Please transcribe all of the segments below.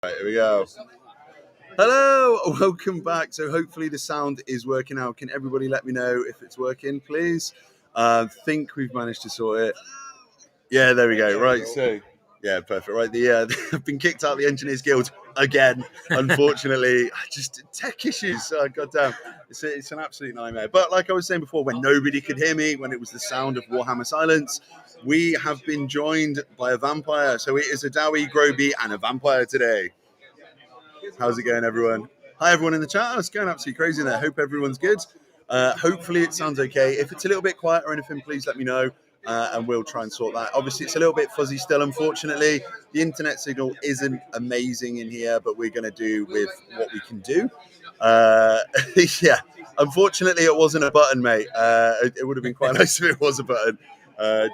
Right, here we go. Hello, welcome back. So hopefully the sound is working out. Can everybody let me know if it's working, please? Think we've managed to sort it. Yeah, there we go. Right, so yeah, perfect. Right, I've been kicked out of the Engineers Guild again. Unfortunately, just tech issues. Goddamn, it's an absolute nightmare. But like I was saying before, when nobody could hear me, when it was the sound of Warhammer Silence, we have been joined by a vampire. So it is a Dowie, Groby, and a vampire today. How's it going, everyone? Hi, everyone in the chat. It's going absolutely crazy there. Hope everyone's good. Hopefully it sounds okay. If it's a little bit quiet or anything, please let me know, and we'll try and sort that. Obviously, it's a little bit fuzzy still, unfortunately. The internet signal isn't amazing in here, but we're going to do with what we can do. Yeah, unfortunately, it wasn't a button, mate. It would have been quite nice if it was a button.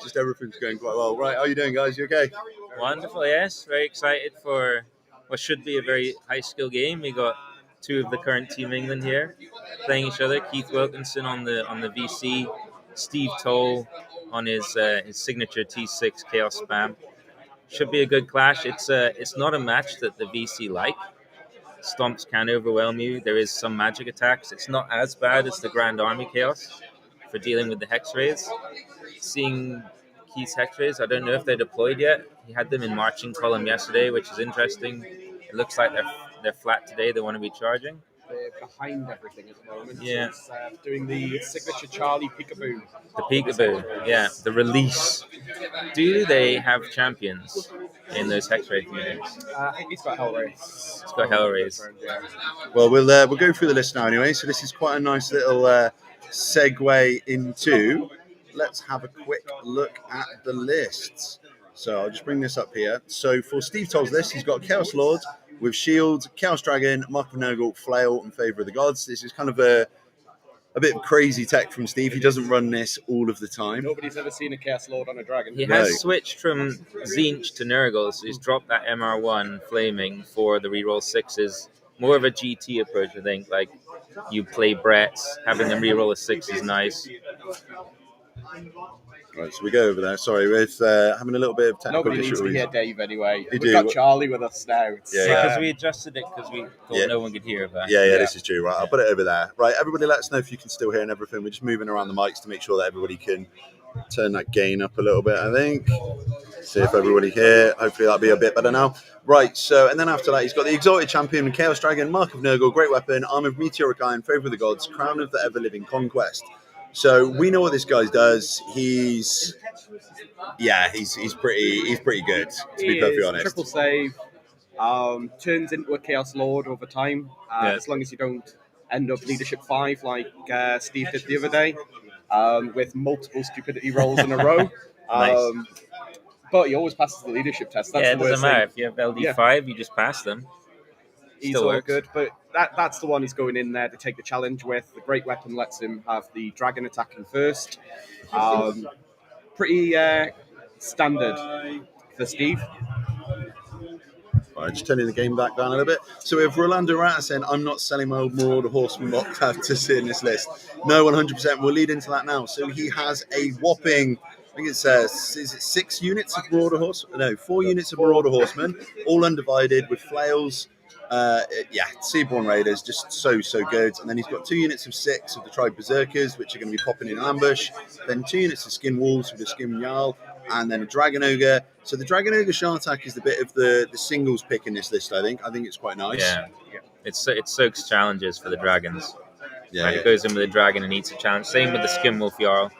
Just everything's going quite well. Right, how are you doing, guys? You okay? Wonderful, yes. Very excited for what should be a very high-skill game. We got two of the current Team England here playing each other. Keith Wilkinson on the VC, Steve Toll on his signature T6 Chaos Spam. Should be a good clash. It's not a match that the VC like. Stomps can overwhelm you. There is some magic attacks. It's not as bad as the Grand Army Chaos for dealing with the Hex Rays. Seeing Keith's Hex Rays, I don't know if they're deployed yet. He had them in marching column yesterday, which is interesting. It looks like they're flat today. They want to be charging. They're behind everything at the moment. Yeah. So it's, doing the signature Charlie peekaboo. The peekaboo, yeah, the release. Do they have champions in those Hex Ray units? I think he's got Hellrays. It's got Hellrays. Yeah. Well, we'll go through the list now anyway. So this is quite a nice little segue into. Let's have a quick look at the lists. So I'll just bring this up here. So for Steve Toll's list, he's got Chaos Lord with Shield, Chaos Dragon, Mark of Nurgle, Flail, and Favor of the Gods. This is kind of a bit of crazy tech from Steve. He doesn't run this all of the time. Nobody's ever seen a Chaos Lord on a dragon. He has switched from Tzeentch to Nurgle, so he's dropped that MR1 Flaming for the reroll 6s. More of a GT approach, I think. Like, you play Bretts, having them reroll a 6 is nice. Right, so we go over there. Sorry, we're having a little bit of technical Nobody needs to issues. hear Dave anyway. You We've do. got Charlie with us now. Because we adjusted it because we thought no one could hear that. Yeah, this is true. Right, I'll put it over there. Right, everybody let us know if you can still hear and everything. We're just moving around the mics to make sure that everybody can turn that gain up a little bit, I think. See if everybody here. Hopefully that'll be a bit better now. Right, so, and then after that, he's got the Exalted Champion, Chaos Dragon, Mark of Nurgle, Great Weapon, Arm of Meteoric Iron, Favour of the Gods, Crown of the Ever-Living Conquest. So we know what this guy does. He's pretty good, to be perfectly honest. Triple save, turns into a Chaos Lord over time, as long as you don't end up Leadership 5 like Steve did the other day, with multiple stupidity rolls in a row. Nice. But he always passes the leadership test. That's it the doesn't worst matter. thing. If you have LD5, you just pass them. He's Still all works. good, but that's the one he's going in there to take the challenge with. The Great Weapon lets him have the dragon attacking first. Pretty standard for Steve. Right, just turning the game back down a little bit. So we have Rolando Rata saying, I'm not selling my old Marauder Horseman mock to see in this list. No, 100%. We'll lead into that now. So he has a whopping, I think it's, is it 6 units of Marauder Horseman? No, 4 units of Marauder Horseman, all undivided with flails. Seaborn Raiders, just so good. And then he's got 2 units of 6 of the Tribe Berserkers, which are going to be popping in ambush. Then 2 units of Skin Wolves with the Skin Jarl, and then a Dragon Ogre. So the Dragon Ogre Shartak is the bit of the singles pick in this list, I think. I think it's quite nice. Yeah. It soaks challenges for the dragons. Yeah, It goes in with a dragon and eats a challenge. Same with the Skin Wolf Jarl.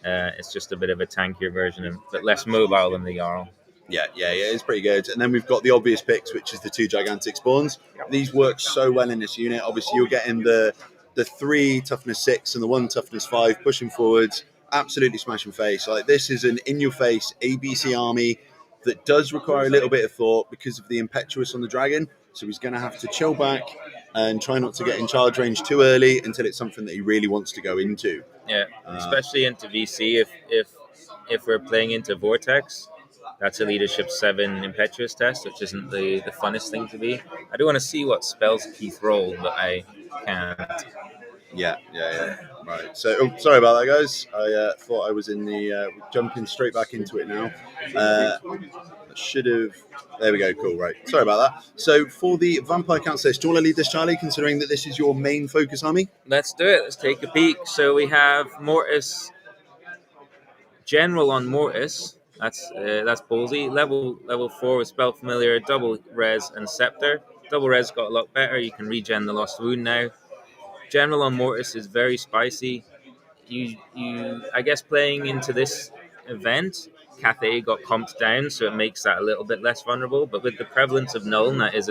It's just a bit of a tankier version, but less mobile than the Jarl. Yeah, it's pretty good. And then we've got the obvious picks, which is the 2 gigantic spawns. These work so well in this unit. Obviously, you're getting the 3 toughness 6 and the 1 toughness 5 pushing forwards, absolutely smashing face. Like, this is an in-your-face ABC army that does require a little bit of thought because of the impetuous on the dragon. So he's going to have to chill back and try not to get in charge range too early until it's something that he really wants to go into. Yeah, especially into VC. If we're playing into Vortex, that's a Leadership 7 Impetuous test, which isn't the funnest thing to be. I do want to see what spells Keith rolled, but I can't. Yeah. Right. So, sorry about that, guys. I thought I was in the jumping straight back into it now. That should have. There we go. Cool. Right. Sorry about that. So for the vampire council list, do you want to lead this, Charlie? Considering that this is your main focus army. Let's do it. Let's take a peek. So we have Mortis, General on Mortis. That's ballsy. Level 4 with Spell Familiar, double res and Scepter. Double res got a lot better. You can regen the Lost Wound now. General on Mortis is very spicy. You I guess playing into this event, Cathay got comped down, so it makes that a little bit less vulnerable. But with the prevalence of Nuln, that is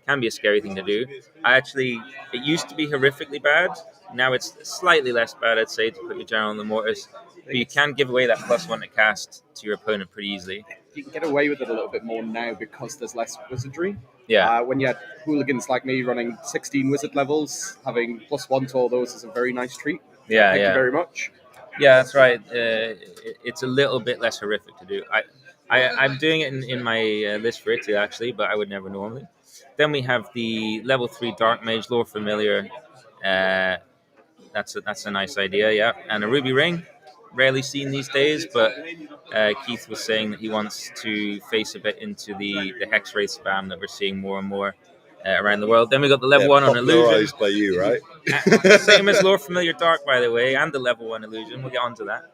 can be a scary thing to do. It used to be horrifically bad. Now it's slightly less bad, I'd say, to put your General on the Mortis. But you can give away that +1 to cast to your opponent pretty easily. You can get away with it a little bit more now because there's less wizardry. Yeah. When you had hooligans like me running 16 wizard levels, having +1 to all those is a very nice treat. Yeah, Thank yeah. you very much. Yeah, that's right. It's a little bit less horrific to do. I'm doing it in my list for Italy, actually, but I would never normally. Then we have the level 3 Dark Mage, Lore Familiar. That's a nice idea, yeah. And a Ruby Ring. Rarely seen these days, but Keith was saying that he wants to face a bit into the Hex Wraith spam that we're seeing more and more around the world. Then we got the level 1 on Illusion. Popularized by you, right? Same as Lore Familiar Dark, by the way, and the level 1 Illusion. We'll get on to that.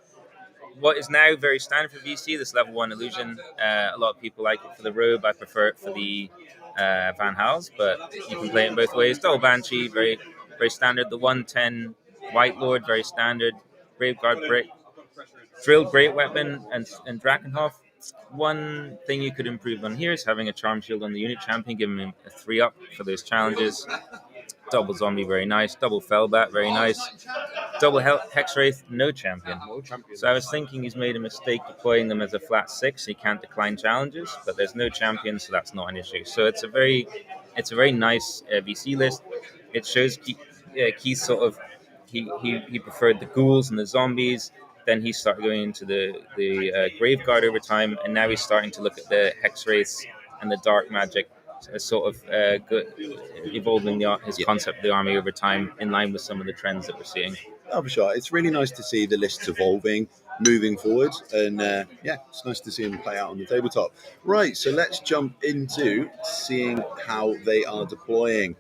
What is now very standard for VC, this level 1 Illusion. A lot of people like it for the Robe. I prefer it for the Van Hals, but you can play it in both ways. Double Banshee, very, very standard. The 110 White Lord, very standard. Graveguard Brick. Drill Great Weapon and Drakenhof. One thing you could improve on here is having a Charm Shield on the unit champion, giving him a 3-up for those challenges. Double Zombie, very nice. Double Fellbat, very nice. Double Hex Wraith, no champion. So I was thinking he's made a mistake deploying them as a flat 6. He can't decline challenges, but there's no champion, so that's not an issue. So it's a very nice VC list. It shows Keith sort of he preferred the ghouls and the zombies. Then he started going into the Graveguard over time, and now he's starting to look at the Hex Wraiths and the Dark Magic, sort of evolving his concept of the army over time in line with some of the trends that we're seeing. Oh, for sure. It's really nice to see the lists evolving, moving forward, and it's nice to see them play out on the tabletop. Right, so let's jump into seeing how they are deploying.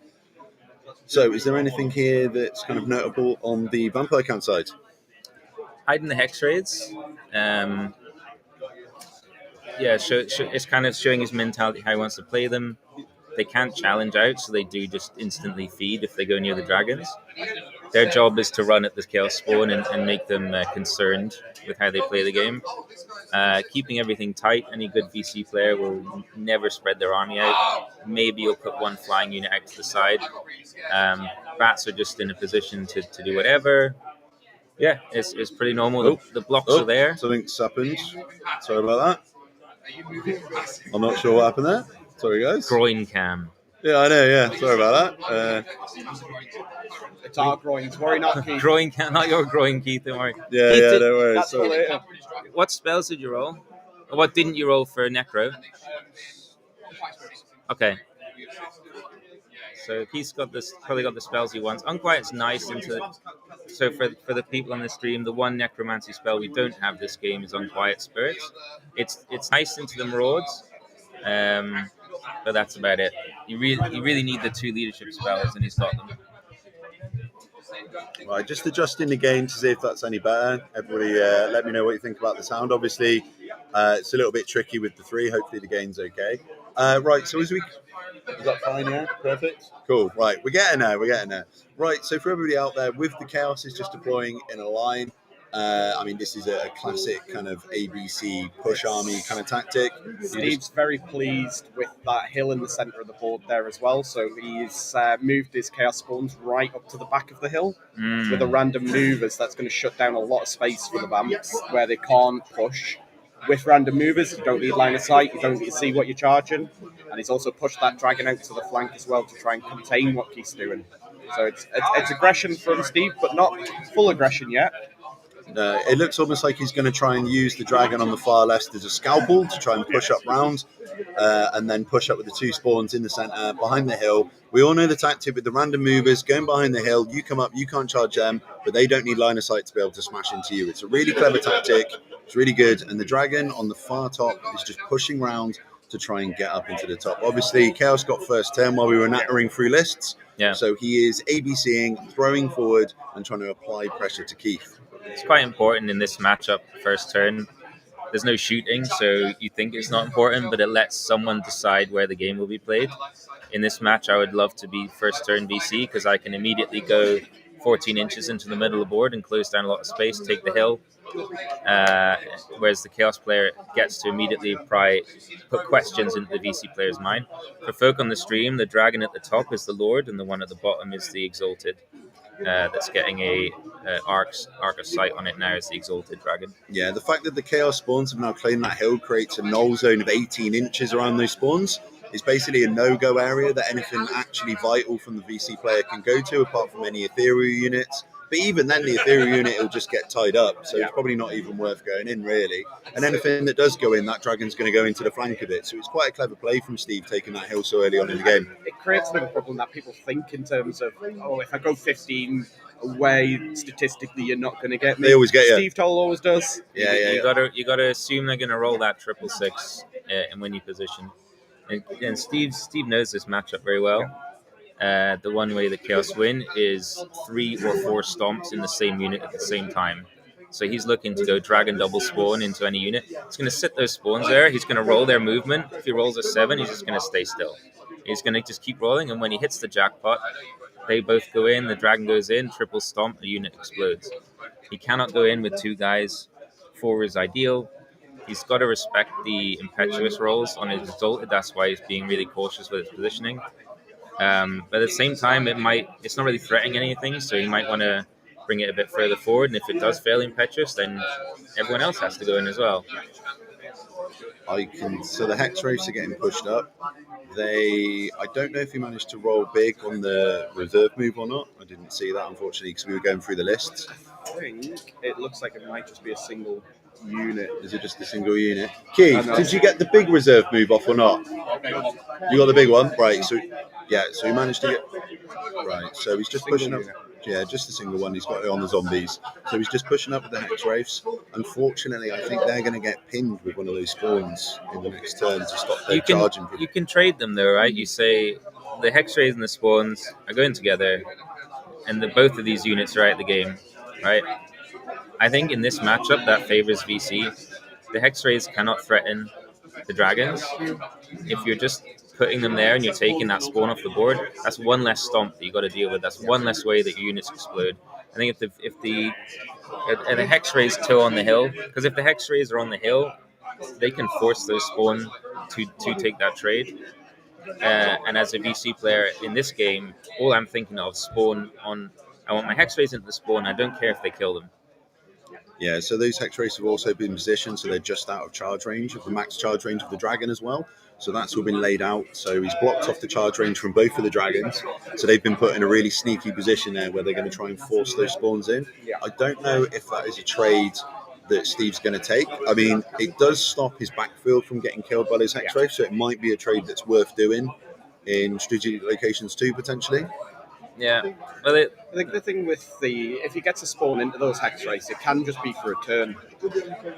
So is there anything here that's kind of notable on the Vampire Count side? Hiding the Hex Raids. It's kind of showing his mentality, how he wants to play them. They can't challenge out, so they do just instantly feed if they go near the dragons. Their job is to run at the Chaos Spawn and make them concerned with how they play the game. Keeping everything tight, any good VC player will never spread their army out. Maybe you'll put one flying unit out to the side. Bats are just in a position to do whatever. Yeah, it's pretty normal. The blocks are there. Something's happened. Sorry about that. I'm not sure what happened there. Sorry, guys. Groin cam. Yeah, I know, yeah. Sorry about that. It's our groins. Worry not, Keith. Groin cam, not your groin, Keith. Don't worry. Yeah, Keith, don't worry. That's for later. What spells did you roll? Or what didn't you roll for Necro? Okay. So Keith's probably got the spells he wants. Unquiet's nice so for the people on the stream, the one necromancy spell we don't have this game is Unquiet Spirits. It's nice into the Marauds, but that's about it. You really need the 2 leadership spells, and he's got them. Right, just adjusting the gain to see if that's any better. Everybody, let me know what you think about the sound. Obviously, it's a little bit tricky with the 3. Hopefully, the gain's okay. Right, so is that fine? Yeah, perfect. Cool. Right, we're getting there. Right, so for everybody out there, with the Chaos is just deploying in a line. This is a classic kind of ABC push army kind of tactic. Steve's very pleased with that hill in the centre of the board there as well. So he's moved his Chaos Spawns right up to the back of the hill with a random movers. That's going to shut down a lot of space for the Vamps where they can't push. With random movers, you don't need line of sight, you don't need to see what you're charging. And he's also pushed that dragon out to the flank as well to try and contain what he's doing. So it's aggression from Steve, but not full aggression yet. It looks almost like he's going to try and use the dragon on the far left as a scalpel to try and push up round, and then push up with the 2 spawns in the centre behind the hill. We all know the tactic with the random movers going behind the hill. You come up, you can't charge them, but they don't need line of sight to be able to smash into you. It's a really clever tactic. It's really good. And the dragon on the far top is just pushing round to try and get up into the top. Obviously, Chaos got first turn while we were nattering through lists. Yeah. So he is ABCing, throwing forward, and trying to apply pressure to Keith. It's quite important in this matchup, first turn. There's no shooting, so you think it's not important, but it lets someone decide where the game will be played. In this match, I would love to be first turn VC because I can immediately go 14 inches into the middle of the board and close down a lot of space, take the hill. Whereas the Chaos player gets to immediately put questions into the VC player's mind. For folk on the stream, the dragon at the top is the Lord, and the one at the bottom is the Exalted. That's getting a arc of sight on it now is the Exalted dragon. Yeah, the fact that the Chaos spawns have now claimed that hill creates a null zone of 18 inches around those spawns. It's basically a no-go area that anything actually vital from the VC player can go to, apart from any ethereal units. But even then, the ethereal unit will just get tied up, so it's probably not even worth going in, really. And anything that does go in, that dragon's going to go into the flank of it. So it's quite a clever play from Steve, taking that hill so early on in the game. It creates another problem that people think in terms of, oh, if I go 15 away, statistically, you're not going to get me. They always get you. Steve Toll always does. Yeah. You gotta assume they're gonna roll that 666 and win your position. And Steve knows this matchup very well. The one way the Chaos win is 3 or 4 stomps in the same unit at the same time. So he's looking to go dragon double spawn into any unit. He's going to sit those spawns there. He's going to roll their movement. If he rolls a 7, he's just going to stay still. He's going to just keep rolling, and when he hits the jackpot, they both go in, the dragon goes in, triple stomp, a unit explodes. He cannot go in with 2 guys. 4 is ideal. He's got to respect the impetuous rolls on his Exalted. That's why he's being really cautious with his positioning. But at the same time, it's not really threatening anything, so he might want to bring it a bit further forward. And if it does fail impetuous, then everyone else has to go in as well. So the Hex Wraiths are getting pushed up. I don't know if he managed to roll big on the reserve move or not. I didn't see that, unfortunately, because we were going through the lists. I think it looks like it might just be a single unit. Is it just a single unit? Keith, did you get the big reserve move off or not? You got the big one? Right, so he managed to get... Right, so he's just pushing up... Yeah, just a single one. He's got it on the zombies. So he's just pushing up with the Hex Wraiths. Unfortunately, I think they're going to get pinned with one of those spawns in the next turn to stop their charging. You can trade them though, right? You say the Hex Wraiths and the spawns are going together, and both of these units are out of the game, right? I think in this matchup that favors VC. The Hex Wraiths cannot threaten the dragons. If you're just putting them there and you're taking that spawn off the board, that's one less stomp that you got to deal with. That's one less way that your units explode. I think if the Hex Wraiths toe on the hill, because if the Hex Wraiths are on the hill, they can force those spawn to take that trade. And as a VC player in this game, all I'm thinking of spawn on. I want my Hex Wraiths into the spawn. I don't care if they kill them. Yeah, so those Hex Wraiths have also been positioned, so they're just out of charge range, of the max charge range of the dragon as well. So that's all been laid out. So he's blocked off the charge range from both of the dragons. So they've been put in a really sneaky position there where they're going to try and force those spawns in. I don't know if that is a trade that Steve's going to take. I mean, it does stop his backfield from getting killed by those Hex Wraiths, so it might be a trade that's worth doing in strategic locations too, potentially. Yeah. Well, I think the thing with if he gets a spawn into those Hex Wraiths, it can just be for a turn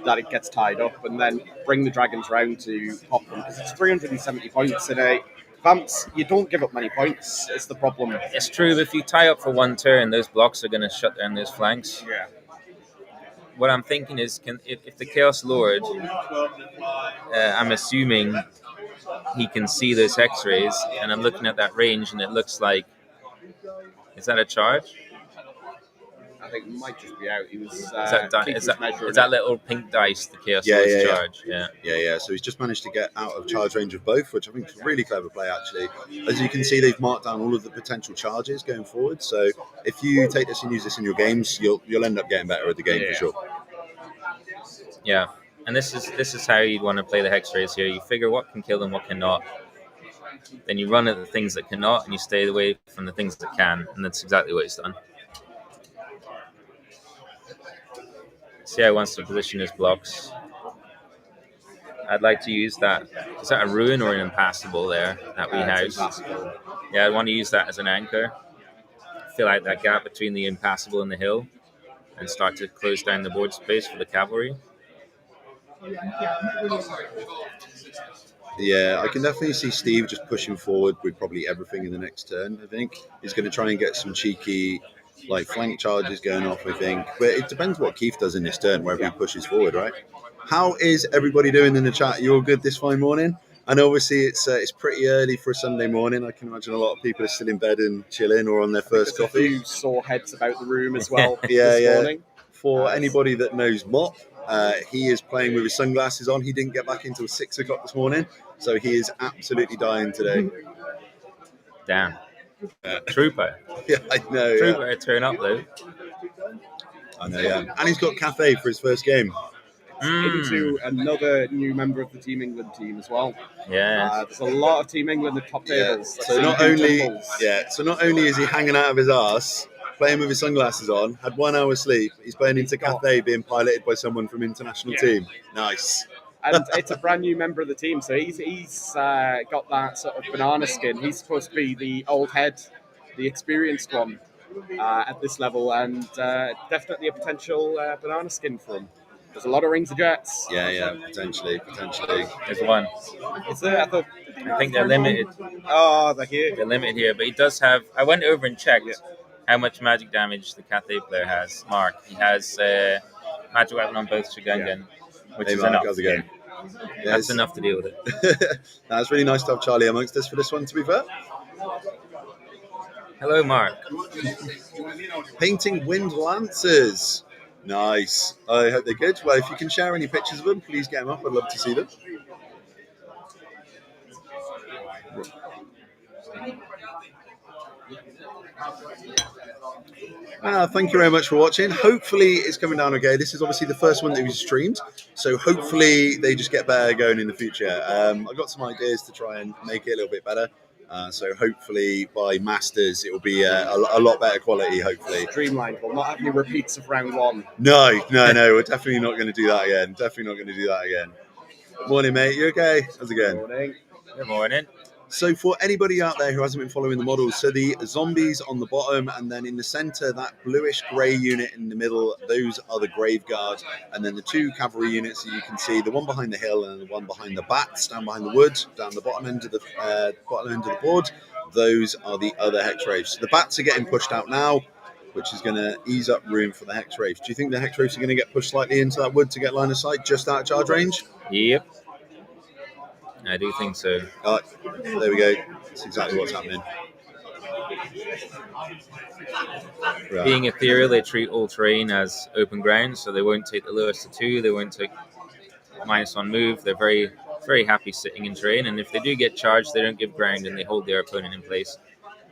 that it gets tied up, and then bring the dragons round to pop them, because it's 370 points in a Vamps. You don't give up many points. It's the problem. It's true, but if you tie up for one turn, those blocks are going to shut down those flanks. Yeah. What I'm thinking is, if the Chaos Lord, I'm assuming he can see those Hex Wraiths, and I'm looking at that range, and it looks like, is that a charge? I think it might just be out. He was. Is that little pink dice the Chaos Lord's charge? Yeah. So he's just managed to get out of charge range of both, which I think is a really clever play, actually. As you can see, they've marked down all of the potential charges going forward. So if you take this and use this in your games, you'll end up getting better at the game for sure. Yeah, and this is how you'd want to play the Hex Wraiths here. You figure what can kill them, what cannot. Then you run at the things that cannot, and you stay away from the things that can, and that's exactly what he's done. See how he wants to position his blocks. I'd like to use that. Is that a ruin or an impassable there that we house? Yeah, I'd want to use that as an anchor. Fill out that gap between the impassable and the hill, and start to close down the board space for the cavalry. Yeah, I can definitely see Steve just pushing forward with probably everything in the next turn. I think he's going to try and get some cheeky, like flank charges going off. I think, but it depends what Keith does in this turn, wherever he pushes forward, right? How is everybody doing in the chat? You all good this fine morning? And obviously it's pretty early for a Sunday morning. I can imagine a lot of people are still in bed and chilling or on their first There's coffee. a few sore heads about the room as well Yeah, this yeah. morning. For anybody that knows Mop, he is playing with his sunglasses on. He didn't get back until 6 o'clock this morning, so he is absolutely dying today. Damn. Trooper. Yeah, I know. Trooper turn up though. I know, yeah. And he's got Cafe for his first game. Into another new member of the Team England team as well. Yeah. There's a lot of Team England at top tables. So not only is he hanging out of his arse, playing with his sunglasses on, had 1 hour sleep, he's playing into Cathay, being piloted by someone from international team. Nice. And it's a brand new member of the team, so he's got that sort of banana skin. He's supposed to be the old head, the experienced one at this level, and definitely a potential banana skin for him. There's a lot of rings of jets. Yeah, potentially. There's one. Is there? I think they're limited. Oh, they're here. They're limited here, but he does have. I went over and checked how much magic damage the Cathay player has. Mark, he has magic weapon on both Shigungan, which is Mark, enough. how's it going? That's enough to deal with it. It's really nice to have Charlie amongst us for this one, to be fair. Hello, Mark. Painting wind lancers. Nice. I hope they're good. Well, if you can share any pictures of them, please get them up. I'd love to see them. Thank you very much for watching. Hopefully it's coming down okay. This is obviously the first one that we've streamed, so hopefully they just get better going in the future. I've got some ideas to try and make it a little bit better. So hopefully by Masters it will be a lot better quality, hopefully. Streamlined. We'll not have any repeats of round one. No, we're definitely not going to do that again. Morning, mate. You okay? How's it going? Morning. Good morning. So for anybody out there who hasn't been following the models, so the zombies on the bottom, and then in the center, that bluish grey unit in the middle, those are the Grave Guard, and then the two cavalry units that you can see, the one behind the hill and the one behind the bats, down behind the wood, down the bottom end of the board, those are the other Hex Wraiths. So the bats are getting pushed out now, which is going to ease up room for the Hex Wraiths. Do you think the Hex Wraiths are going to get pushed slightly into that wood to get line of sight, just out of charge range? Yep. I do think so. There we go. That's exactly what's happening. Right. Being ethereal, they treat all terrain as open ground, so they won't take the lowest of 2. They won't take -1 move. They're very, very happy sitting in terrain, and if they do get charged, they don't give ground and they hold their opponent in place.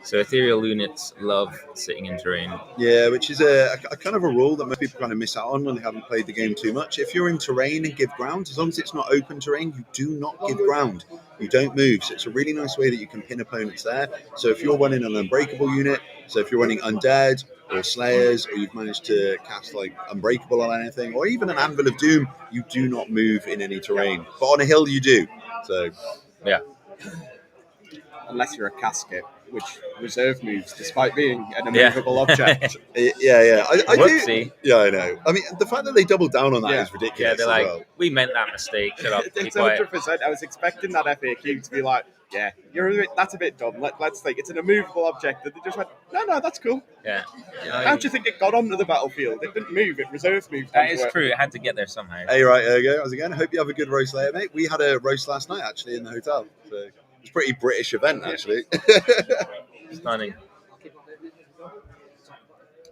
So ethereal units love sitting in terrain. Yeah, which is a kind of a rule that most people kind of miss out on when they haven't played the game too much. If you're in terrain and give ground, as long as it's not open terrain, you do not give ground. You don't move. So it's a really nice way that you can pin opponents there. So if you're running an unbreakable unit, so if you're running undead or slayers, or you've managed to cast like unbreakable on anything, or even an Anvil of Doom, you do not move in any terrain. But on a hill, you do. So yeah. Unless you're a casket, which reserve moves despite being an immovable object. I Whoopsie. do. Yeah, I know. I mean, the fact that they double down on that is ridiculous. Yeah, they're like, we meant that mistake. Shut up. It's 100%. I was expecting that FAQ to be like, yeah, that's a bit dumb. Let's think it's an immovable object. And they just went, no, that's cool. Yeah. How do you think it got onto the battlefield? It didn't move. It reserve moved. That is true. It had to get there somehow. Hey, right, there you go. How's it going? I hope you have a good roast later, mate. We had a roast last night, actually, in the hotel. So it's a pretty British event, actually. Stunning.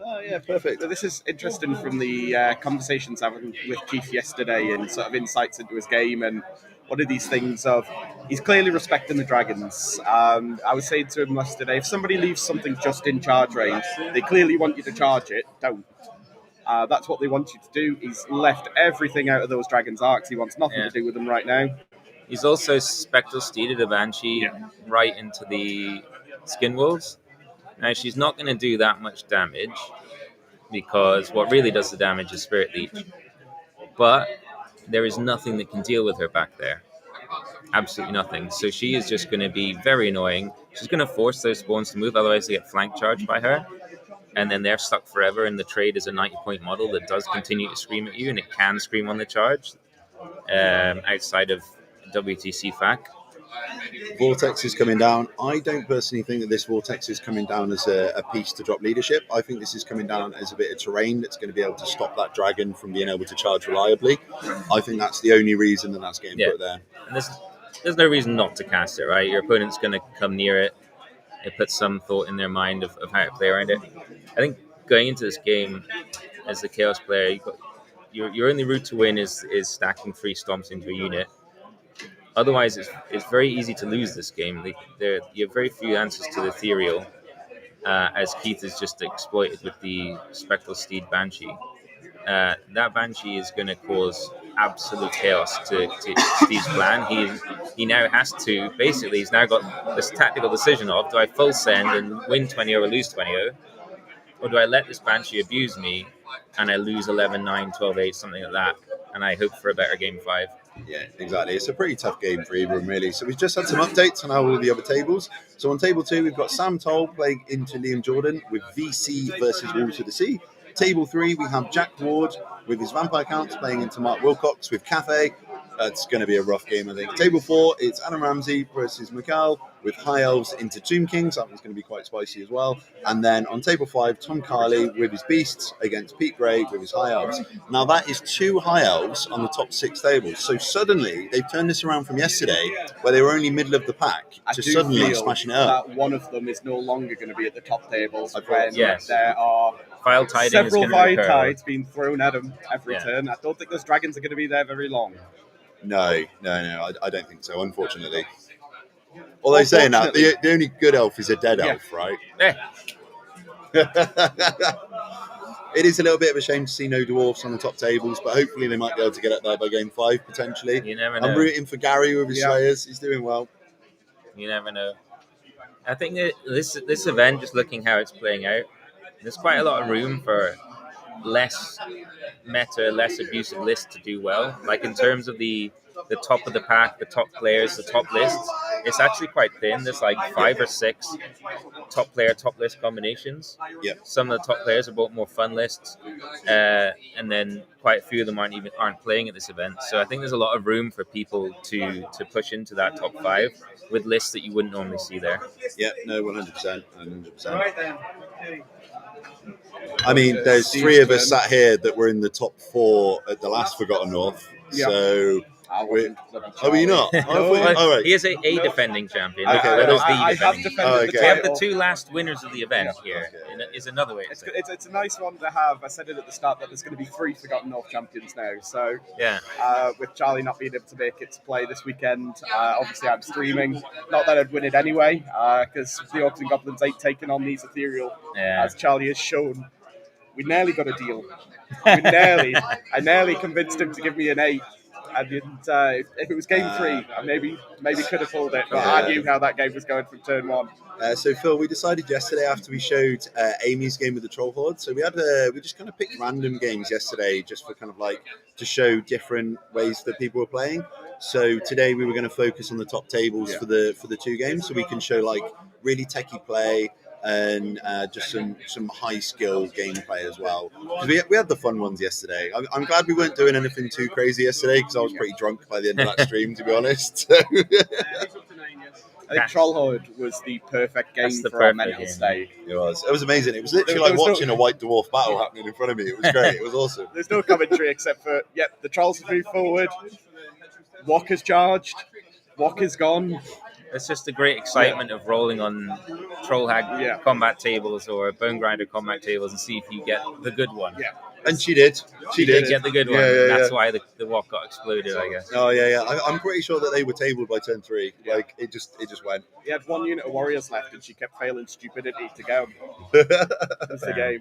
Oh, yeah, perfect. So this is interesting from the conversations I had with Keith yesterday and sort of insights into his game and one of these things of he's clearly respecting the dragons. I was saying to him yesterday, if somebody leaves something just in charge range, they clearly want you to charge it. Don't. That's what they want you to do. He's left everything out of those dragons' arcs. He wants nothing to do with them right now. He's also spectral steeded a Banshee right into the Skin Wolves. Now, she's not going to do that much damage because what really does the damage is Spirit Leech. But there is nothing that can deal with her back there. Absolutely nothing. So she is just going to be very annoying. She's going to force those spawns to move, otherwise they get flank charged by her. And then they're stuck forever, and the trade is a 90-point model that does continue to scream at you, and it can scream on the charge. outside of WTC FAC. Vortex is coming down. I don't personally think that this Vortex is coming down as a piece to drop leadership. I think this is coming down as a bit of terrain that's going to be able to stop that dragon from being able to charge reliably. I think that's the only reason that that's getting put there. And there's no reason not to cast it, right? Your opponent's going to come near it. It puts some thought in their mind of how to play around it. I think going into this game as the Chaos player, your only route to win is stacking 3 stomps into a unit. Otherwise, it's very easy to lose this game. You have very few answers to the ethereal, as Keith has just exploited with the Spectral Steed Banshee. That Banshee is going to cause absolute chaos to Steve's plan. He now has to, basically, he's now got this tactical decision of, do I full send and win 20-0 or lose 20-0? Or do I let this Banshee abuse me and I lose 11-9, 12-8, something like that, and I hope for a better game 5? Yeah, exactly. It's a pretty tough game for either of them, really. So we've just had some updates on all the other tables. So on table 2, we've got Sam Toll playing into Liam Jordan with VC versus Wolves of the Sea. Table 3, we have Jack Ward with his Vampire Counts playing into Mark Wilcox with Cafe. It's going to be a rough game, I think. Table 4, it's Adam Ramsey versus Mikhail with High Elves into Tomb Kings. That one's going to be quite spicy as well. And then on table 5, Tom Carley with his Beasts against Pete Gray with his High Elves. Now, that is 2 High Elves on the top 6 tables. So suddenly, they've turned this around from yesterday, where they were only middle of the pack, to suddenly smashing it up. That one of them is no longer going to be at the top tables when there are file tiding several file tides being thrown at them every turn. I don't think those dragons are going to be there very long. No, I don't think so, unfortunately. Although saying that, the only good elf is a dead elf, right? It is a little bit of a shame to see no dwarfs on the top tables, but hopefully they might be able to get up there by game 5, potentially. You never know. I'm rooting for Gary with his Slayers. He's doing well. You never know. I think that this event, just looking how it's playing out, there's quite a lot of room for less meta, less abusive lists to do well. Like in terms of the top of the pack, the top players, the top lists, it's actually quite thin. There's like 5 or 6 top player, top list combinations. Yeah. Some of the top players are both more fun lists, and then quite a few of them aren't playing at this event. So I think there's a lot of room for people to push into that top 5 with lists that you wouldn't normally see there. Yeah, no, 100%. 100%. I mean, there's 3 of us sat here that were in the top 4 at the last Forgotten North. Yeah. So, are we not? Right. He is a defending champion. Okay, I have defended the We have the title. 2 last winners of the event here. Is another way to say it. It's a nice one to have. I said it at the start that there's going to be 3 Forgotten North champions now. So with Charlie not being able to make it to play this weekend, obviously I'm streaming. Not that I'd win it anyway, because the Orcs and Goblins ain't taking on these ethereal, as Charlie has shown. We nearly got a deal. I nearly convinced him to give me an 8. And if it was game 3, I maybe could have pulled it, but I knew how that game was going from turn 1. So Phil, we decided yesterday after we showed Amy's game with the Troll Horde. So we just kind of picked random games yesterday, just for kind of like to show different ways that people were playing. So today we were going to focus on the top tables for the 2 games, so we can show like really techie play and just some high skill gameplay as well. Because we had the fun ones yesterday. I'm glad we weren't doing anything too crazy yesterday, because I was pretty drunk by the end of that stream, to be honest. I think Troll Horde was the perfect game for our mental state. It was amazing. It was literally like watching a white dwarf battle happening in front of me. It was great. It was awesome. There's no commentary except for, the trolls have moved forward. Walker's charged. Walker's gone. It's just the great excitement of rolling on Troll Hag combat tables or Bone Grinder combat tables and see if you get the good one. Yeah. And she did. She did get the good one. That's why the walk got exploded, I guess. Oh yeah. I'm pretty sure that they were tabled by turn 3. Like it just went. He had 1 unit of warriors left, and she kept failing stupidity to go. That's the game.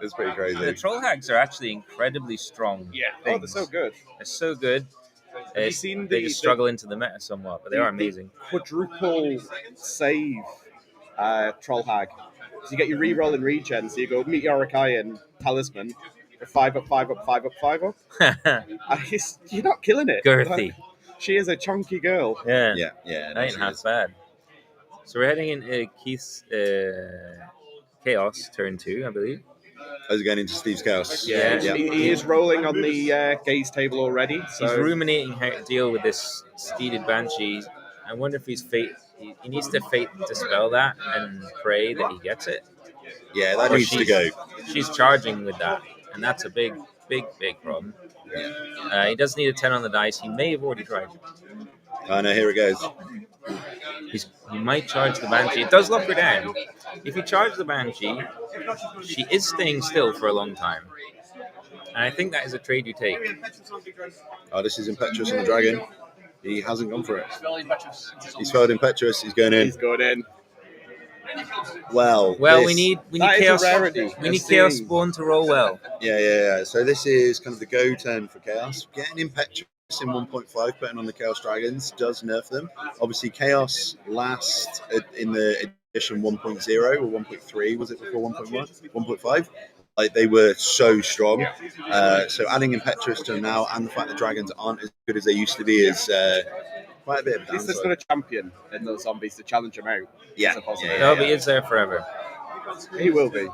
It's pretty crazy. The Troll Hags are actually incredibly strong. Yeah. Oh, they're so good. They're so good. They just struggle into the meta somewhat, but they are amazing. Quadruple save Troll Hag. So you get your reroll and regen, so you go Meteoric Iron, Talisman, 5 up, 5 up, 5 up, 5 up. You're not killing it. Girthy. She is a chunky girl. Yeah. That ain't half bad. So we're heading into Keith's Chaos turn 2, I believe. As going into Steve's chaos. Yeah. He is rolling on the gaze table already. He's So ruminating how to deal with this steeded banshee. I wonder if he's fate. He needs to fate dispel that and pray that he gets it. Yeah, that Or needs to go. She's charging with that, and that's a big problem. He does need a 10 on the dice. He may have already tried. Oh no, here it goes. He might charge the banshee. It does lock her down. If you charge the banshee, she is staying still for a long time. And I think that is a trade you take. Oh, this is Impetuous on the dragon. He hasn't gone for it. He's failed Impetuous. He's going in. he's going in. Well, we need That is a chaos. rarity. We need I've chaos seen- spawn to roll well. Yeah. So this is kind of the go turn for Chaos. Getting Impetuous in 1.5, putting on the Chaos Dragons does nerf them. Obviously, Chaos last in the edition 1.0 or 1.3, was it before 1.1? 1.5? Like, they were so strong. So adding Impetuous to them now, and the fact that Dragons aren't as good as they used to be, is quite a bit of a At least there's downside. not a champion in those zombies to challenge him out. Yeah. It's a positive. No, but he is there forever. He will be.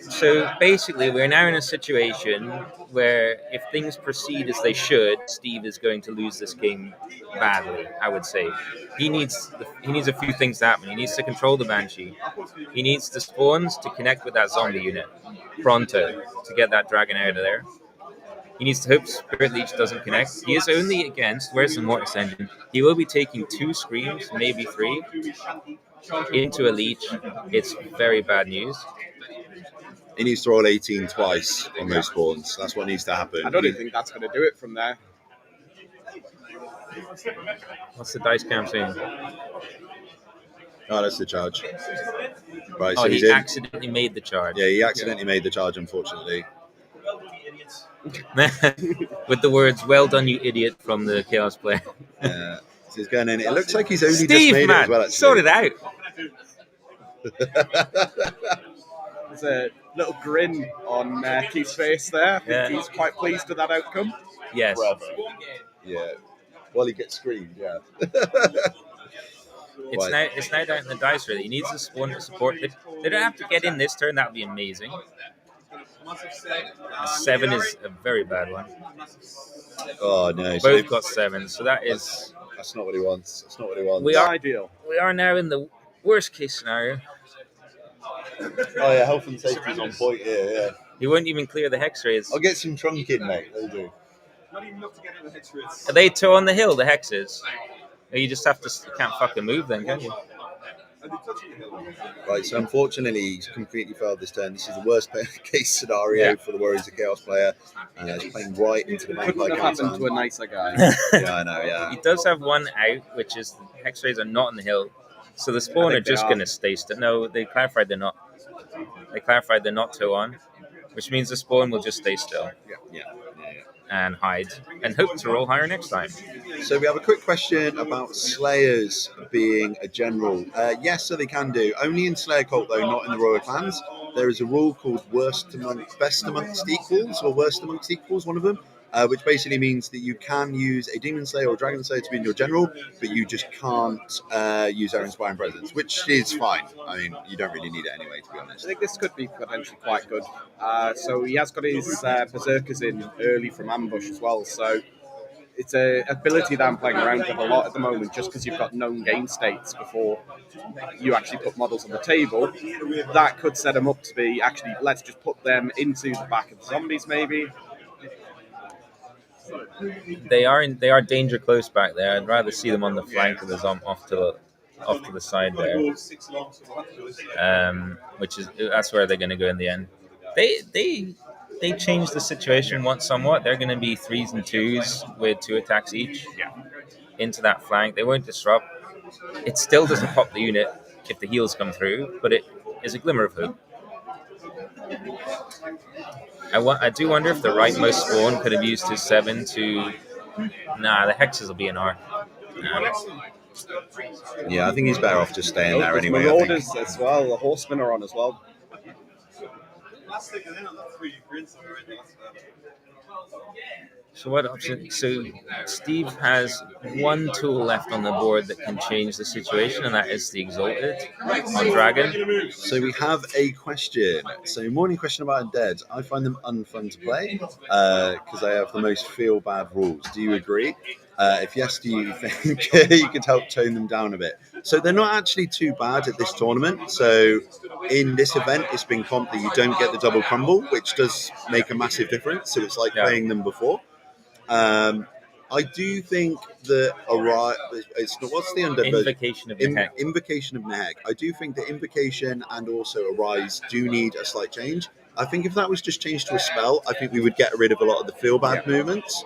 So basically, we're now in a situation where if things proceed as they should, Steve is going to lose this game badly. I would say he needs a few things to happen. He needs to control the banshee. He needs the spawns to connect with that zombie unit pronto to get that dragon out of there. He needs to hope Spirit Leech doesn't connect. He is only against. Where's the Mortis Engine? He will be taking 2 screams, maybe 3, into a leech. It's very bad news. He needs to roll 18 twice on those spawns. That's what needs to happen. I don't even think that's going to do it from there. What's the dice cam saying? Oh, that's the charge. Right, Oh, so he's he in. accidentally made the charge. Yeah, he accidentally made the charge, unfortunately. With the words "Well done, you idiot" from the Chaos player. So he's going in. It looks like he's only just Steve, made man, it as well, sort it actually. out. There's a little grin on Keith's face there. I think Yeah. he's quite pleased with that outcome. Yes. Yeah. Well, he gets screamed, yeah. It's now down in the dice really. He needs a spawn to support. They don't have to get in this turn. That would be amazing. A 7 is a very bad one. Oh, no. So Both got 7, so that is. that's not what he wants. That's not what he wants. We are- Ideal. We are now in the worst case scenario. Oh, yeah, health and safety's on point here, yeah. He won't even clear the hex rays. I'll get some trunk in, mate. They'll do. Are they 2 on the hill? The hexes. Or you just have to. You can't fucking move then, can you? Right, so unfortunately, he's completely failed this turn. This is the worst case scenario for the Warriors of Chaos player. He's playing right into the Couldn't vampire have happened to countdown. a nicer guy. Yeah, I know, yeah. He does have one out, which is the hex rays are not on the hill. So the spawn I are think they just are. going to stay still. No, they clarified they're not. They clarified they're not 2 on, which means the spawn will just stay still Yeah. and hide and hope to roll higher next time. So we have a quick question about Slayers being a general. Yes, so they can do. Only in Slayer Cult, though, not in the Royal Clans. There is a rule called best amongst equals, or worst amongst equals, one of them, which basically means that you can use a Demon Slayer or Dragon Slayer to be in your general, but you just can't use their Inspiring Presence, which is fine. I mean, you don't really need it anyway, to be I honest. think this could be potentially quite good. So he has got his Berserkers in early from ambush as well. So it's an ability that I'm playing around with a lot at the moment, just because you've got known game states before you actually put models on the table. That could set them up to be actually, let's just put them into the back of the zombies maybe. They are danger close back there. I'd rather see them on the flank of the off to the side there. Which is that's where they're going to go in the end. They changed the situation once somewhat. They're going to be 3s and 2s with 2 attacks each into that flank. They won't disrupt. It still doesn't pop the unit if the heals come through, but it is a glimmer of hope. I do wonder if the rightmost spawn could have used his 7 to. Nah, the hexes will be an R. Nah. Yeah, I think he's better off just staying there There's anyway. I think. Marauders as well, the Horsemen are on as well. So what option? So Steve has one tool left on the board that can change the situation, and that is the Exalted on Dragon. So we have a question. So morning question about Undead. I find them unfun to play because they have the most feel bad rules. Do you agree? If yes, do you think you could help tone them down a bit? So they're not actually too bad at this tournament. So in this event, it's been comped that you don't get the double crumble, which does make a massive difference. So it's like playing them before. I do think that it's not, what's the undead version? Invocation of Nehek. Invocation of Nehek. I do think that Invocation and also Arise do need a slight change. I think if that was just changed to a spell, I think we would get rid of a lot of the feel bad movements.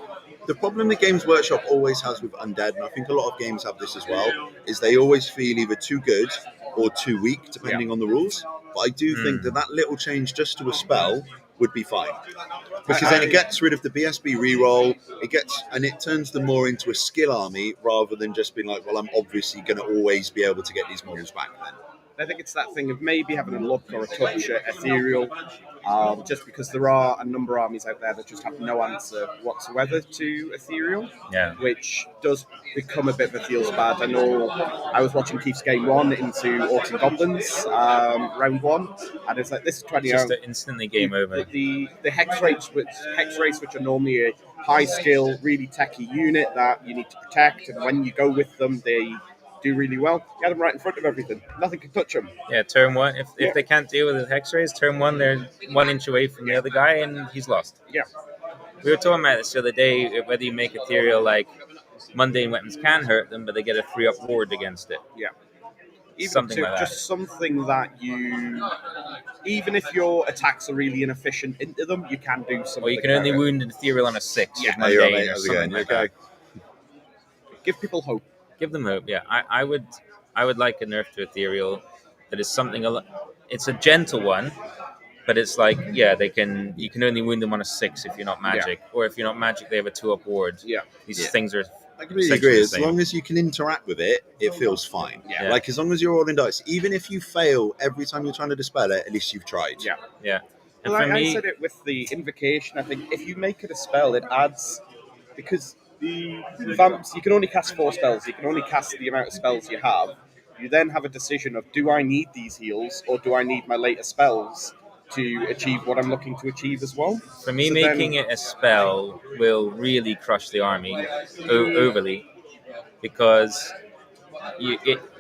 The problem that Games Workshop always has with Undead, and I think a lot of games have this as well, is they always feel either too good or too weak, depending on the rules. But I do think that little change just to a spell would be fine, because then it gets rid of the BSB reroll. It turns them more into a skill army rather than just being like, well, I'm obviously going to always be able to get these models back then. I think it's that thing of maybe having a look or a touch at Ethereal, just because there are a number of armies out there that just have no answer whatsoever to Ethereal, which does become a bit of a feels bad. I know I was watching Keith's game 1 into Orcs and Goblins, round 1, and it's like, this is 20 just instantly game over. The Hex Race, which are normally a high skill, really techy unit that you need to protect, and when you go with them, they do really well. Get them right in front of everything. Nothing can touch them. Yeah, turn 1. If they can't deal with the Hex Rays, turn 1, they're 1 inch away from the other guy, and he's lost. Yeah. We were talking about this the other day, whether you make Ethereal like mundane weapons can hurt them, but they get a free up ward against it. Yeah. Even something like that. Just something that even if your attacks are really inefficient into them, you can do something. Or you can only wound an Ethereal on a 6. Yeah. With mundane or something like that. Give people hope. Give them hope. Yeah, I would like a nerf to Ethereal that is something. It's a gentle one, but it's like you can only wound them on a 6 if you're not magic, or if you're not magic, they have a 2-up ward. Yeah, these things are. I completely agree. As long as you can interact with it, it feels fine. Yeah. Like as long as you're rolling dice, even if you fail every time you're trying to dispel it, at least you've tried. Yeah, yeah. And well, I said it with the Invocation. I think if you make it a spell, it adds, because the vamps, you can only cast 4 spells. You can only cast the amount of spells you have. You then have a decision of, do I need these heals or do I need my later spells to achieve what I'm looking to achieve as well? For me, making it a spell will really crush the army overly, because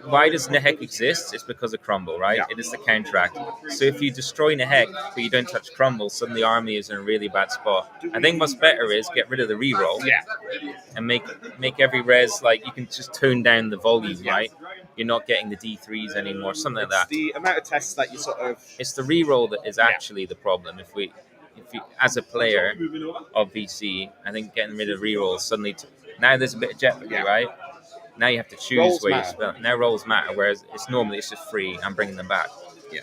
why does Nehek exist? It's because of Crumble, right? Yeah. It is the counteract. So if you destroy Nehek but you don't touch Crumble, suddenly the army is in a really bad spot. I think what's better is get rid of the reroll, and make every res, like, you can just tone down the volume, right? You're not getting the D3s anymore, something like that. The amount of tests that you sort of... It's the reroll that is actually the problem. If you, as a player of VC, I think getting rid of rerolls suddenly... now there's a bit of jeopardy, right? Now you have to choose rolls where you spell. Now rolls matter, whereas it's just free. I'm bringing them back. Yeah.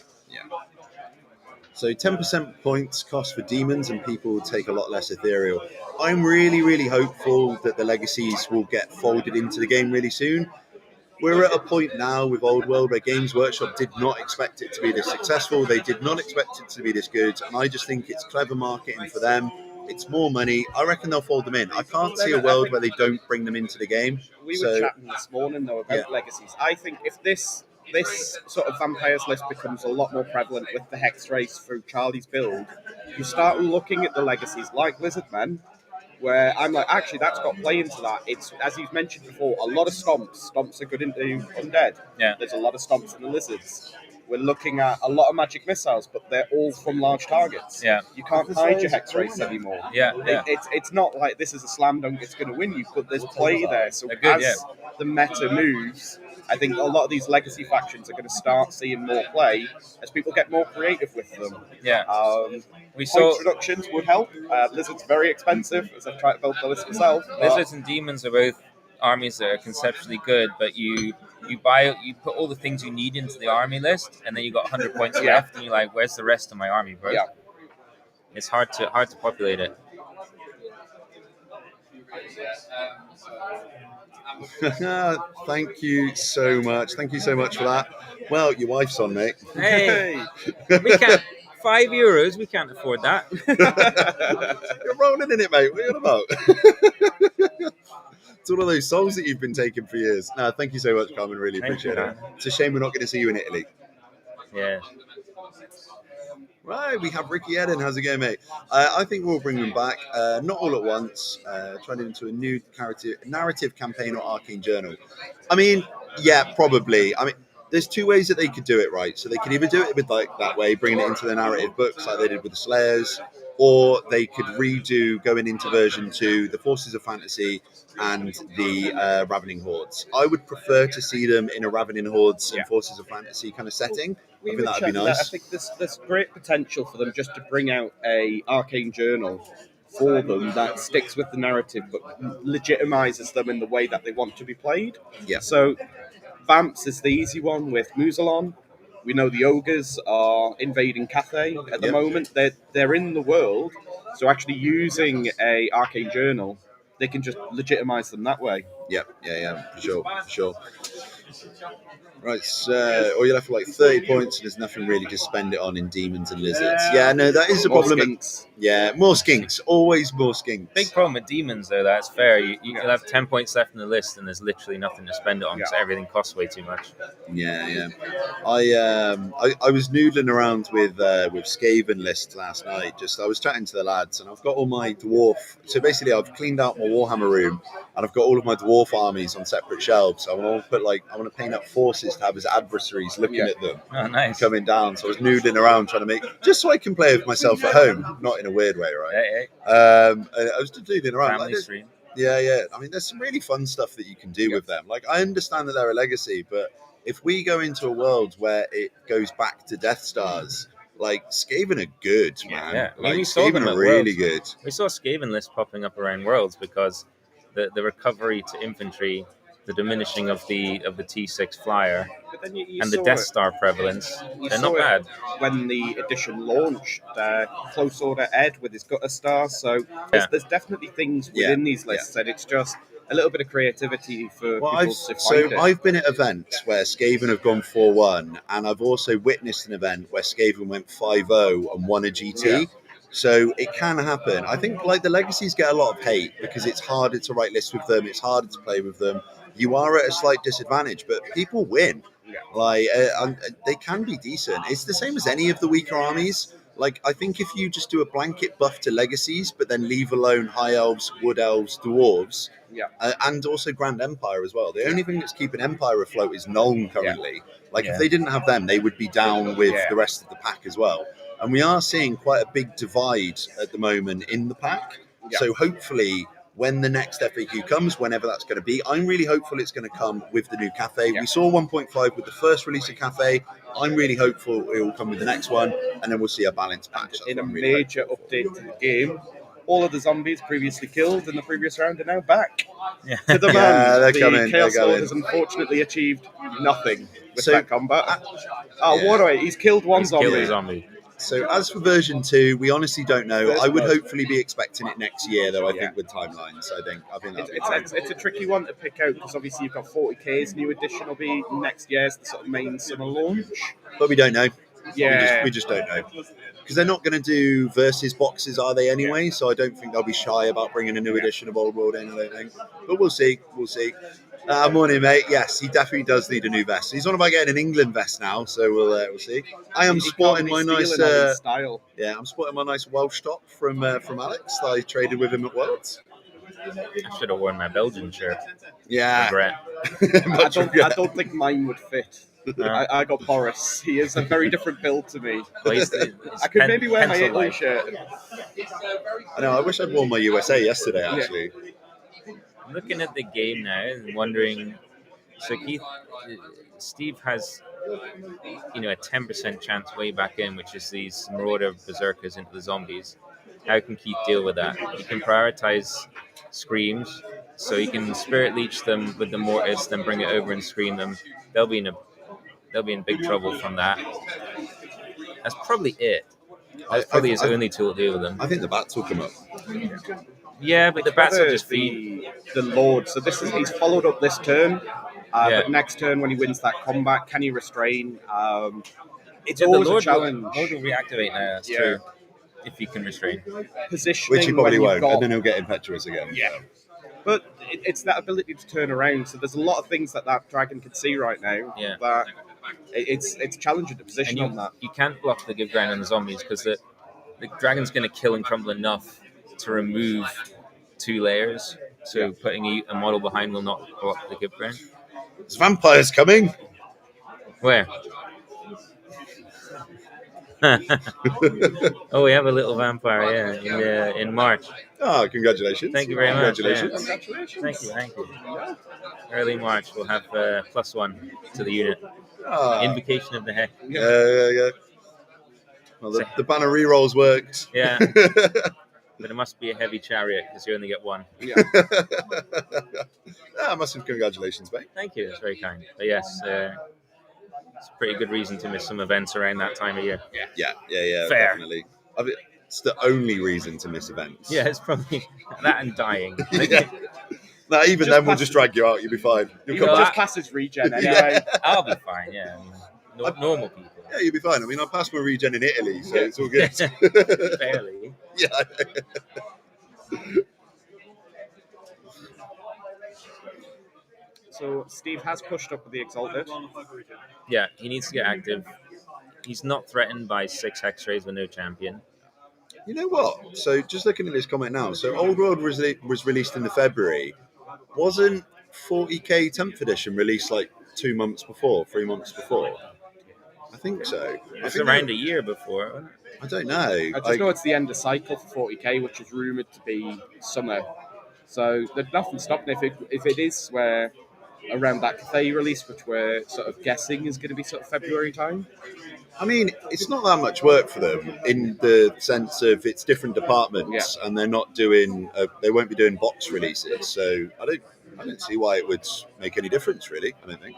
So 10% points cost for demons, and people will take a lot less Ethereal. I'm really, really hopeful that the legacies will get folded into the game really soon. We're at a point now with Old World where Games Workshop did not expect it to be this successful. They did not expect it to be this good, and I just think it's clever marketing for them. It's more money. I reckon they'll fold them in. I can't see a world where they don't bring them into the game. We were chatting this morning, though, about legacies. I think if this sort of vampires list becomes a lot more prevalent with the Hex Race through Charlie's build, you start looking at the legacies like Lizardmen, where I'm like, actually, that's got play into that. It's, as you've mentioned before, a lot of stomps. Stomps are good into Undead. Yeah. There's a lot of stomps in the Lizards. We're looking at a lot of magic missiles, but they're all from large targets. Yeah. You can't hide your Hex Race anymore. Yeah. It's not like this is a slam dunk, it's going to win you, but there's play there. So as the meta moves, I think a lot of these legacy factions are going to start seeing more play as people get more creative with them. Yeah. We saw introductions would help. Lizard's very expensive, as I've tried to build the list myself. Lizards and demons are both armies that are conceptually good, but you put all the things you need into the army list, and then you got 100 points left, and you're like, where's the rest of my army, bro? Yeah. It's hard to populate it. Thank you so much. Thank you so much for that. Well, your wife's on, mate. Hey, we can't. €5, we can't afford that. You're rolling in it, mate. What are you on about? It's all of those souls that you've been taking for years. No, thank you so much, Carmen. Really Thank you, appreciate it. man. It's a shame we're not going to see you in Italy. Yeah. Right, we have Ricky Eden. How's it going, mate? I think we'll bring them back, not all at once, turn it into a new narrative campaign or Arcane Journal. I mean, yeah, probably. I mean, there's two ways that they could do it, right? So they could either do it with like that way, bringing it into the narrative books like they did with the Slayers, or they could redo going into version 2, the Forces of Fantasy and the Ravening Hordes. I would prefer to see them in a Ravening Hordes and Forces of Fantasy kind of setting. I think that'd be nice. I think there's great potential for them just to bring out a Arcane Journal for them that sticks with the narrative but legitimizes them in the way that they want to be played. Yeah. So Vamps is the easy one with Musalon. We know the ogres are invading Cathay at the moment. They're in the world, so actually using a Arcane Journal, they can just legitimize them that way. Yeah, for sure. Right, so you're left with like 30 points, and there's nothing really to spend it on in demons and lizards. Yeah, no, that is a problem. Skinks. Yeah, more skinks. Always more skinks. Big problem with demons, though. That's fair. You'll have 10 points left in the list, and there's literally nothing to spend it on because everything costs way too much. Yeah. I was noodling around with Skaven lists last night. I was chatting to the lads, and I've got all my dwarf. So basically, I've cleaned out my Warhammer room, and I've got all of my dwarf armies on separate shelves. So I want to paint up forces to have as adversaries looking at them. Oh, nice. Coming down. So I was noodling around trying to make, just so I can play with myself at home, not in a weird way, right? And I was just noodling around. Family stream. Yeah. I mean, there's some really fun stuff that you can do with them. Like, I understand that they're a legacy, but if we go into a world where it goes back to Death Stars, like, Skaven are good, man. Yeah. Like, we saw Skaven them are at really Worlds. good. We saw Skaven lists popping up around Worlds because the recovery to infantry, the diminishing of the T6 flyer, and the Death Star prevalence, they're not bad. When the edition launched, Close Order Ed with his Gutter Star, so there's definitely things within these lists, and it's just a little bit of creativity for people to find it. I've been at events where Skaven have gone 4-1, and I've also witnessed an event where Skaven went 5-0 and won a GT. Yeah. So it can happen. I think like the legacies get a lot of hate because it's harder to write lists with them. It's harder to play with them. You are at a slight disadvantage, but people win. Yeah. Like they can be decent. It's the same as any of the weaker armies. Like, I think if you just do a blanket buff to legacies, but then leave alone high elves, wood elves, dwarves, and also Grand Empire as well. The only thing that's keeping Empire afloat is Nuln currently. Like, if they didn't have them, they would be down with the rest of the pack as well. And we are seeing quite a big divide at the moment in the pack. Yeah. So hopefully, when the next FAQ comes, whenever that's going to be, I'm really hopeful it's going to come with the new Cafe. Yeah. We saw 1.5 with the first release of Cafe. I'm really hopeful it will come with the next one, and then we'll see a balanced patch. In a major update to the game, all of the zombies previously killed in the previous round are now back. To the man. They're the coming. Chaos Lord has unfortunately achieved nothing with that combat. He's killed one zombie. Killed a zombie. So as for version 2, we honestly don't know. I would hopefully be expecting it next year, though. I think with timelines, I think it's a tricky one to pick out because obviously you've got 40K's new edition will be next year's the sort of main summer launch. But we don't know. Yeah, we just don't know because they're not going to do versus boxes, are they? Anyway, so I don't think they'll be shy about bringing a new edition of Old World in. I don't think, but we'll see. Morning, mate. Yes, he definitely does need a new vest. He's on about getting an England vest now, so we'll see. I am sporting my nice style. Yeah, I'm sporting my nice Welsh top from Alex that I traded with him at Worlds. I should have worn my Belgian shirt. Yeah, regret. I don't think mine would fit. No. I got Boris. He is a very different build to me. Well, I could maybe wear my Italy shirt. I know. I wish I'd worn my USA yesterday. Actually, I'm looking at the game now and wondering. So Steve has, a 10% chance way back in, which is these Marauder Berserkers into the zombies. How can Keith deal with that? He can prioritize screams, so he can spirit leech them with the mortis, then bring it over and scream them. They'll be in big trouble from that. That's probably it. That's probably his only tool to deal with them. I think the bats will come up. Yeah, but the bats will just feed the Lord. So he's followed up this turn, but next turn when he wins that combat, can he restrain? it's Yeah, the always a Lord challenge. Lord will reactivate now. That's Yeah. true. If you can restrain. Positioning Which he probably when won't, you've got, and then he'll get impetuous again. Yeah. But it's that ability to turn around. So there's a lot of things that dragon can see right now. Yeah. That it's challenging to position And on that. you can't block the give ground on the zombies because the dragon's going to kill and crumble enough to remove 2 layers. So putting a model behind will not block the give ground. There's vampires coming. Where? Oh, we have a little vampire, in March. Oh, congratulations. Thank you very much. Congratulations. Yeah. Thank you. Early March, we'll have +1 to the unit. Ah, Invocation of the Heck. yeah. Well, the banner rerolls worked. Yeah. But it must be a heavy chariot because you only get 1. Massive congratulations, mate. Thank you. That's very kind. But yes, it's a pretty good reason to miss some events around that time of year. Yeah, Fair. definitely. It's the only reason to miss events. Yeah, it's probably that and dying. Yeah. No, even then, we'll just drag you out. You'll be fine. You'll come know, back. Just class as regen anyway. I'll be fine. Yeah, normal people. Yeah, you'll be fine. I mean, I passed my regen in Italy, so it's all good. Barely. Yeah. So Steve has pushed up with the Exalted. Yeah, he needs to get active. He's not threatened by 6 X-rays with no champion. You know what? So just looking at this comment now, so Old World was released in the February. Wasn't 40k 10th edition released like 3 months before? I think so. It's around a year before. I don't know. I just know it's the end of cycle for 40k, which is rumoured to be summer. So there's nothing stopping if it is where around that Cathay release, which we're sort of guessing is going to be sort of February time. I mean, it's not that much work for them in the sense of it's different departments, and they're not doing. They won't be doing box releases, so I don't see why it would make any difference. Really, I don't think.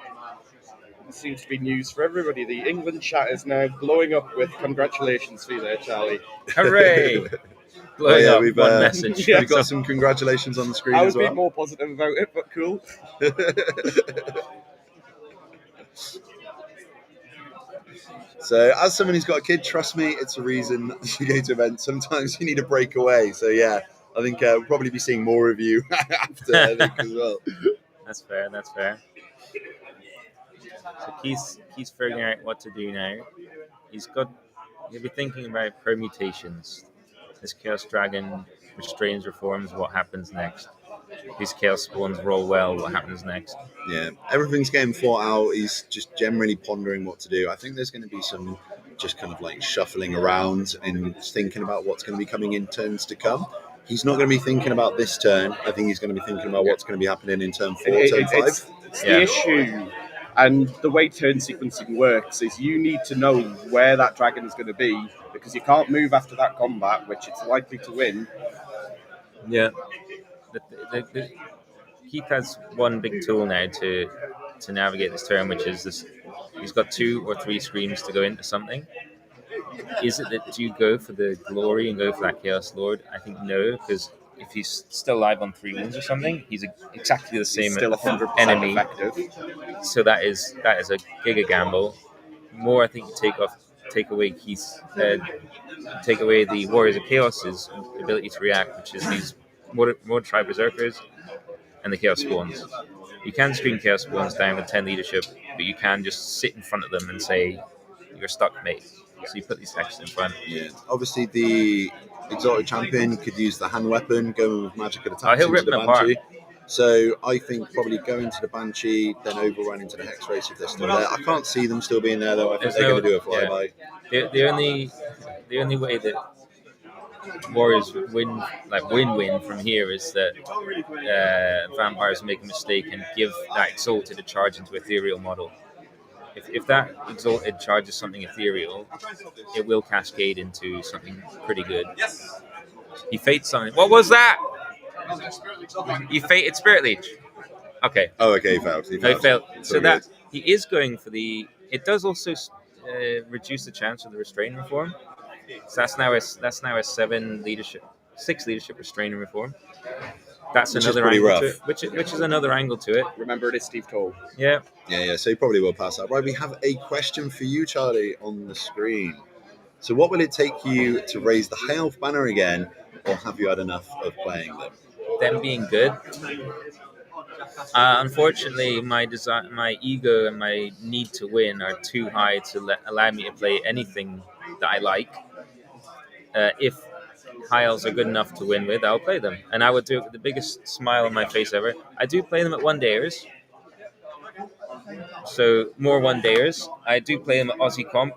It seems to be news for everybody. The England chat is now blowing up with congratulations for you there, Charlie. Hooray! Blowing up we've, one message. We've got some congratulations on the screen I as would well. be more positive about it, but cool. So, as someone who's got a kid, trust me, it's a reason you go to events. Sometimes you need a break away. So, yeah, I think we'll probably be seeing more of you after I think, as well. That's fair. So Keith's figuring out what to do now. He'll be thinking about permutations. This Chaos Dragon restrains reforms, what happens next? These Chaos Spawns roll well, what happens next? Yeah, everything's getting thought out. He's just generally pondering what to do. I think there's going to be some just kind of like shuffling around and thinking about what's going to be coming in turns to come. He's not going to be thinking about this turn. I think he's going to be thinking about what's going to be happening in turn 4, turn 5. It's the issue. And the way turn sequencing works is you need to know where that dragon is going to be, because you can't move after that combat, which it's likely to win. Yeah. Keith has one big tool now to navigate this turn, which is this. He's got 2 or 3 screams to go into something. Is it that you go for the glory and go for that Chaos Lord? I think no, because if he's still alive on 3 wounds or something, he's exactly the same Still 100% enemy. effective. So that is a giga gamble. More, I think, take away Keith's take away the Warriors of Chaos's ability to react, which is these more Tribe Berserkers and the Chaos Spawns. You can screen Chaos Spawns down with 10 leadership, but you can just sit in front of them and say, "You're stuck, mate." So you put these texts in front. Yeah. Obviously, the Exotic Champion could use the hand weapon, going with magical attacks he'll into rip the them apart. Banshee. So I think probably going to the Banshee, then overrun into the Hex Race if they're still there. I can't see them still being there, though. I think they're going to do a flyby. Yeah. The only way that Warriors win from here is that vampires make a mistake and give that Exalted a charge into Ethereal model. If that Exalted charges something ethereal, it will cascade into something pretty good. He fates something. What was that? You fated Spirit Leech. Okay. Oh, okay, he failed. No, he failed. So good. that he is going for the. It does also reduce the chance of the restrain reform. So that's now a 6 leadership restrain and reform. That's Which is another pretty angle rough. to it, which is another angle to it. Remember, it is Steve Toll. Yeah. Yeah. So you probably will pass that. Right, we have a question for you, Charlie, on the screen. So what will it take you to raise the High Elf banner again, or have you had enough of playing them? Them being good. Unfortunately, my ego, and my need to win are too high to allow me to play anything that I like. If High Elves are good enough to win with, I'll play them, and I would do it with the biggest smile on my face ever. I do play them at 1-dayers, so more 1-dayers. I do play them at Aussie Comp,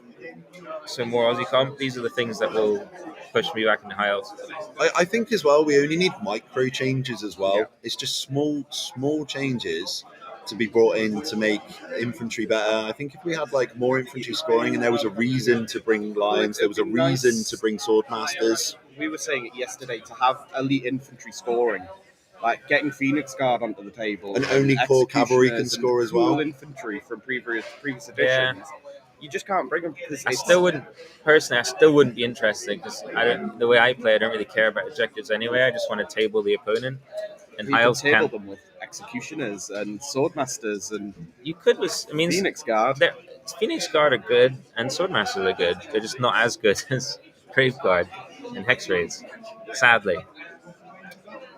so more Aussie Comp. These are the things that will push me back into High Elves. I think as well, we only need micro changes as well. Yeah. It's just small changes to be brought in to make infantry better. I think if we had like more infantry scoring and there was a reason to bring lions, there was a reason to bring swordmasters. We were saying it yesterday, to have elite infantry scoring, like getting Phoenix Guard onto the table, And only core cavalry can executioners and score as cool well. infantry from previous editions. Yeah. You just can't bring them because I still wouldn't be interested because the way I play, I don't really care about objectives anyway. I just want to table the opponent, and you High can Elves table can't. them with executioners and swordmasters and You could, I mean, Phoenix Guard. Phoenix Guard are good and Swordmasters are good. They're just not as good as Grave Guard and Hex Raids, sadly.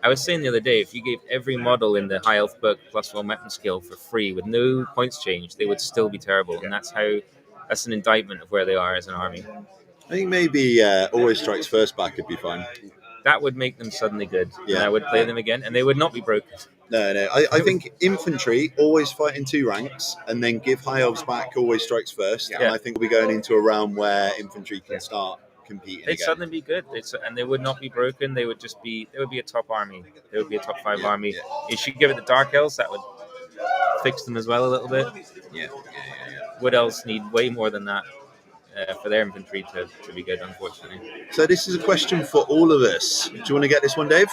I was saying the other day, if you gave every model in the High Elf book plus one weapon skill for free with no points change, they would still be terrible. And that's an indictment of where they are as an army. I think maybe Always Strikes First back would be fine. That would make them suddenly good. Yeah. And I would play them again, and they would not be broken. No. I think infantry always fight in 2 ranks and then give High Elves back Always Strikes First. Yeah. And I think we'll be going into a realm where infantry can start competing They'd again. suddenly be good, and they would not be broken. They would be a top army. They would be a top 5 army. Yeah. You should give it the Dark Elves. That would fix them as well a little bit. Yeah. Wood Elves need way more than that for their infantry to be good, unfortunately. So this is a question for all of us. Do you want to get this one, Dave?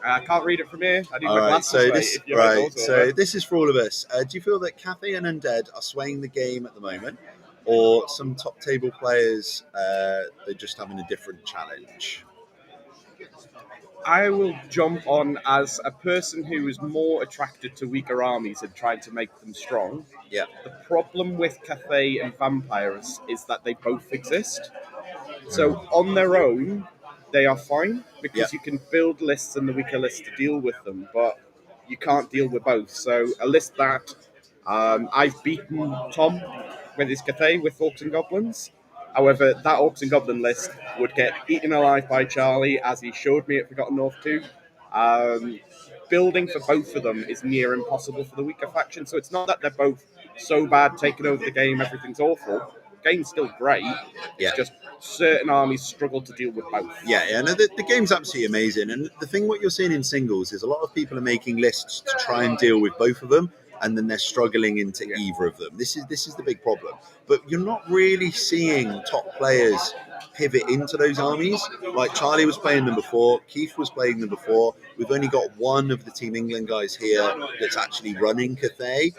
I can't read it from here. I need All my right. glasses. So mate, this if you have those, So this is for all of us. Do you feel that Cathay and Undead are swaying the game at the moment, or some top table players they're just having a different challenge? I will jump on as a person who is more attracted to weaker armies and trying to make them strong. Yeah. The problem with Cathay and Vampires is that they both exist. So on their own, they are fine because you can build lists and the weaker lists to deal with them, but you can't deal with both. So a list that I've beaten Tom with his Cathay with Orcs and Goblins. However, that Orcs and Goblin list would get eaten alive by Charlie, as he showed me at Forgotten North 2. Building for both of them is near impossible for the weaker faction, so it's not that they're both so bad, taking over the game, everything's awful. The game's still great. Yeah. It's just certain armies struggle to deal with both. Yeah. No, the game's absolutely amazing. And the thing what you're seeing in singles is a lot of people are making lists to try and deal with both of them, and then they're struggling into either of them. This is the big problem. But you're not really seeing top players pivot into those armies. Like Charlie was playing them before, Keith was playing them before. We've only got one of the Team England guys here that's actually running Cathay.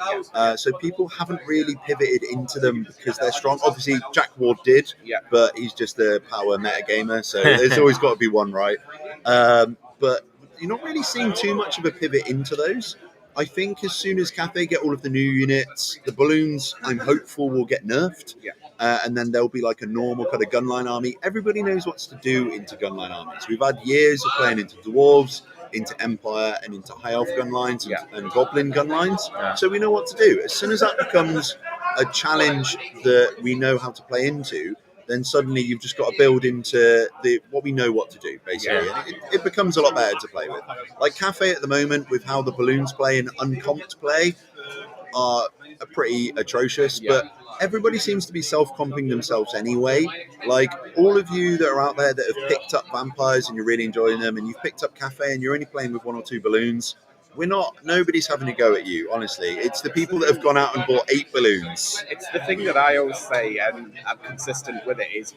So people haven't really pivoted into them because they're strong. Obviously, Jack Ward did, but he's just a power metagamer, so there's always got to be one, right? But you're not really seeing too much of a pivot into those. I think as soon as Cathay get all of the new units, the balloons, I'm hopeful, will get nerfed. And then there'll be like a normal kind of gunline army. Everybody knows what to do into gunline armies. We've had years of playing into Dwarves, into Empire, and into High Elf gunlines and Goblin gunlines. So we know what to do. As soon as that becomes a challenge that we know how to play into, then suddenly you've just got to build into what we know what to do, basically. And it becomes a lot better to play with. Like Cathay at the moment, with how the balloons play and uncomped play, are pretty atrocious, but everybody seems to be self-comping themselves anyway. Like, all of you that are out there that have picked up Vampires and you're really enjoying them, and you've picked up Cathay and you're only playing with 1 or 2 balloons, nobody's having a go at you, honestly. It's the people that have gone out and bought 8 balloons. It's the thing that I always say, and I'm consistent with it, is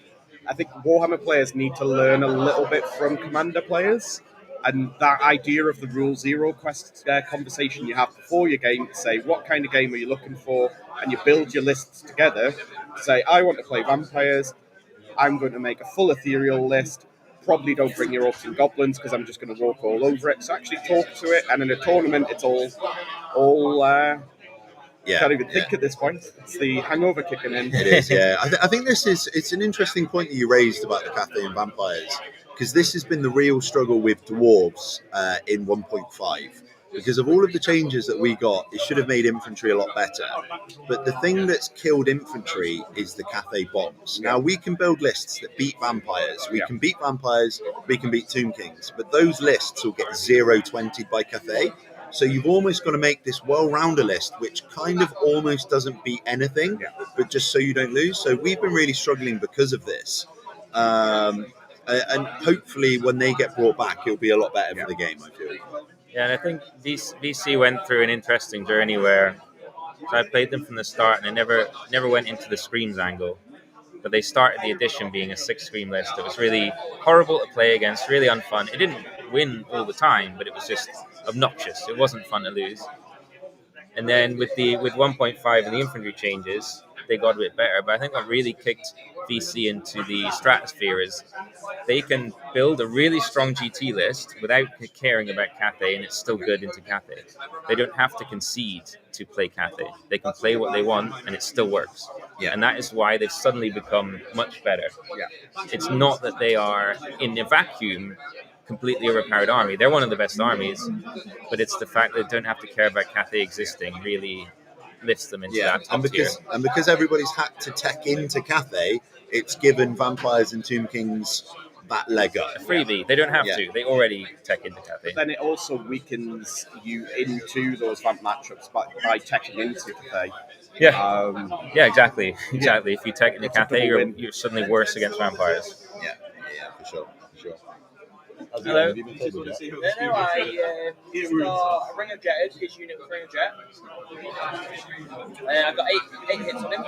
I think Warhammer players need to learn a little bit from Commander players. And that idea of the Rule Zero conversation you have before your game to say, what kind of game are you looking for? And you build your lists together to say, I want to play Vampires. I'm going to make a full ethereal list. probably don't bring your orcs and goblins because I'm just going to walk all over it. So actually talk to it, and in a tournament, it's all can't even think at this point. It's the hangover kicking in. It is, yeah. I think it's an interesting point that you raised about the Cathay and Vampires, because this has been the real struggle with Dwarves in 1.5. Because of all of the changes that we got, it should have made infantry a lot better. But the thing that's killed infantry is the Cathay bombs. Now, we can build lists that beat vampires. We can beat vampires, we can beat Tomb Kings. But those lists will get 0-20'd by Cathay. So you've almost got to make this well-rounded list, which kind of almost doesn't beat anything, but just so you don't lose. So we've been really struggling because of this. And hopefully when they get brought back, it'll be a lot better for the game, I feel. Yeah, and I think VC went through an interesting journey where I played them from the start, and I never went into the Screams angle. But they started the edition being a 6-scream list. It was really horrible to play against, really unfun. It didn't win all the time, but it was just obnoxious. It wasn't fun to lose. And then with 1.5 and the infantry changes, they got a bit better. But I think what really kicked VC into the stratosphere is they can build a really strong GT list without caring about Cathay, and it's still good into Cathay. They don't have to concede to play Cathay. They can play what they want, and it still works. Yeah. And that is why they've suddenly become much better. Yeah. It's not that they are, in a vacuum, completely overpowered army. They're one of the best armies, but it's the fact that they don't have to care about Cathay existing really lifts them into that top tier. And because everybody's had to tech into Cathay, it's given Vampires and Tomb Kings that leg up. A freebie. They don't have to. They already tech into Cathay. But then it also weakens you into those vamp matchups by teching into Cathay. Yeah. Yeah, exactly. Exactly. If you tech into Cathay, you're suddenly worse against vampires. Yeah, for sure. Hello. I Ring of Jetted, his unit with Ring of Jet. I got 8 hits on him.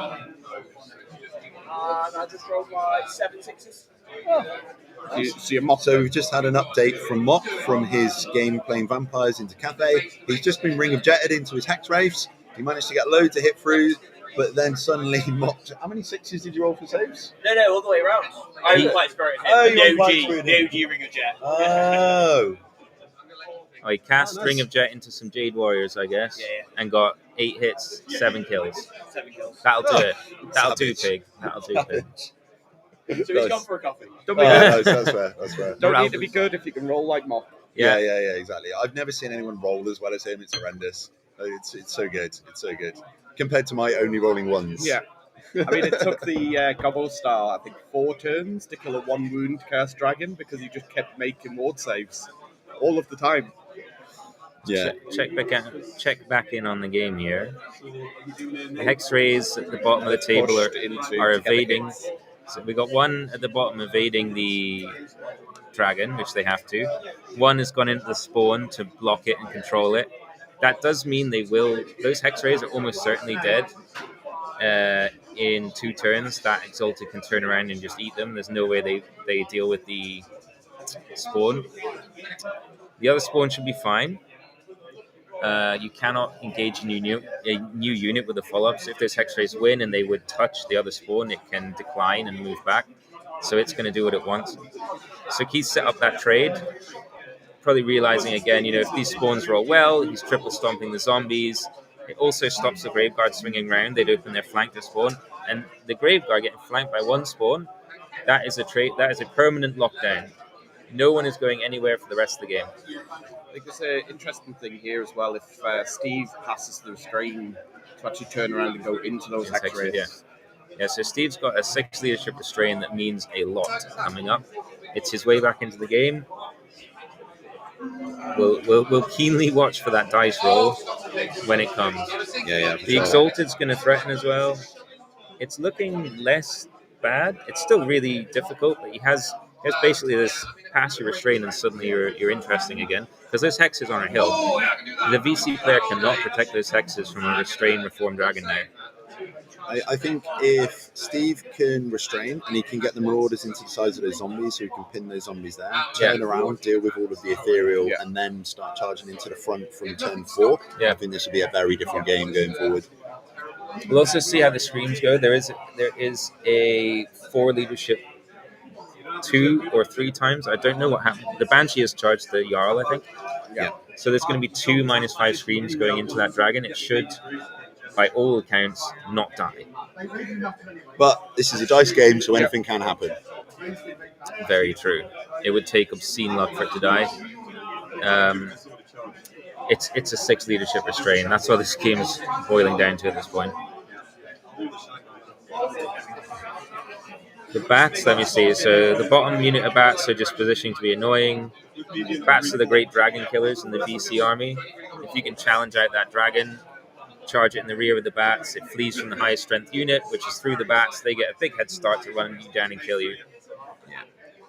And I just rolled my 7 6s. So we've just had an update from Mock from his game playing Vampires into Cathay. He's just been Ring of Jetted into his Hex Wraiths. He managed to get loads of hit through, but then suddenly Mock. How many 6s did you roll for saves? No, all the way around. I didn't quite spirit him. The OG Ring of Jet. Oh, he cast Ring of Jet into some Jade Warriors, I guess, and got 8 hits, 7 kills. 7 kills. That'll do it. That'll do, Pig. That'll do, Pig. So he's gone for a coffee. That's fair. Don't need to be good if you can roll like Mock. Yeah, exactly. I've never seen anyone roll as well as him. It's horrendous. It's so good. It's so good. Compared to my only rolling ones. Yeah. I mean, it took the Gobble Star, I think, 4 turns to kill a 1-wound Cursed Dragon because he just kept making ward saves all of the time. Yeah. Check back in on the game here. The Hex Rays at the bottom of the table are evading. So we got one at the bottom evading the dragon, which they have to. One has gone into the spawn to block it and control it. That does mean they will. Those Hex Rays are almost certainly dead. In 2 turns, that Exalted can turn around and just eat them. There's no way they deal with the spawn. The other spawn should be fine. You cannot engage a new unit with a follow-up. So if those Hex Rays win and they would touch the other spawn, it can decline and move back. So it's going to do what it wants. So Keith set up that trade, probably realizing again, if these spawns roll well, he's triple stomping the zombies. It also stops the Graveguard swinging around. They'd open their flank to spawn. And the Graveguard getting flanked by one spawn, that is a permanent lockdown. No one is going anywhere for the rest of the game. I think there's an interesting thing here as well. If Steve passes the restrain to actually turn around and go into those Hex Rays. Yeah, so Steve's got a 6 leadership restrain that means a lot coming up. It's his way back into the game. We'll keenly watch for that dice roll when it comes. Yeah. The Exalted's going to threaten as well. It's looking less bad. It's still really difficult, but he has basically this pass your restrain and suddenly you're interesting again. Because those hexes on a hill, the VC player cannot protect those hexes from a restrain Reformed Dragon now. I think if Steve can restrain and he can get the Marauders into the sides of those zombies, so he can pin those zombies there, turn around, deal with all of the ethereal, and then start charging into the front from turn 4, I think this will be a very different game going forward. We'll also see how the screams go. There is a 4 leadership 2 or 3 times. I don't know what happened. The Banshee has charged the Jarl, I think. Yeah. So there's going to be 2 -5 screams going into that dragon. It should, by all accounts, not die. But this is a dice game, so anything can happen. Very true. It would take obscene luck for it to die. It's a 6 leadership restraint. That's what this game is boiling down to at this point. The bats, let me see. So the bottom unit of bats are just positioning to be annoying. Bats are the great dragon killers in the BC army. If you can challenge out that dragon, charge it in the rear of the bats, it flees from the highest strength unit, which is through the bats. They get a big head start to run you down and kill you.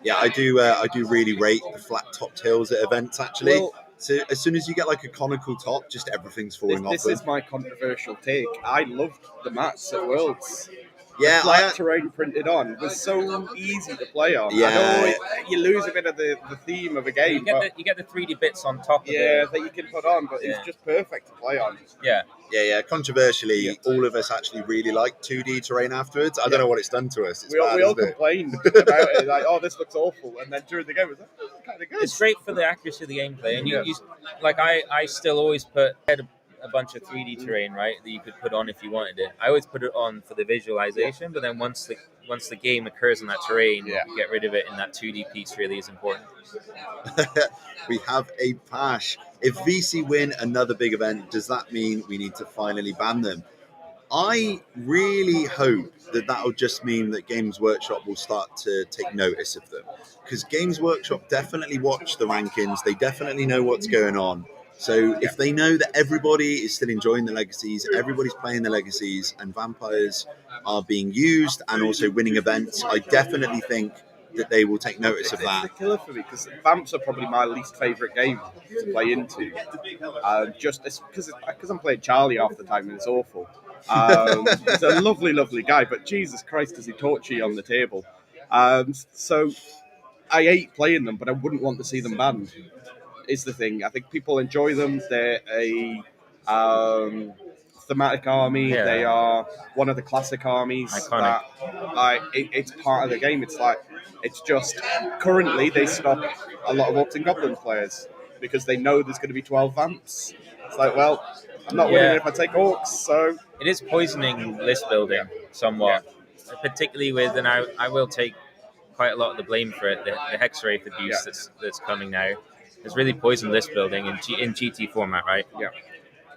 Yeah, I do really rate the flat topped hills at events, actually. Well, so as soon as you get like a conical top, just everything's falling off. This is my controversial take. I loved the mats at Worlds. Yeah, the flat terrain printed on was so easy to play on. Yeah. I know you lose a bit of the theme of a game, You get the 3D bits on top of that you can put on, but it's just perfect to play on. Yeah. Controversially, all of us actually really like 2D terrain afterwards. I don't know what it's done to us. It's We all complained about it, like, oh, this looks awful, and then during the game, it was like, oh, it's kind of good. It's great for the accuracy of the gameplay, and you like I still always put a bunch of 3D terrain, right, that you could put on if you wanted it. I always put it on for the visualization, but then once the game occurs on that terrain, get rid of it, and that 2D piece really is important. We have a Pash. If VC win another big event, does that mean we need to finally ban them? I really hope that'll just mean that Games Workshop will start to take notice of them, because Games Workshop definitely watch the rankings. They definitely know what's going on. So if they know that everybody is still enjoying the legacies, everybody's playing the legacies, and vampires are being used and also winning events, I definitely think that they will take notice of that. It's the killer for me, because Vamps are probably my least favourite game to play into. Just because I'm playing Charlie half the time and it's awful. He's a lovely, lovely guy, but Jesus Christ, does he torture you on the table. So I hate playing them, but I wouldn't want to see them banned. Is the thing. I think people enjoy them. They're a thematic army. Yeah. They are one of the classic armies. Iconic. It's part of the game. It's just currently they stop a lot of Orcs and Goblins players because they know there's going to be 12 Vamps. It's like, well, I'm not winning if I take Orcs, so it is poisoning list building somewhat, particularly with, and I will take quite a lot of the blame for it. The Hexwraith abuse that's coming now. It's really poisoned list building in GT format, right? Yeah.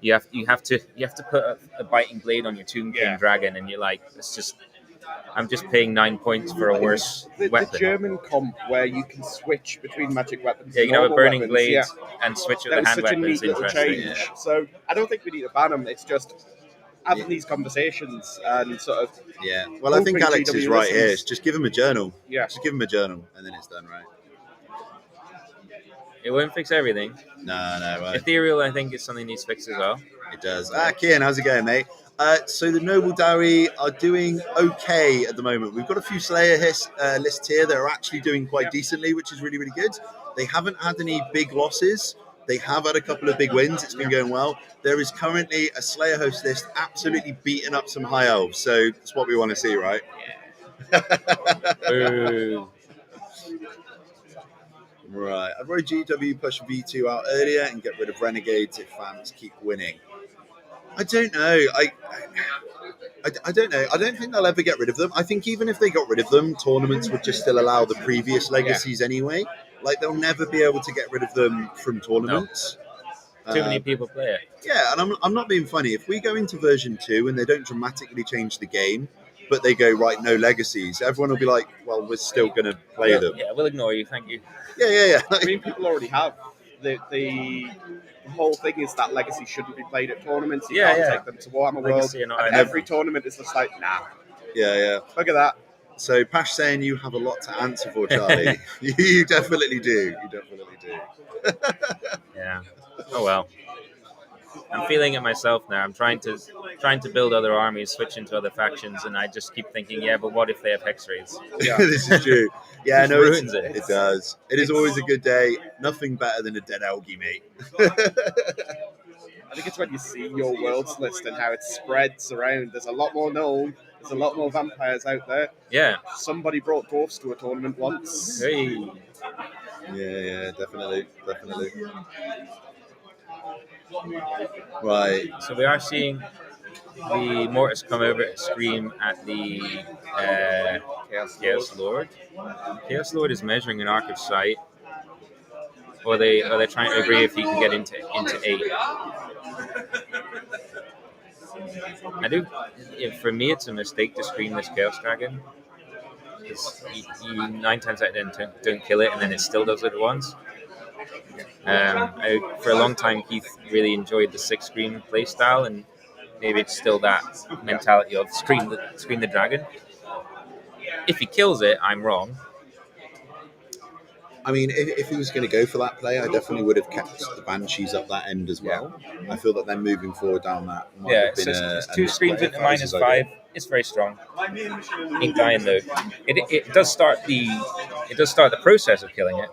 You have to put a biting blade on your Tomb King dragon, and you're like, I'm just paying 9 points for a worse weapon. The German comp where you can switch between magic weapons. Yeah, you can have a burning weapons, blade and switch with the hand weapon is interesting. Change. So I don't think we need to ban them. It's just having these conversations and sort of. Yeah. Well, I think Alex is right here. Just give him a journal. Yeah. Just give him a journal, and then it's done, right? It won't fix everything. No. Right. Ethereal, I think, is something that needs fixed as well. It does. Kian, how's it going, mate? So the Noble Dowry are doing okay at the moment. We've got a few Slayer lists here that are actually doing quite decently, which is really, really good. They haven't had any big losses. They have had a couple of big wins. It's been going well. There is currently a Slayer host list absolutely beating up some High Elves. So that's what we want to see, right? Boo. Right. I'd rather GW push V2 out earlier and get rid of Renegades if fans keep winning. I don't know. I don't know. I don't think they'll ever get rid of them. I think even if they got rid of them, tournaments would just still allow the previous legacies anyway. Like, they'll never be able to get rid of them from tournaments. No. Too many people play it. Yeah, and I'm not being funny. If we go into version 2 and they don't dramatically change the game, but they go, right, no legacies, everyone will be like, well, we're still going to play them. Yeah, we'll ignore you. Thank you. Yeah. I mean, people already have. The whole thing is that legacy shouldn't be played at tournaments. You can't take them to Warhammer World. And every tournament is just like, nah. Yeah. Look at that. So Pash saying you have a lot to answer for, Charlie. You definitely do. Yeah. Oh well. I'm feeling it myself now. I'm trying to build other armies, switch into other factions, and I just keep thinking, but what if they have Hexwraiths? Yeah. This is true. Yeah, It no, ruins it. It does. It is always a good day. Nothing better than a dead Elgie, mate. I think it's when you see your worlds list and how it spreads around. There's a lot more known, There's a lot more vampires out there. Yeah. Somebody brought dwarfs to a tournament once. Hey. Yeah, definitely. Right. So we are seeing the Mortis come over to scream at the Chaos Lord. Chaos Lord is measuring an arc of sight. Or they're trying to agree if he can get into 8. For me, it's a mistake to scream this Chaos Dragon. Because you 9 times out of 10 don't kill it, and then it still does it once. For a long time, Keith really enjoyed the 6 scream playstyle, and maybe it's still that mentality of scream the dragon. If he kills it, I'm wrong. I mean, if he was going to go for that play, I definitely would have kept the Banshees up that end as well. I feel that then moving forward down that might have been it's a 2 screams into misplay. -5. It's very strong. Ain't dying though. It does start the process of killing it,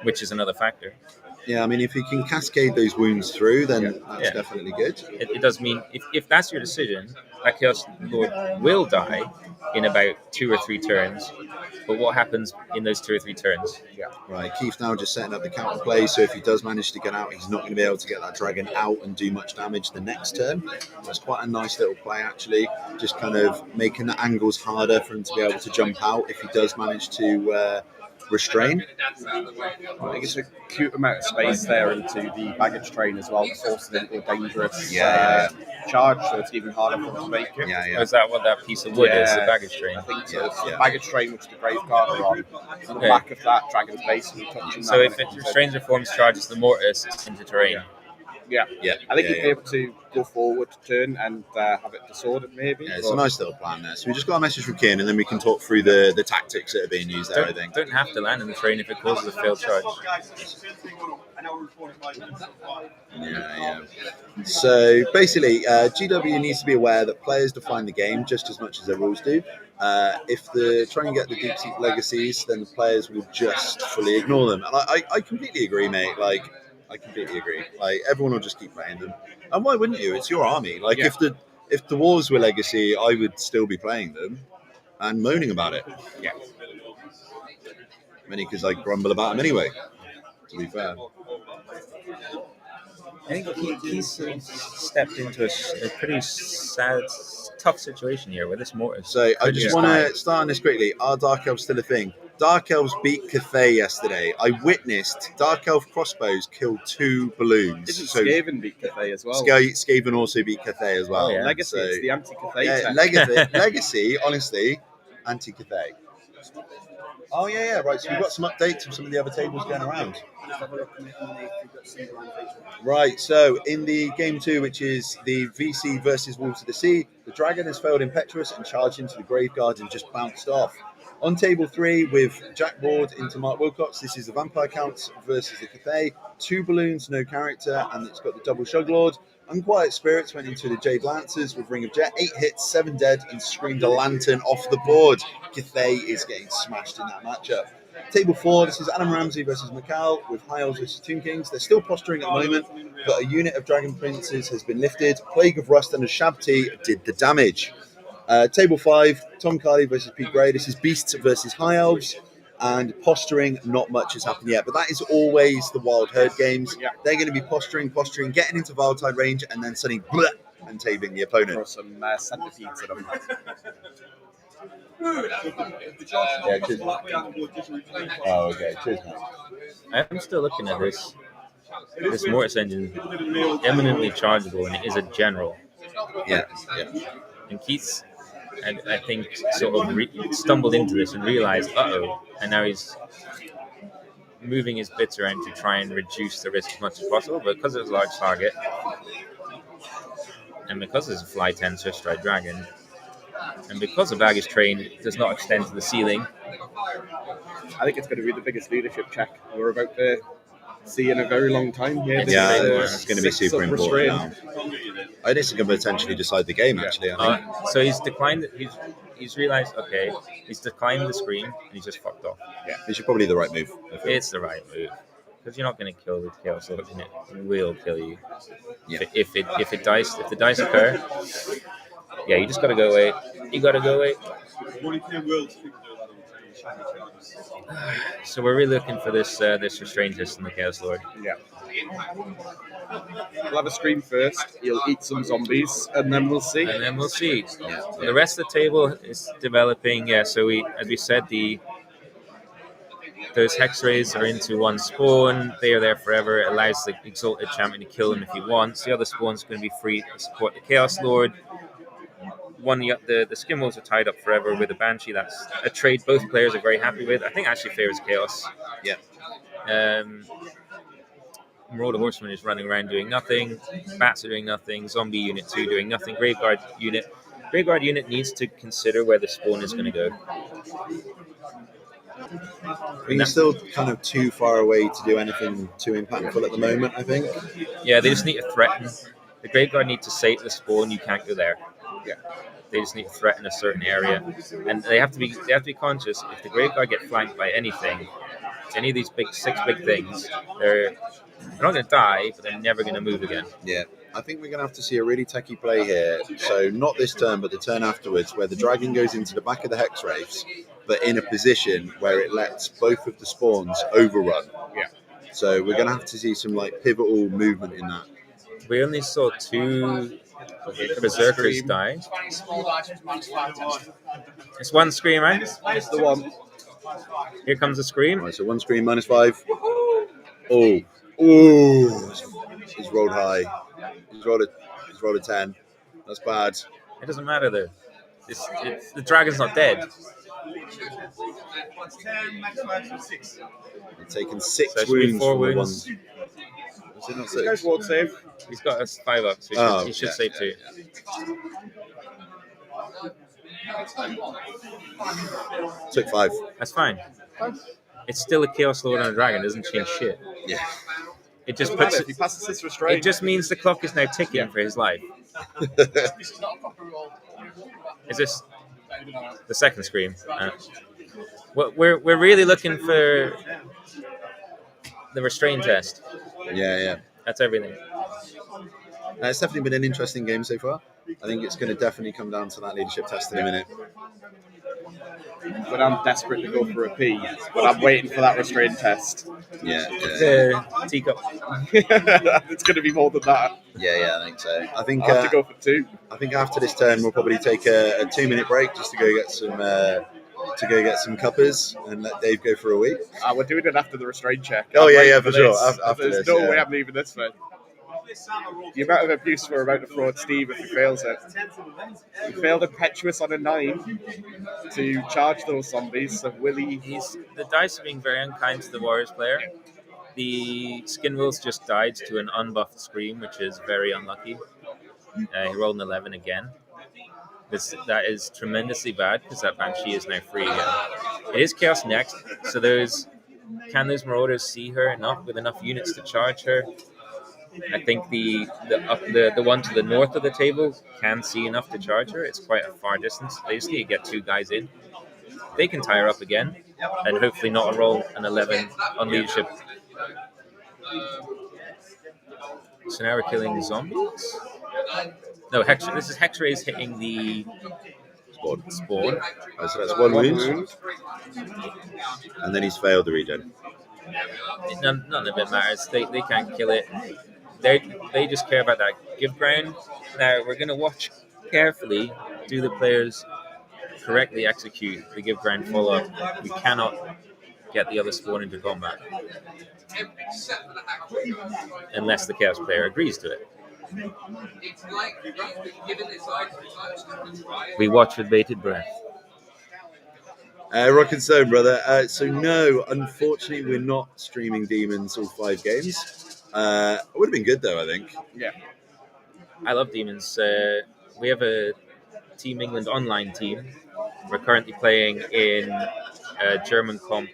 which is another factor. Yeah, I mean, if he can cascade those wounds through, then that's definitely good. It does mean if that's your decision, that Chaos Lord will die in about 2 or 3 turns. But what happens in those 2 or 3 turns? Right, Keith now just setting up the counter play, so if he does manage to get out, he's not going to be able to get that dragon out and do much damage the next turn. That's quite a nice little play, actually. Just kind of making the angles harder for him to be able to jump out if he does manage to restrain. I think it's a cute amount of space there into the baggage train as well to force it into a dangerous charge, so it's even harder for him to make it. Yeah. Is that what that piece of wood is, the baggage train? I think so. It's the baggage train which the Graveguard are on. On the back of that, Dragon's basically touching that. So if it restrains or forms charges the Mortis, it's into terrain. Yeah. I think he'd be able to go forward, turn, and have it disordered maybe. Yeah, it's a nice little plan there. So we just got a message from Ken, and then we can talk through the tactics that are being used there, I think. Don't have to land in the train if it causes a failed charge. Yeah. So basically, GW needs to be aware that players define the game just as much as their rules do. If they try and get the deep sea legacies, then the players will just fully ignore them. And I completely agree, mate. I completely agree. Everyone will just keep playing them. And why wouldn't you? It's your army. If the wars were legacy, I would still be playing them and moaning about it. Yeah. Mainly because I grumble about them anyway, to be fair. I think he's stepped into a pretty sad, tough situation here with this Mortis. So I just want to start on this quickly. Are Dark Elves still a thing? Dark Elves beat Cathay yesterday. I witnessed Dark Elf crossbows kill 2 balloons. Didn't Skaven beat Cathay as well? Skaven also beat Cathay as well. Oh, yeah. Legacy, it's the anti-Cathay tech. Legacy, honestly, anti-Cathay. Oh, yeah, right. So we've got some updates from some of the other tables going around. Right, so in the game 2, which is the VC versus Wolves of the Sea, the Dragon has failed Impetuous and charged into the Graveguard and just bounced off. On table 3 with Jack Ward into Mark Wilcox, this is the Vampire Counts versus the Cathay. 2 balloons, no character, and it's got the double Shuglord. Unquiet Spirits went into the Jade Lancers with Ring of Jet. 8 hits, 7 dead, and screamed a lantern off the board. Cathay is getting smashed in that matchup. Table 4, this is Adam Ramsey versus Macau with High Elves versus Tomb Kings. They're still posturing at the moment, but a unit of Dragon Princes has been lifted. Plague of Rust and a Shabti did the damage. Table 5, Tom Carley versus Pete Gray. This is Beasts versus High Elves. And posturing, not much has happened yet. But that is always the Wild Herd games. Yeah. They're going to be posturing, getting into Viltide range, and then suddenly and taming the opponent. Throw some centipedes at them. Yeah, cheers. Oh, okay. Cheers, man. I'm still looking at this Mortis engine, eminently chargeable, and it is a general. Yeah. And Keith's, I think, sort of stumbled into this and realized, and now he's moving his bits around to try and reduce the risk as much as possible. But because it's a large target, and because it's a Fly 10 Swift Stride Dragon, and because the baggage train does not extend to the ceiling, I think it's going to be the biggest leadership check we're about to see in a very long time here. It's going to be super important now. I think it's going to potentially decide the game, actually. I think. So he's declined. He's realized, okay, he's declined the screen, and he's just fucked off. Yeah, this is probably the right move. It's the right move. Because you're not going to kill the Chaos Lord, and it will kill you. Yeah. If the dice occur, you just got to go away. You got to go away. So we're really looking for this restraint test in the Chaos Lord. Yeah. We'll have a scream first. He'll eat some zombies, and then we'll see. And then we'll see. The rest of the table is developing. Yeah. So as we said, those hex rays are into one spawn. They are there forever. It allows the exalted champion to kill them if he wants. The other spawn's going to be free to support the Chaos Lord. The skin wolves are tied up forever with a Banshee. That's a trade both players are very happy with. I think actually favors Chaos. Yeah. Marauder Horseman is running around doing nothing. Bats are doing nothing. Zombie Unit 2 doing nothing. Graveguard Unit needs to consider where the spawn is going to go. I mean, you're still kind of too far away to do anything too impactful at the moment, I think. Yeah, they just need to threaten. The Graveguard need to say to the spawn, you can't go there. Yeah. They just need to threaten a certain area, and they have to be conscious. If the Graveguard get flanked by anything, any of these six big things, they're not going to die, but they're never going to move again. Yeah, I think we're going to have to see a really techie play here. So not this turn, but the turn afterwards, where the dragon goes into the back of the Hex Wraiths, but in a position where it lets both of the spawns overrun. Yeah. So we're going to have to see some like pivotal movement in that. We only saw 2 Berserkers die. It's one scream, right? It's the one. Here comes the scream. Right, so one screen -5. Oh, he's rolled high. He's rolled a 10. That's bad. It doesn't matter though. The dragon's not dead. He's taken 6 So it should be wounds. 4 from the wounds. one. Was it not You guys 6? won't save. He's got us 5 up, so he should yeah, save 2. Took 5. That's fine. It's still a Chaos Lord and a dragon. It doesn't change shit. Yeah. It just Doesn't puts matter it. if he passes this restraint. It just means the clock is now ticking for his life. Is this the second scream? We're really looking for the restraint test. Yeah. That's everything. It's definitely been an interesting game so far. I think it's going to definitely come down to that leadership test in a minute. But I'm desperate to go for a P. But I'm waiting for that restraint test. Yeah. Teacup. It's going to be more than that. Yeah, I think so. I think I have to go for 2. I think after this turn we'll probably take a 2-minute break just to go get some cuppers and let Dave go for a week. We're doing it after the restraint check. Oh, I'm yeah, waiting for sure. this. After There's this, no yeah. way I'm leaving this one. The amount of abuse we're about to throw at Steve if he fails it. He failed Impetuous on a 9 to charge those zombies, so will he... The dice are being very unkind to the Warriors player. The Skin Wolves just died to an unbuffed Scream, which is very unlucky. He rolled an 11 again. That is tremendously bad because that Banshee is now free again. It is Chaos next, so can those Marauders see her with enough units to charge her? I think the one to the north of the table can see enough to charge her. It's quite a far distance. They just need to get 2 guys in. They can tie her up again, and hopefully not roll an 11 on leadership. So now we're killing zombies. No, this is Hex Rays hitting the spawn. Oh, so that's 1 wound. And then he's failed the regen. None of it matters. They can't kill it. They just care about that give ground. Now we're going to watch carefully. Do the players correctly execute the give ground follow-up? We cannot get the other spawn into combat unless the Chaos player agrees to it. We watch with bated breath. Rock and Stone, brother. So no, unfortunately, we're not streaming Demons all 5 games. It would have been good though, I think. Yeah. I love Demons. We have a Team England online team. We're currently playing in a German comp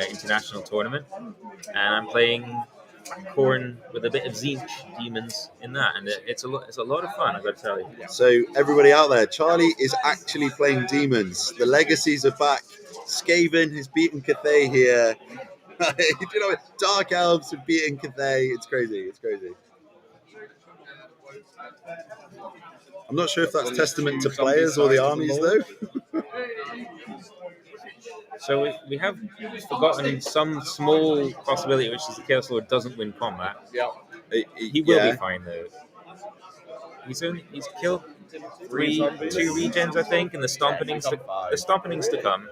international tournament, and I'm playing Khorne with a bit of Tzeentch Demons in that, and it's a lot of fun, I've got to tell you. So everybody out there, Charlie is actually playing Demons. The legacies are back. Skaven has beaten Cathay here. You know, Dark Elves have beaten Cathay. It's crazy. I'm not sure if that's testament to players or the armies, though. So we have forgotten some small possibility, which is the Chaos Lord doesn't win combat. Yeah. He will be fine though. He's killed two regens, I think, and the stompenings to come.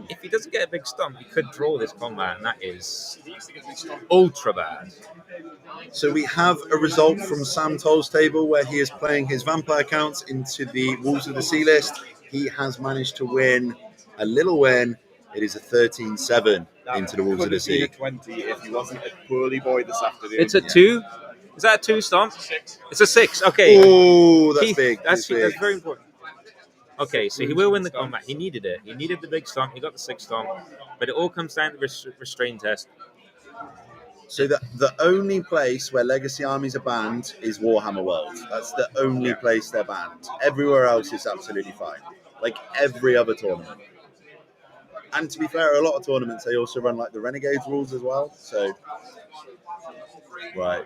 If he doesn't get a big stomp, he could draw this combat, and that is ultra bad. So we have a result from Sam Toll's table where he is playing his vampire counts into the Wolves of the Sea list. He has managed to win a little win. It is a 13-7 into the Wolves of the Sea. 20 if he wasn't a poorly boy this afternoon. It's a 2. Is that a 2 stomp? It's a 6. Okay. Oh, that's Keith, big. That's big. very important. Okay, so he will win the combat. He needed it. He needed the big stomp. He got the 6 stomp. But it all comes down to the restrain test. So the only place where Legacy armies are banned is Warhammer World. That's the only place they're banned. Everywhere else is absolutely fine. Like every other tournament. And to be fair, a lot of tournaments, they also run like the Renegades rules as well. So, right.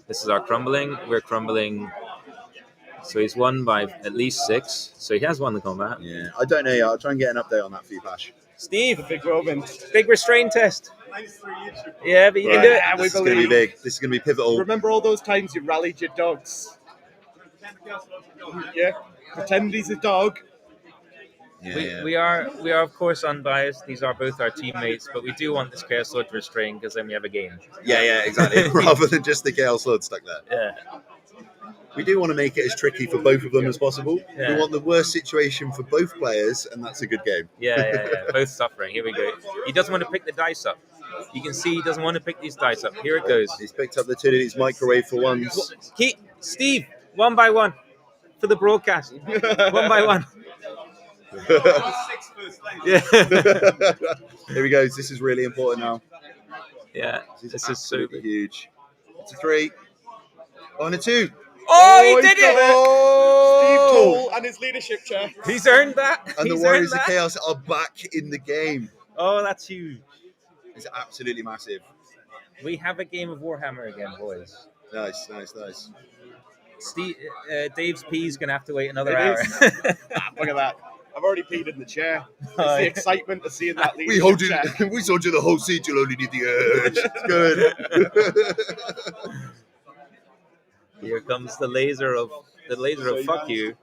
This is our crumbling. We're crumbling. So he's won by at least 6. So he has won the combat. Yeah, I don't know yet. I'll try and get an update on that for you, Pash. Steve, Big Roman. big restrain test. Yeah, but you can do it. This is going to be big. This is going to be pivotal. Remember all those times you rallied your dogs? Yeah. Pretend he's a dog. Yeah, We are of course unbiased. These are both our teammates, but we do want this Chaos Lord to restrain because then we have a game. yeah, exactly. Rather than just the Chaos Lord stuck there. Yeah. We do want to make it as tricky for both of them as possible. Yeah. We want the worst situation for both players, and that's a good game. Yeah. Both suffering. Here we go. He doesn't want to pick the dice up. You can see he doesn't want to pick these dice up. Here it goes. He's picked up the two of these microwave for ones. Steve, 1 by 1 for the broadcast. 1 by 1. Yeah. Here we go. This is really important now. Yeah. This is so absolutely big. huge. It's a 3. On a 2. Oh, he did he's done it! Steve Toll and his leadership chair. He's earned that. And the He's Warriors of earned that. Chaos are back in the game. Oh, that's huge. It's absolutely massive. We have a game of Warhammer again, boys. Nice. Steve, Dave's pee's gonna have to wait another It hour. is. Look at that. I've already peed in the chair. It's the excitement of seeing that leadership We hold chair. you. We sold you the whole seat. You'll only need the edge. Good. Here comes the laser of fuck you.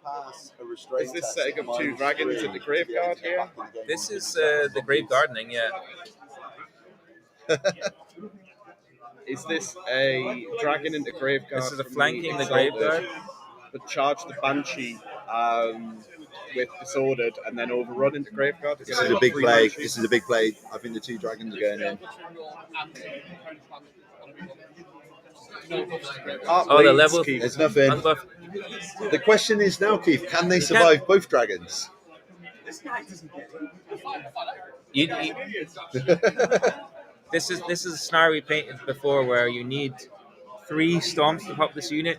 Is this setting up 2 dragons in the graveyard here? This is the grave gardening, yeah. Is this a dragon in the graveyard? This is a from flanking the Exalted, graveyard. But charge the Banshee with Disordered and then overrun into graveyard. This is a big play. This is a big play. I think the 2 dragons are going in. Oh, the level. There's nothing. Unbuff. The question is now, Keith, can they survive both dragons? You- This is a scenario we painted before where you need 3 stomps to pop this unit.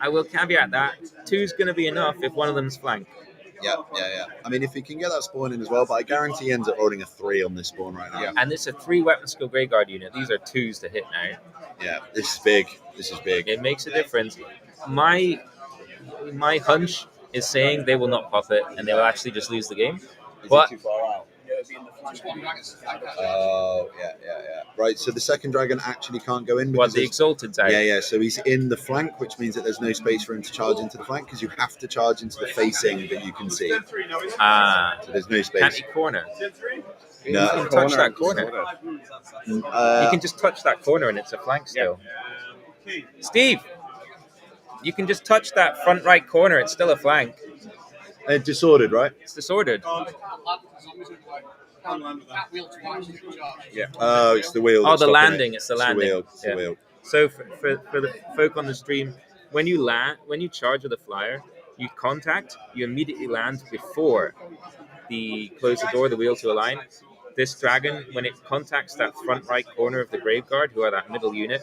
I will caveat that 2 is going to be enough if one of them's flanked. Yeah. I mean, if he can get that spawn in as well, but I guarantee he ends up rolling a 3 on this spawn right now. Yeah. And it's a 3 weapon skill grey guard unit. These are 2s to hit now. Yeah, this is big. It makes a difference. My hunch is saying they will not pop it and they will actually just lose the game. Is But he too far out? Oh, yeah. Right, so the second dragon actually can't go in. what Because the Exalted's out. yeah. So he's in the flank, which means that there's no space for him to charge into the flank because you have to charge into the facing that you can see. So there's no Can't space. he corner? No. You can touch that corner. You Uh, can just touch that corner and it's a flank still. Steve, you can just touch that front right corner. It's still a flank. disordered, right? It's disordered. Yeah. Oh, it's the wheel. Oh, that's the stopping landing. it. It's the landing. It's the Yeah. wheel. So for the folk on the stream, when you charge with a flyer, you contact, you immediately land before the close the door of the wheel to align. This dragon, when it contacts that front right corner of the graveguard, who are that middle unit,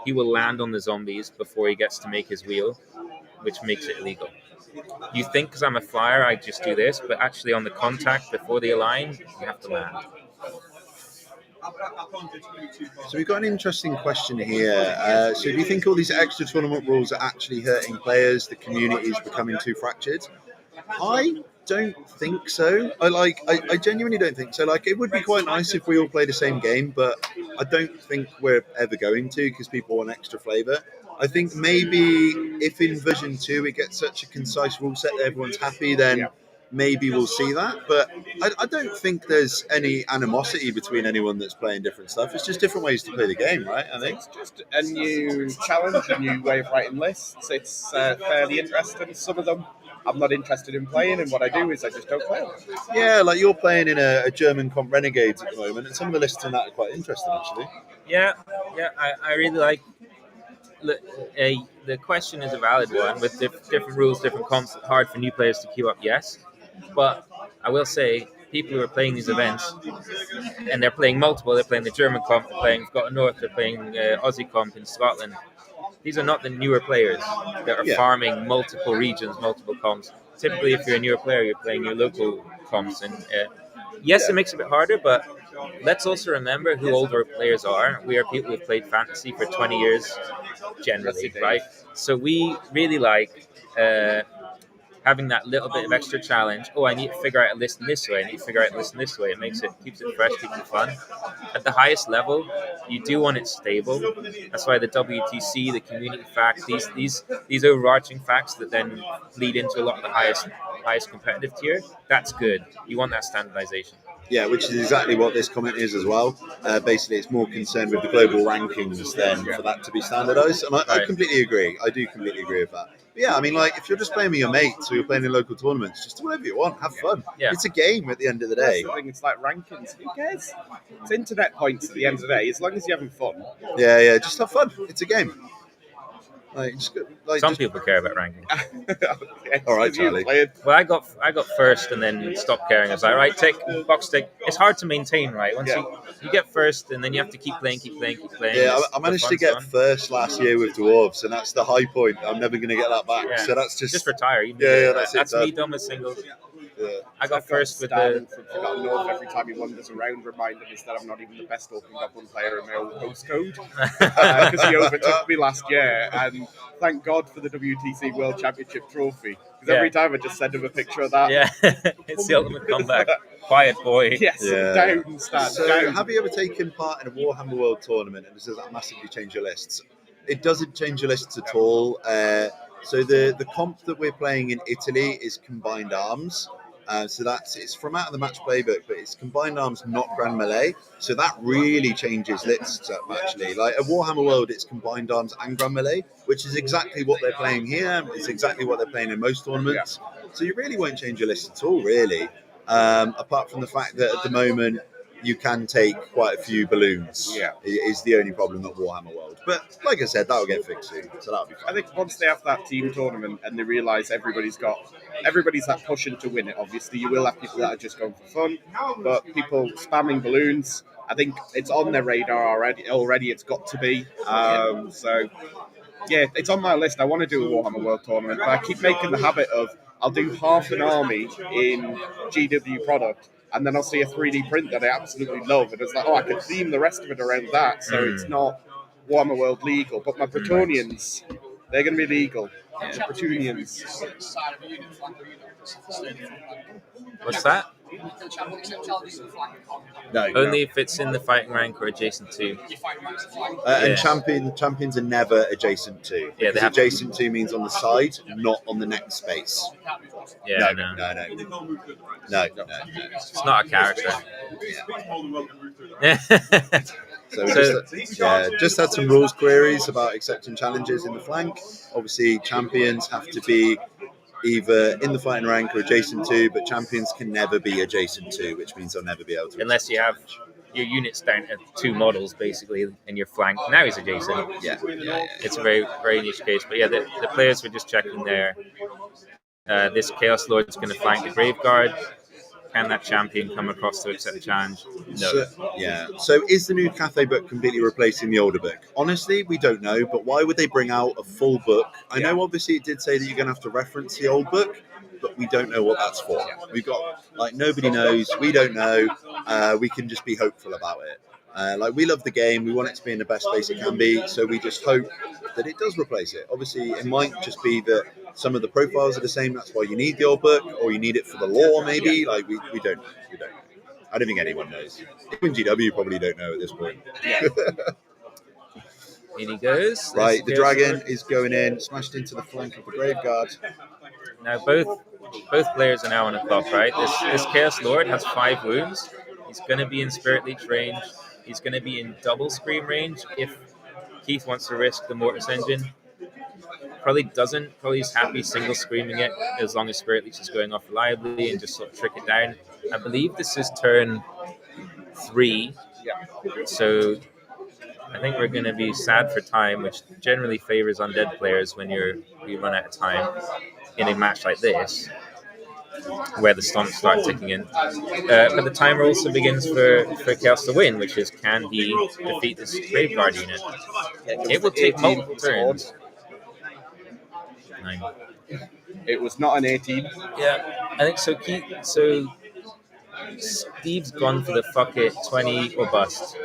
he will land on the zombies before he gets to make his wheel, which makes it illegal. You think because I'm a flyer, I just do this, but actually on the contact before they align, you have to land. So we've got an interesting question here. So do you think all these extra tournament rules are actually hurting players? The community is becoming too fractured? I don't think so. I genuinely don't think so. Like, it would be quite nice if we all played the same game, but I don't think we're ever going to, because people want extra flavour. I think maybe if in version 2 it gets such a concise rule set that everyone's happy, then maybe we'll see that. But I don't think there's any animosity between anyone that's playing different stuff. It's just different ways to play the game, right? I think it's just a new challenge, a new way of writing lists. It's fairly interesting. Some of them I'm not interested in playing, and what I do is I just don't play them. Yeah, like you're playing in a German comp Renegades at the moment, and some of the lists in that are quite interesting, actually. Yeah, I really like. The question is a valid one with different rules, different comps. Hard for new players to keep up, yes. But I will say, people who are playing these events, and they're playing multiple. They're playing the German comp, they're playing Scotland North, they're playing Aussie comp in Scotland. These are not the newer players that are farming multiple regions, multiple comps. Typically, if you're a newer player, you're playing your local comps. And yes, it makes it a bit harder, but let's also remember who older players are. We are people who've played fantasy for 20 years, generally, right? So we really like having that little bit of extra challenge. Oh, I need to figure out a list in this way. I need to figure out a list in this way. It keeps it fresh, keeps it fun. At the highest level, you do want it stable. That's why the WTC, the community facts, these overarching facts that then lead into a lot of the highest competitive tier. That's good. You want that standardization. Yeah, which is exactly what this comment is as well. Basically, it's more concerned with the global rankings than for that to be standardized. And I completely agree. I do completely agree with that. But yeah, I mean, like, if you're just playing with your mates or you're playing in local tournaments, just do whatever you want. Have fun. Yeah. It's a game at the end of the day. That's the thing, it's like rankings. Who cares? It's internet points at the end of the day. As long as you're having fun. Yeah, just have fun. It's a game. Some people care about ranking. Okay. All right, Charlie. Well, I got first and then stopped caring. I was like, right, tick, box tick. It's hard to maintain, right? Once you get first, and then you have to keep playing. Yeah, I managed to get first last year with Dwarves, and that's the high point. I'm never going to get that back. Yeah. So that's just retire. That's me done with singles. Yeah. I got first with the Forgotten North. Every time he wanders around, reminding us that I'm not even the best Open Goblin player in my own postcode, because he overtook me last year. And thank God for the WTC World Championship trophy, because every time I just send him a picture of that. Yeah, it's the ultimate comeback. Quiet boy. Yes, down, stand down. Have you ever taken part in a Warhammer World tournament, and does that massively change your lists? It doesn't change your lists at all. So the comp that we're playing in Italy is Combined Arms. So it's from out of the match playbook, but it's Combined Arms, not Grand Melee. So that really changes lists up, actually. Like at Warhammer World, it's Combined Arms and Grand Melee, which is exactly what they're playing here. It's exactly what they're playing in most tournaments. So you really won't change your list at all, really. Apart from the fact that at the moment, you can take quite a few balloons. Yeah, is the only problem at Warhammer World. But like I said, that'll get fixed soon, so that'll be fine. I think once they have that team tournament and they realise everybody's that pushing to win it. Obviously, you will have people that are just going for fun, but people spamming balloons, I think it's on their radar already. It's got to be. So yeah, it's on my list. I want to do a Warhammer World tournament, but I keep making the habit of I'll do half an army in GW product, and then I'll see a 3D print that I absolutely love, and it's like, I can theme the rest of it around that, so it's not Warhammer World legal. But my Bretonians, they're going to be legal. Yeah. The Bretonians. What's that? No, only if it's in the fighting rank or adjacent to. And champions are never adjacent to. Yeah, because adjacent to means on the side, not on the next space. Yeah, No. It's not a character. Yeah. Just had some rules queries about accepting challenges in the flank. Obviously, champions have to be either in the fighting rank or adjacent to, but champions can never be adjacent to, which means they'll never be able to. Unless you have your units down to 2 models, basically, in your flank. Now he's adjacent. Yeah. It's a very, very niche case. But yeah, the players were just checking there. This Chaos Lord is going to flank the Graveguard. Can that champion come across to accept the challenge? No. So is the new Cathay book completely replacing the older book? Honestly, we don't know, but why would they bring out a full book? I know obviously it did say that you're going to have to reference the old book, but we don't know what that's for. We've got, nobody knows. We don't know. We can just be hopeful about it. Like, we love the game, we want it to be in the best space it can be, so we just hope that it does replace it. Obviously, it might just be that some of the profiles are the same, that's why you need the old book, or you need it for the lore, maybe. Like, we don't know. I don't think anyone knows. Even GW probably don't know at this point. In he goes. Right, the Chaos dragon Lord. is going in, smashed into the flank of the Graveguard. Now both players are now on a clock, right? This Chaos Lord has 5 wounds. He's going to be in Spirit Leech range. He's going to be in double Scream range if Keith wants to risk the Mortis engine. Probably doesn't. Probably is happy single screaming it as long as Spirit Leech is going off reliably and just sort of trick it down. I believe this is turn 3. So I think we're going to be sad for time, which generally favors undead players when you run out of time in a match like this, where the stomps start ticking in. But the timer also begins for Chaos to win, which is, can he defeat this Graveguard unit? It will take multiple turns. 9. It was not an 18. Yeah, I think so. So Steve's gone for the fuck it 20 or bust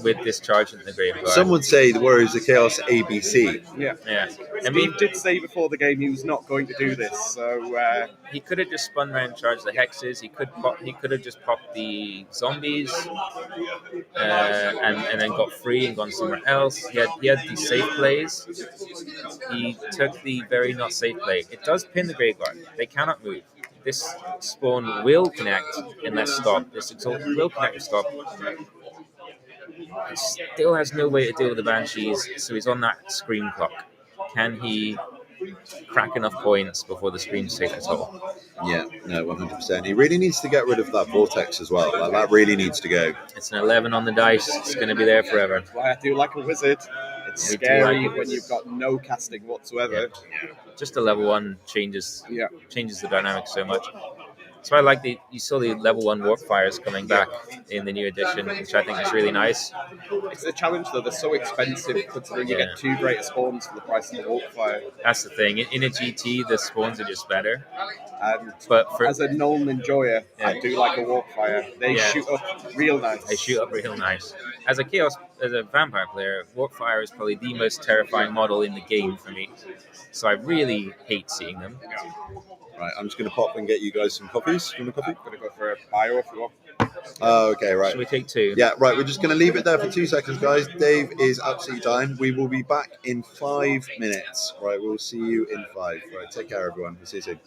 with this charge in the Graveguard. Some would say the Warriors of Chaos ABC. Yeah. Yeah. Steve did say before the game he was not going to do this, so he could have just spun around and charged the hexes. He could have just popped the zombies and then got free and gone somewhere else. He had these safe plays. He took the very not safe play. It does pin the Graveguard. They cannot move. This spawn will connect unless stopped. This Exalted will connect and stop. He still has no way to deal with the Banshees, so he's on that Scream clock. Can he crack enough points before the Screams take the toll? Yeah, no, 100%. He really needs to get rid of that Vortex as well. Like, that really needs to go. It's an 11 on the dice. It's going to be there forever. that's why I do like a wizard. It's scary when you've got no casting whatsoever. Yeah. Just a level 1 changes the dynamic so much. So I like you saw the level 1 warp fires coming back in the new edition, which I think is really nice. It's a challenge though, they're so expensive considering you get 2 greater spawns for the price of the warp fire. That's the thing. In a GT, the spawns are just better. But as a Nolan enjoyer, I do like a warp fire. They shoot up real nice. They shoot up real nice. As a vampire player, warp fire is probably the most terrifying model in the game for me. So I really hate seeing them. Right, I'm just going to pop and get you guys some coffees. You want a coffee? I'm going to go for a bio if you want. Oh, okay, right. Should we take 2? Yeah, right. We're just going to leave it there for 2 seconds, guys. Dave is absolutely dying. We will be back in 5 minutes. Right, we'll see you in 5. Right, take care, everyone. We'll see you soon.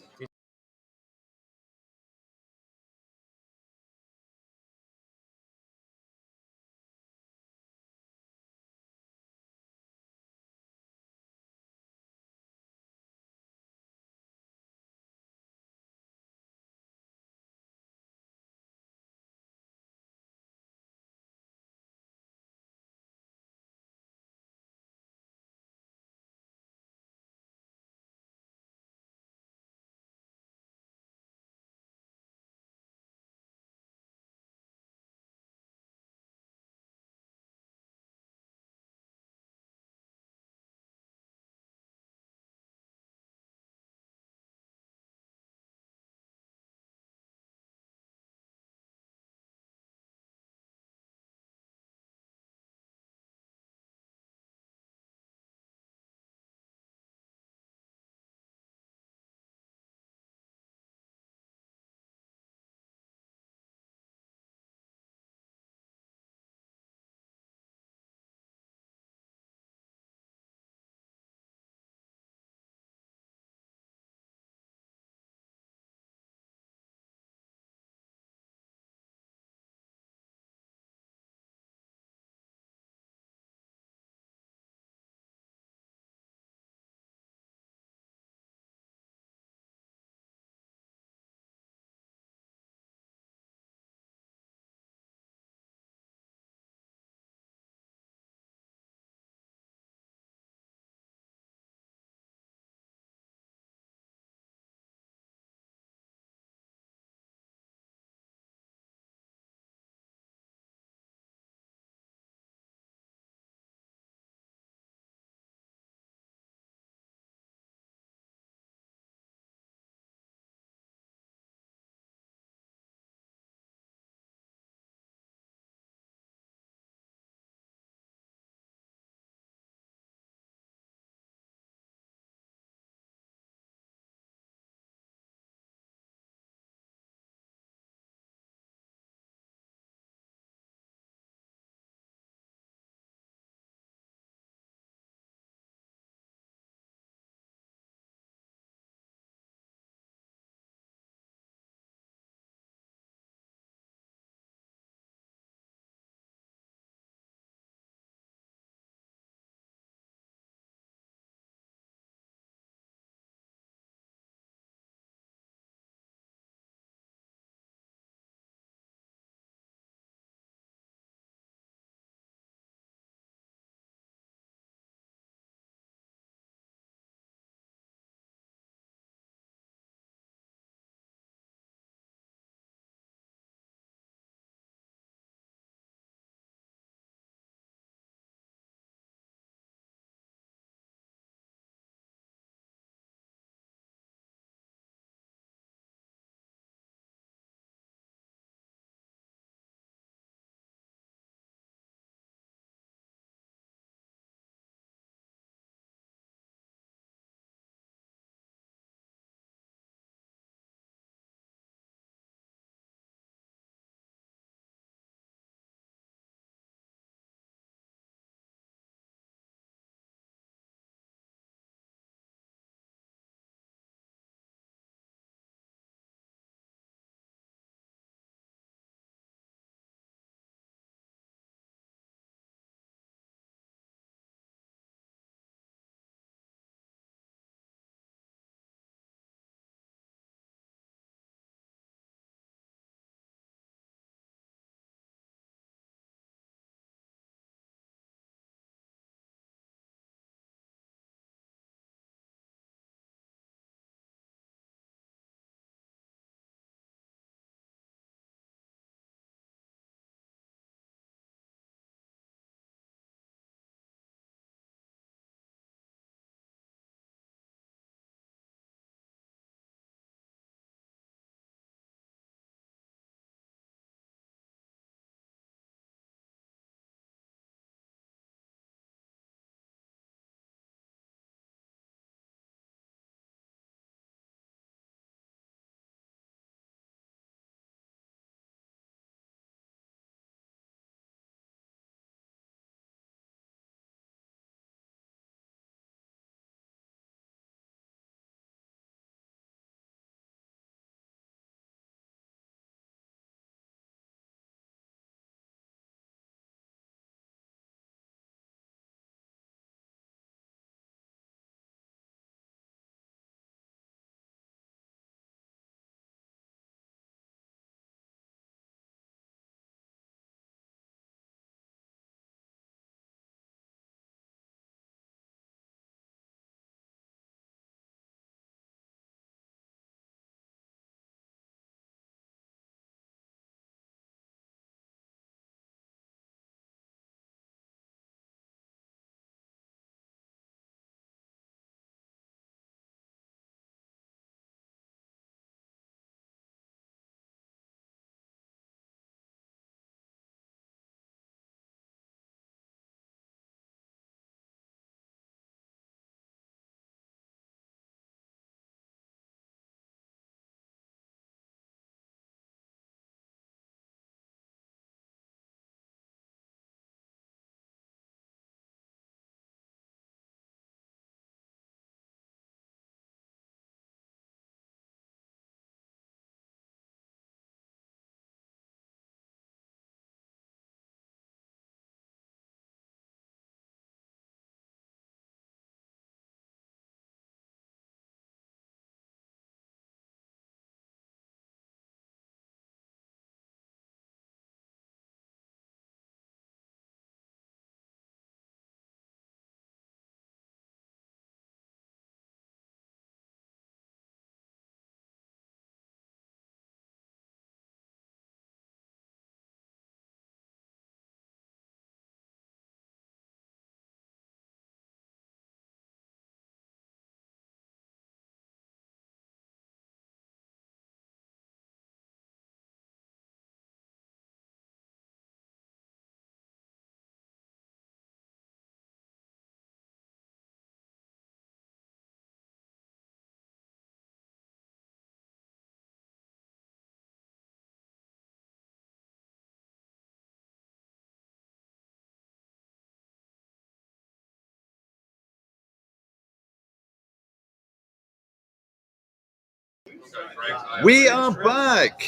We are back.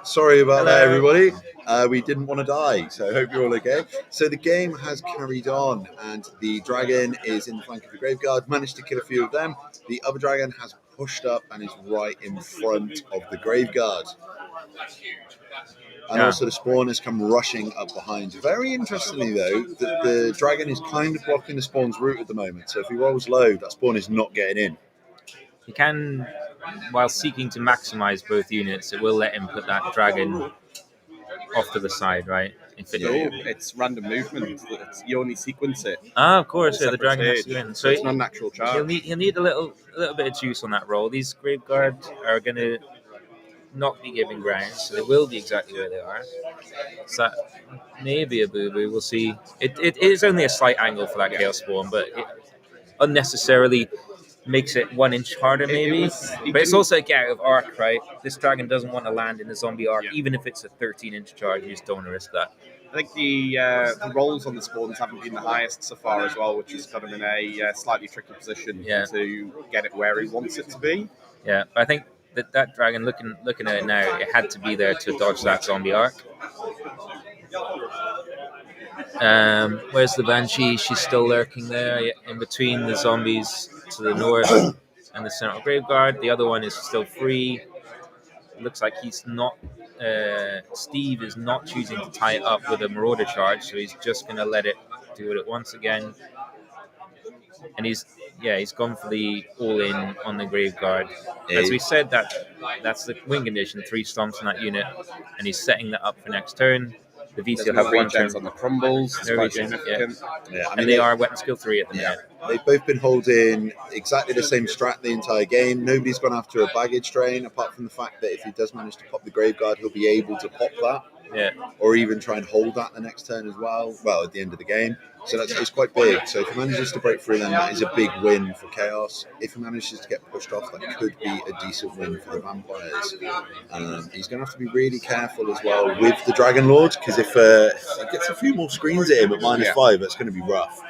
Sorry about that, Hello. everybody. We didn't want to die, so I hope you're all okay. So the game has carried on, and the dragon is in the flank of the Graveguard, managed to kill a few of them. The other dragon has pushed up and is right in front of the Graveguard. And also the spawn has come rushing up behind. Very interestingly, though, the dragon is kind of blocking the spawn's route at the moment. So if he rolls low, that spawn is not getting in. He can, while seeking to maximize both units, it will let him put that dragon off to the side, right? If it, It's random movement. You only sequence it. of course, yeah, the Separate dragon has to stage. go in. So it's not natural charge. He'll need a little bit of juice on that roll. These Graveguard are going to not be giving ground, so they will be exactly where they are. So that may be a boo-boo. We'll see. It is only a slight angle for that Chaos Spawn, but it unnecessarily makes it 1 inch harder, maybe. But it's also a get out of arc, right? This dragon doesn't want to land in the zombie arc, even if it's a 13-inch charge. You just don't want to risk that. I think the rolls on the spawns haven't been the highest so far as well, which has got him in a slightly tricky position to get it where he wants it to be. Yeah, but I think that dragon, looking at it now, it had to be there to dodge that zombie arc. Where's the Banshee? She's still lurking there, in between the zombies to the north and the Central Graveguard. The other one is still free. It looks like he's not. Steve is not choosing to tie it up with a Marauder charge, so he's just going to let it do what it wants again. And he's gone for the all-in on the Graveguard. As we said, that's the win condition, 3 stomps in that unit, and he's setting that up for next turn. The VC will have 1 turn on the crumbles. No regen, significant. Yeah, and they are weapon skill 3 at the minute. They've both been holding exactly the same strat the entire game. Nobody's gone after a baggage train, apart from the fact that if he does manage to pop the Graveguard, he'll be able to pop that. Yeah. Or even try and hold that the next turn as well. Well, at the end of the game. So it's quite big. So if he manages to break through, then that is a big win for Chaos. If he manages to get pushed off, that could be a decent win for the Vampires. He's going to have to be really careful as well with the Dragon Lord, because if he gets a few more screens at him at -5, that's going to be rough.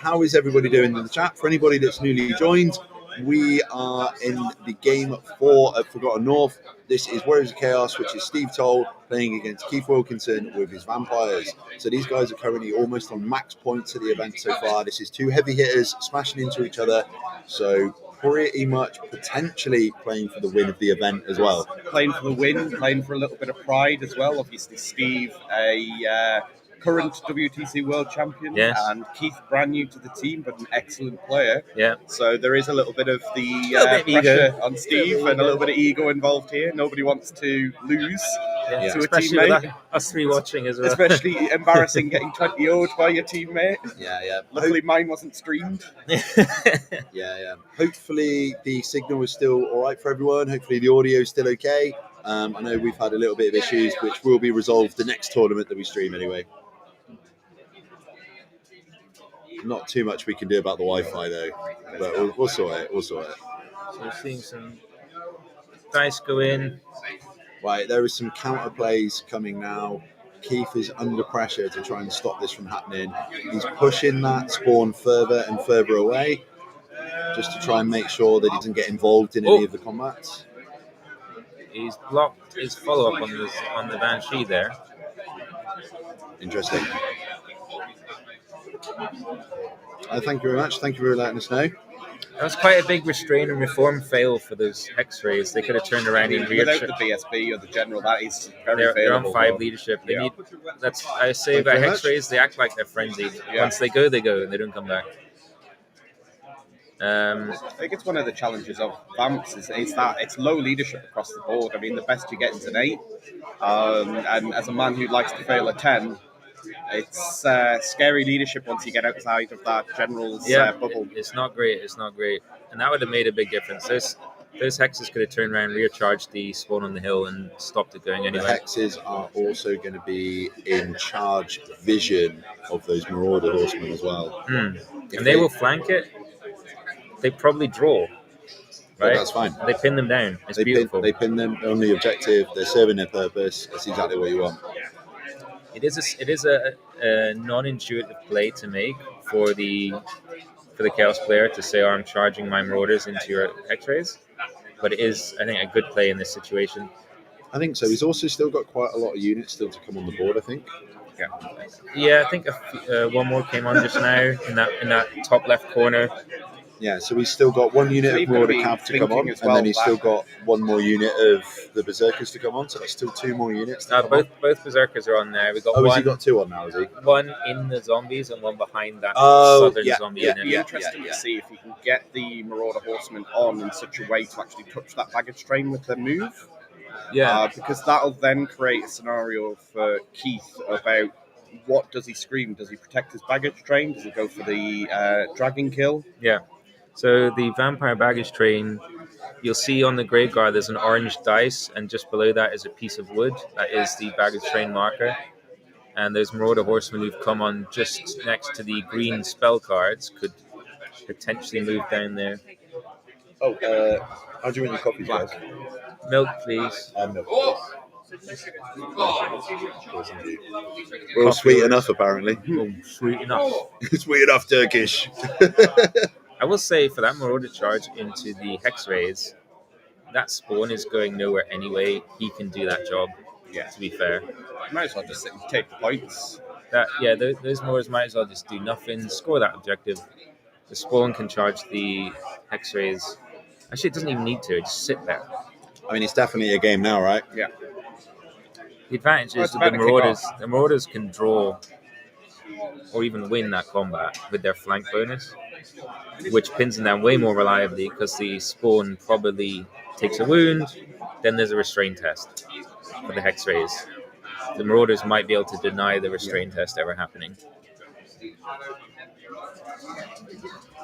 How is everybody doing in the chat? For anybody that's newly joined, we are in the game 4 of Forgotten North. This is Warriors of Chaos, which is Steve Toll playing against Keith Wilkinson with his Vampires. So these guys are currently almost on max points of the event so far. This is 2 heavy hitters smashing into each other. So pretty much potentially playing for the win of the event as well. Playing for the win, playing for a little bit of pride as well. Obviously, Steve, a current WTC World Champion, and Keith brand new to the team, but an excellent player. Yeah. So there is a little bit of the pressure on Steve and a little bit of ego involved here. Nobody wants to lose to a Especially teammate. with us 3 watching as well. Especially embarrassing getting 20 0'd by your teammate. Yeah. Luckily, mine wasn't streamed. Yeah. Hopefully the signal is still all right for everyone. Hopefully the audio is still okay. I know we've had a little bit of issues, which will be resolved the next tournament that we stream anyway. Not too much we can do about the Wi-Fi though, but we'll sort it. So we're seeing some dice go in. Right, there is some counter plays coming now. Keith is under pressure to try and stop this from happening. He's pushing that spawn further and further away, just to try and make sure that he doesn't get involved in any of the combats. He's blocked his follow-up on the Banshee there. Interesting. Thank you very much. Thank you for letting us know. That was quite a big restrain and reform fail for those X-rays. They could have turned around and without the BSB or the general, that is very they're on failable. 5 leadership. They need. That's I say Thank you about very X-rays. They act like they're frenzied. Once they go, and they don't come back. I think it's one of the challenges of Vamps is that it's low leadership across the board. I mean, the best you get is an 8, and as a man who likes to fail a 10, it's scary leadership once you get outside of that general's bubble. It's not great. And that would have made a big difference. Those hexes could have turned around, recharged the spawn on the hill, and stopped it going anyway. The hexes are also going to be in charge vision of those Marauder horsemen as well. And they will flank it. They probably draw. Right? But that's fine. They pin them down. It's beautiful. They pin them on the objective. They're serving their purpose. That's exactly what you want. It is a non-intuitive play to make for the Chaos player to say, "I'm charging my Marauders into your X-rays." but it is, I think, a good play in this situation. I think so. He's also still got quite a lot of units still to come on the board, I think. Yeah, I think one more came on just now in that top left corner. Yeah, so he's still got one unit of Marauder Cav to come on, and then he's still got one more unit of the Berserkers to come on, so that's still 2 more units to come on. Both Berserkers are on there. We've got has he got 2 on now, has he? One in the zombies and one behind that southern zombie unit. It'd be interesting to see if he can get the Marauder Horsemen on in such a way to actually touch that baggage train with their move. Yeah. Because that'll then create a scenario for Keith about what does he scream? Does he protect his baggage train? Does he go for the dragon kill? Yeah. So the vampire baggage train, you'll see on the Graveguard there's an orange dice, and just below that is a piece of wood. That is the baggage train marker. And those Marauder Horsemen who've come on just next to the green spell cards could potentially move down there. Oh, how do you want your coffee, guys? Milk, please. Milk. We're all sweet enough, apparently. Oh, sweet enough. Sweet enough, Turkish. I will say, for that Marauder charge into the Hex Rays, that spawn is going nowhere anyway. He can do that job, to be fair. Might as well just sit and take the points. Those Marauders might as well just do nothing, score that objective. The spawn can charge the Hex Rays. Actually, it doesn't even need to, just sit there. I mean, it's definitely a game now, right? Yeah. The advantage is that the Marauders can draw or even win that combat with their flank bonus, which pins them down way more reliably because the spawn probably takes a wound, then there's a restrain test for the Hex Rays. The Marauders might be able to deny the restrain test ever happening.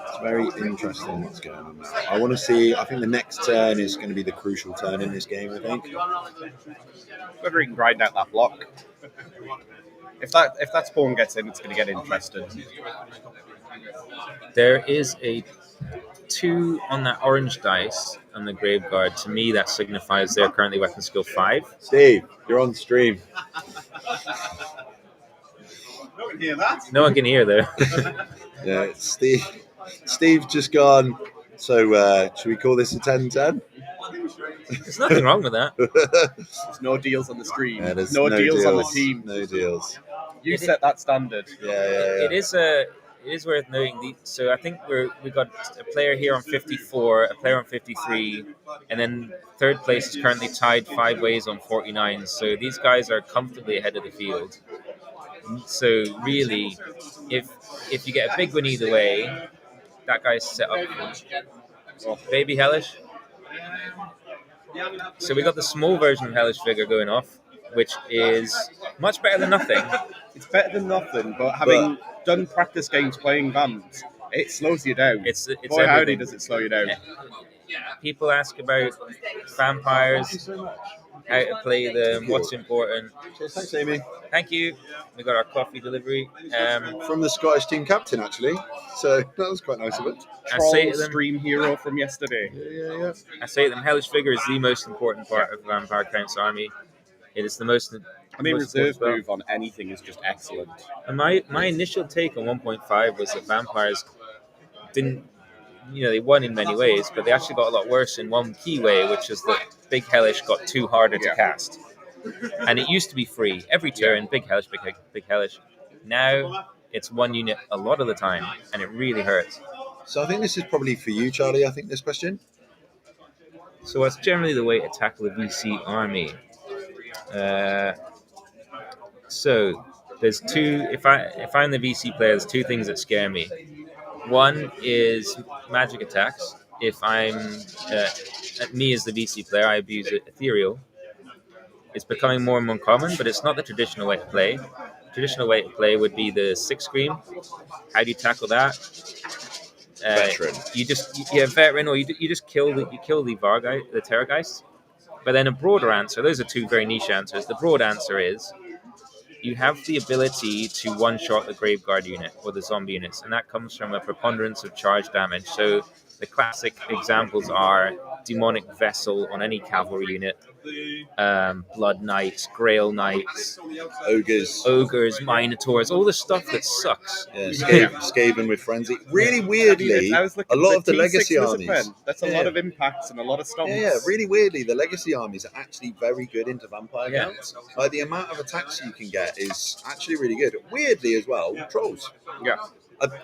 It's very interesting what's going on now. I want to see, I think the next turn is going to be the crucial turn in this game, I think. Whether he can grind out that block. If that spawn gets in, it's going to get interesting. There is a 2 on that orange dice on the Graveguard. To me, that signifies they're currently weapon skill 5. Steve, you're on stream. No one can hear though. Yeah, Steve's just gone. So, should we call this a 10-10? There's nothing wrong with that. There's no deals on the stream. Yeah, there's no deals on the team. No deals. You set that standard. Yeah. It is worth noting. So I think we got a player here on 54, a player on 53, and then third place is currently tied 5 ways on 49. So these guys are comfortably ahead of the field. So really, if you get a big win either way, that guy's set up. Baby Hellish. So we got the small version of Hellish Vigor going off, which is much better than nothing. It's better than nothing, but having done practice games playing Vamps, it slows you down. It's Boy, howdy does it slow you down. People ask about vampires, how to play them, what's important. Thanks, Amy. Thank you. We got our coffee delivery. From the Scottish team captain, actually. So that was quite nice of it. Troll stream hero from yesterday. Yeah. I say to them, Hellish Vigor is the most important part of Vampire Count's army. It is the most. I mean, reserve move on anything is just excellent. And my initial take on 1.5 was that vampires didn't, they won in many ways, but they actually got a lot worse in one key way, which is that Big Hellish got too harder to cast. And it used to be free every turn, Big Hellish, Big Hellish. Now it's one unit a lot of the time, and it really hurts. So I think this is probably for you, Charlie. I think this question. So what's generally the way to tackle a VC army? So there's 2. If I'm the VC player, there's 2 things that scare me. One is magic attacks. If I'm me as the VC player, I abuse Ethereal. It's becoming more and more common, but it's not the traditional way to play. Traditional way to play would be the 6 Scream. How do you tackle that? Veteran. Veteran, or you just kill the Terrorgeist. But then a broader answer. Those are 2 very niche answers. The broad answer is you have the ability to one-shot the Graveguard unit or the zombie units, and that comes from a preponderance of charge damage. So the classic examples are demonic vessel on any cavalry unit. Blood Knights, Grail Knights, ogres, Minotaurs, all the stuff that sucks. Yeah, Skaven with Frenzy. Really weirdly, I was looking a lot at of the T6 legacy Lizard armies. Men. That's a lot of impacts and a lot of stomps. Yeah, really weirdly, the legacy armies are actually very good into vampire Yeah. counts. Like the amount of attacks you can get is actually really good. Weirdly as well, trolls. Yeah.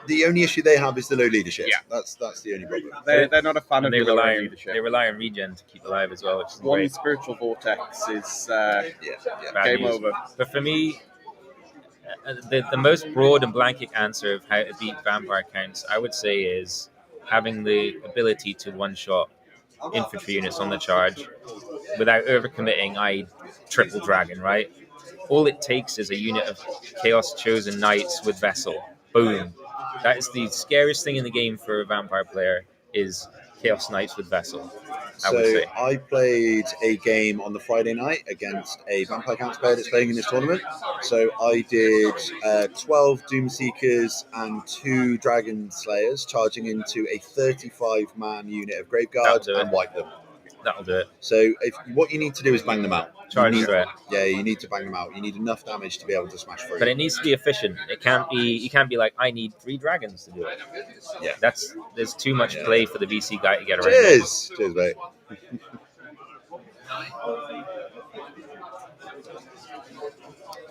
The only issue they have is the low leadership. Yeah. That's the only problem. They're not a fan And of they the lower rely leadership. on regen to keep alive as well, which is One great. spiritual vortex is Yeah. Bad game news. over. But for me, the most broad and blanket answer of how to beat vampire counts, I would say, is having the ability to one-shot infantry units on the charge without overcommitting, i.e. triple dragon, right? All it takes is a unit of Chaos Chosen Knights with Vessel. Boom. That is the scariest thing in the game for a vampire player, is Chaos Knights with Vessel, I would So say. I played a game on the Friday night against a Vampire Counts player that's playing in this tournament. So I did 12 Doomseekers and 2 Dragon Slayers charging into a 35-man unit of Graveguard That'll do and it. wipe them. That'll do it. So what you need to do is bang them out. Charge You need- threat. Yeah, you need to bang them out. You need enough damage to be able to smash through. But it needs to be efficient. It can't be. You can't be like, I need 3 dragons to do it. Yeah. There's too much play for the VC guy to get around. Cheers! Cheers, mate.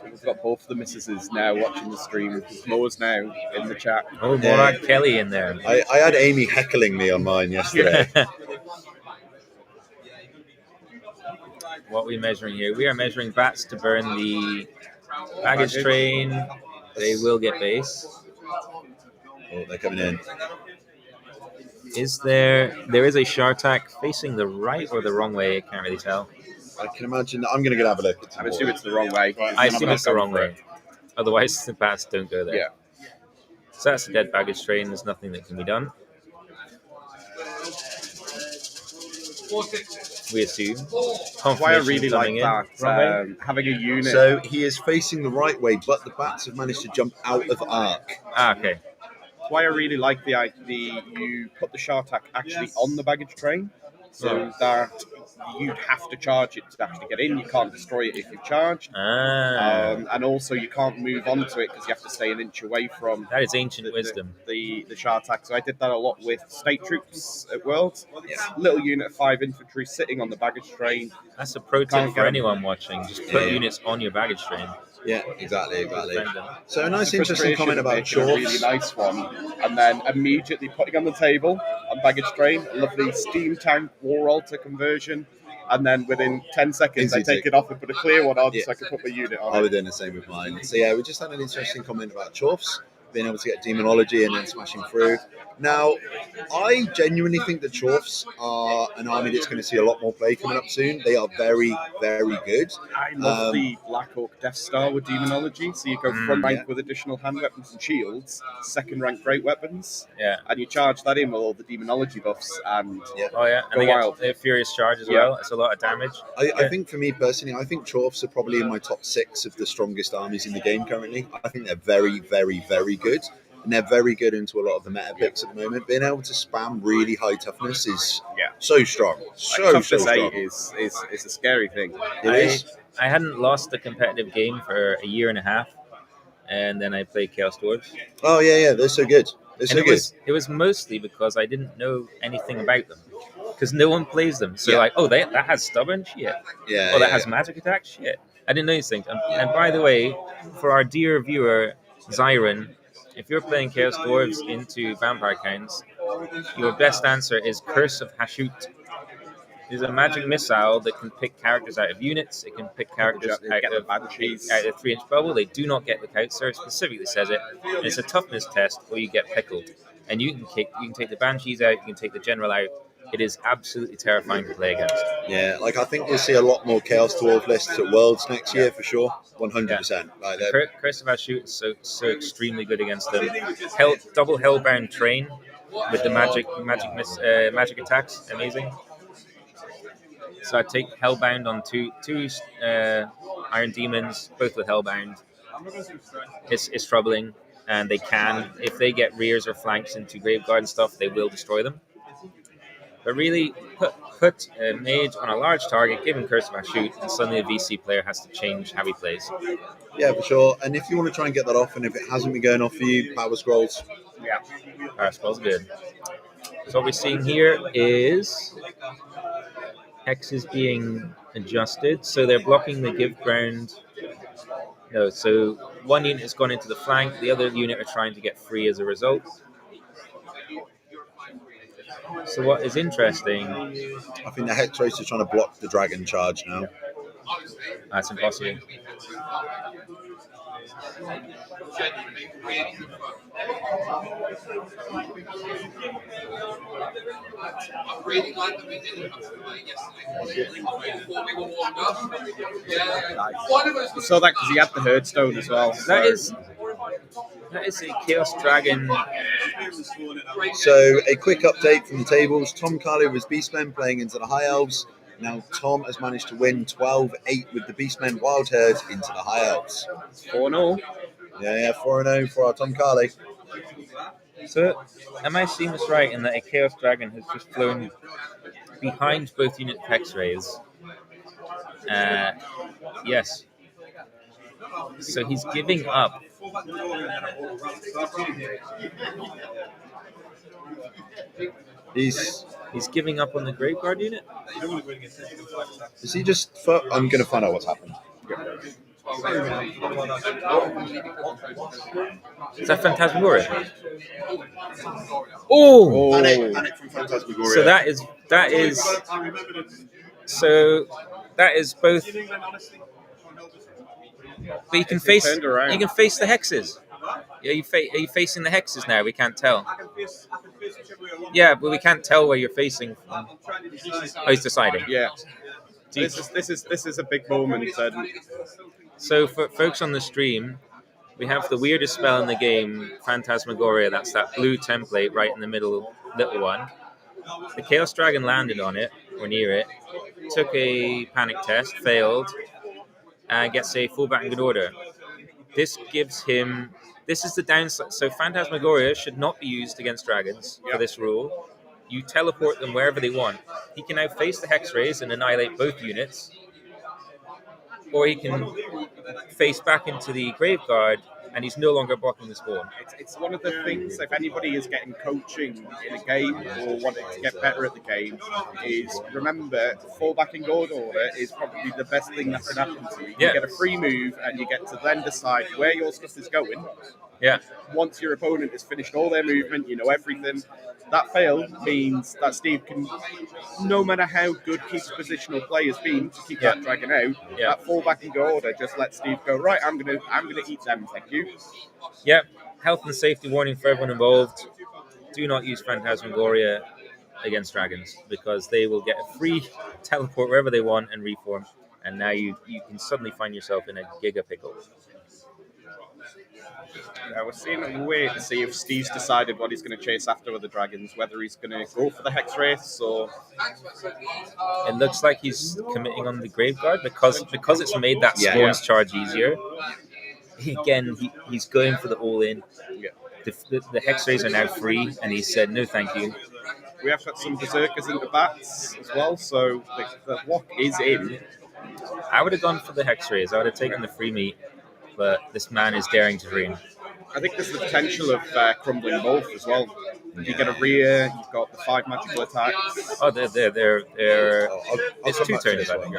We've got both of the missuses now watching the stream. Mo's now in the chat. Oh, Morag Kelly in there. I had Amy heckling me on mine yesterday. What are we measuring here? We are measuring bats to burn the baggage train. They will get base. Oh, they're coming in. There is a Shartak facing the right or the wrong way? I can't really tell. I can imagine. I'm going to go have a look. I assume it's the wrong way. I assume it's the wrong way. Otherwise, the bats don't go there. Yeah. So that's a dead baggage train. There's nothing that can be done. We assume. Why I really like Confirmation that, coming in. having a unit. So he is facing the right way, but the bats have managed to jump out of arc. Okay. Why I really like the you put the Shartak actually on the baggage train, so that you'd have to charge it to actually get in. You can't destroy it if you've charged. And also you can't move onto it because you have to stay an inch away from That is ancient wisdom. the Shartak. So I did that a lot with state troops at Worlds. Little unit of 5 infantry sitting on the baggage train. That's a pro tip Can't for get 'em. anyone watching. Just put Yeah. units on your baggage train. Yeah, exactly. Defend them. So a nice, The interesting frustration comment of about making a really Chorfs. nice one, and then immediately putting on the table on baggage train, a lovely steam tank war altar conversion, and then within 10 seconds Easy I take to- it off and put a clear one on Yeah. so I can put my unit on I it. was doing the same with mine. So yeah, we just had an interesting comment about Chorfs being able to get demonology and then smashing through. Now, I genuinely think that Chorfs are an army that's going to see a lot more play coming up soon. They are very, very good. I love Um, the Black Hawk Death Star with demonology. So you go front rank yeah. with additional hand weapons and shields, second rank great weapons, Yeah. and you charge that in with all the demonology buffs. And Oh yeah. Go And they get wild. a furious charge as Yeah. well. It's a lot of damage. I think for me personally, I think Chorfs are probably in my top 6 of the strongest armies in the game currently. I think they're very, very, very good. And they're very good into a lot of the meta picks at the moment. Being able to spam really high toughness is so strong. So toughness strong. 8 is a scary thing. It is. I hadn't lost a competitive game for a year and a half, and then I played Chaos Dwarves. Oh, yeah, they're so good. They're so And good. it was mostly because I didn't know anything about them, because no one plays them. So Yeah. like, oh, that has stubborn shit. Yeah, Oh, that yeah, has magic attack shit. I didn't know these things. And by the way, for our dear viewer Zyron, if you're playing Chaos Dwarves into Vampire Counts, your best answer is Curse of Hashut. It's a magic missile that can pick characters out of units. It can pick characters Get out the of banshees. 3-inch bubble. They do not get the Countser. It specifically says it. And it's a toughness test, or you get pickled. And you can take the banshees out. You can take the general out. It is absolutely terrifying to play against. Yeah, like I think we'll see a lot more Chaos Dwarf lists at Worlds next year for sure. 100%. Like they're- Curse of Hashut is so extremely good against them. Double Hellbound Train with the magic attacks, amazing. So I take Hellbound on two Iron Demons, both with Hellbound. It's troubling, and if they get rears or flanks into Graveguard and stuff, they will destroy them. But really, put a mage on a large target, give him Curse of Shoot, and suddenly a VC player has to change how he plays. Yeah, for sure. And if you want to try and get that off, and if it hasn't been going off for you, Power Scrolls. Yeah. Power Scrolls good. So what we're seeing here is hexes being adjusted. So they're blocking the give ground. No, so one unit has gone into the flank, the other unit are trying to get free as a result. So what is interesting... I think the Hex Race is trying to block the Dragon charge now. That's impossible. We saw that because he had the Herdstone as well. That is a Chaos Dragon. So a quick update from the tables. Tom Carley with his Beastmen playing into the High Elves. Now Tom has managed to win 12-8 with the Beastmen Wild Herd into the High Elves. 4-0. Yeah, 4-0 for our Tom Carley. So, am I seeing this right in that a Chaos Dragon has just flown behind both unit Hex Rays? Yes. So he's giving up. He's giving up on the Graveguard unit? Is he just... I'm going to find out what's happened. Is that Phantasmagoria? Oh! Panic from Phantasmagoria. So that is both. But you can face the hexes. Yeah, are you facing the hexes now? We can't tell. Yeah, but we can't tell where you're facing. Oh, he's deciding. Yeah. This is a big moment. So for folks on the stream, we have the weirdest spell in the game, Phantasmagoria. That's that blue template right in the middle, little one. The Chaos Dragon landed on it, or near it, took a panic test, failed, and gets a fullback in good order. This gives him... This is the downside. So Phantasmagoria should not be used against dragons for this rule. You teleport them wherever they want. He can now face the Hex Rays and annihilate both units. Or he can face back into the Graveguard, and he's no longer blocking the spawn. It's one of the things, if anybody is getting coaching in a game or wanting to get better at the game, is remember, fallback in God order is probably the best thing that can happen to you. You get a free move, and you get to then decide where your stuff is going. Yeah. Once your opponent has finished all their movement, you know everything. That fail means that Steve can, no matter how good his positional play has been to keep that dragon out, that fallback in go order just lets Steve go, right, I'm gonna eat them, thank you. Yeah. Health and safety warning for everyone involved. Do not use Phantasmagoria against dragons, because they will get a free teleport wherever they want and reform, and now you can suddenly find yourself in a giga pickle. We're seeing a way to see if Steve's decided what he's going to chase after with the dragons, whether he's going to go for the Hex Wraiths or... It looks like he's committing on the Graveguard because it's made that Spawn's charge easier. He's going for the all-in. Yeah. The Hex Rays are now free, and he said, no thank you. We have got some Berserkers into bats as well, so the walk is in. I would have gone for the Hex Rays. I would have taken the free meat, but this man is daring to dream. I think there's the potential of crumbling both as well. You get a rear, you've got the 5 magical attacks. Oh, they're it's 2 turns, I think.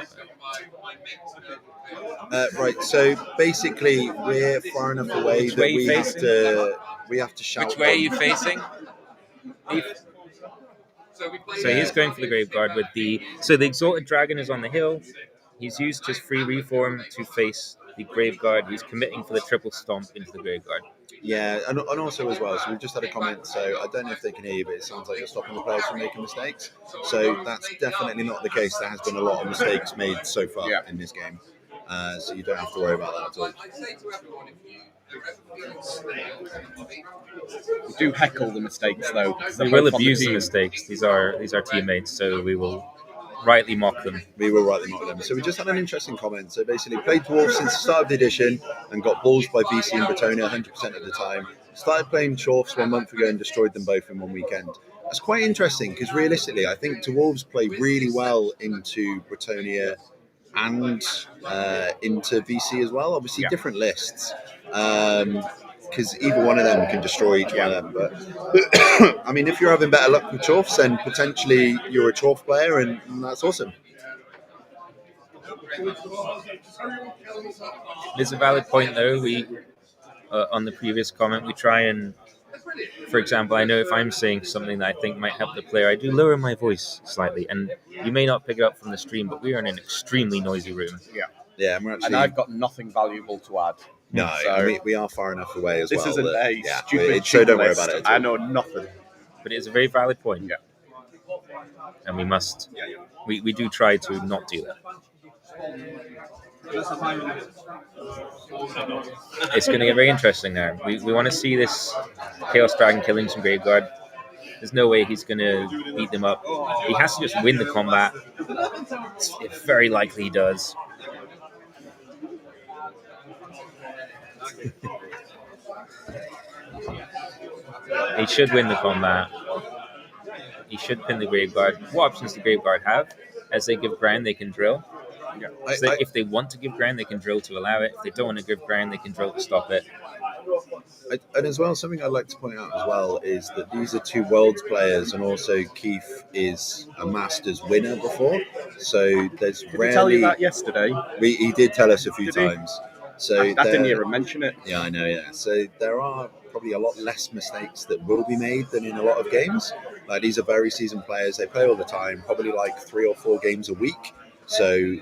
Right, so basically we're far enough away that we have to shout. Which way are you facing? So he's going for the Graveguard with the... So the Exalted Dragon is on the hill. He's used his free reform to face the Graveguard. He's committing for the triple stomp into the Graveguard. Yeah, and also as well, so we've just had a comment, so I don't know if they can hear you, but it sounds like you're stopping the players from making mistakes. So that's definitely not the case. There has been a lot of mistakes made so far in this game. So you don't have to worry about that at all. We do heckle the mistakes, though. We will abuse the mistakes. These are teammates, so we will rightly mock them. We will rightly mock them. So we just had an interesting comment. So basically, played Dwarves since the start of the edition and got balls by BC and Bretonia 100% of the time. Started playing Chorfs 1 month ago and destroyed them both in one weekend. It's quite interesting because realistically, I think Dwarves play really well into Bretonia and into VC as well. Obviously, Yeah. different lists because either one of them can destroy each one of them. But I mean, if you're having better luck with Chorfs, then potentially you're a Chorf player, and that's awesome. It's a valid point, though. We on the previous comment, we try and, for example, I know if I'm saying something that I think might help the player, I do lower my voice slightly, and you may not pick it up from the stream, but we are in an extremely noisy room. Yeah, and we're actually. And I've got nothing valuable to add. No, So- we are far enough away as This well. isn't that- a yeah, stupid so don't worry list. about it. At all. I know nothing. But it's a very valid point. Yeah. And we must, we do try to not do that. It's going to get very interesting now. We want to see this Chaos Dragon killing some Graveguard. There's no way he's going to beat them up. He has to just win the combat. It's very likely he does. He should win the combat. He should pin the Graveguard. What options does the Graveguard have? As they give ground, they can drill. So if they want to give ground, they can drill to allow it. If they don't want to give ground, they can drill to stop it. And as well, something I'd like to point out as well is that these are two Worlds players, and also Keith is a Masters winner before. So there's Did rarely. he tell you that yesterday? He did tell us a few Did he? times. So I didn't there- even mention it. Yeah, I know. Yeah, so there are probably a lot less mistakes that will be made than in a lot of games. Like these are very seasoned players; they play all the time, probably like 3 or 4 games a week. So,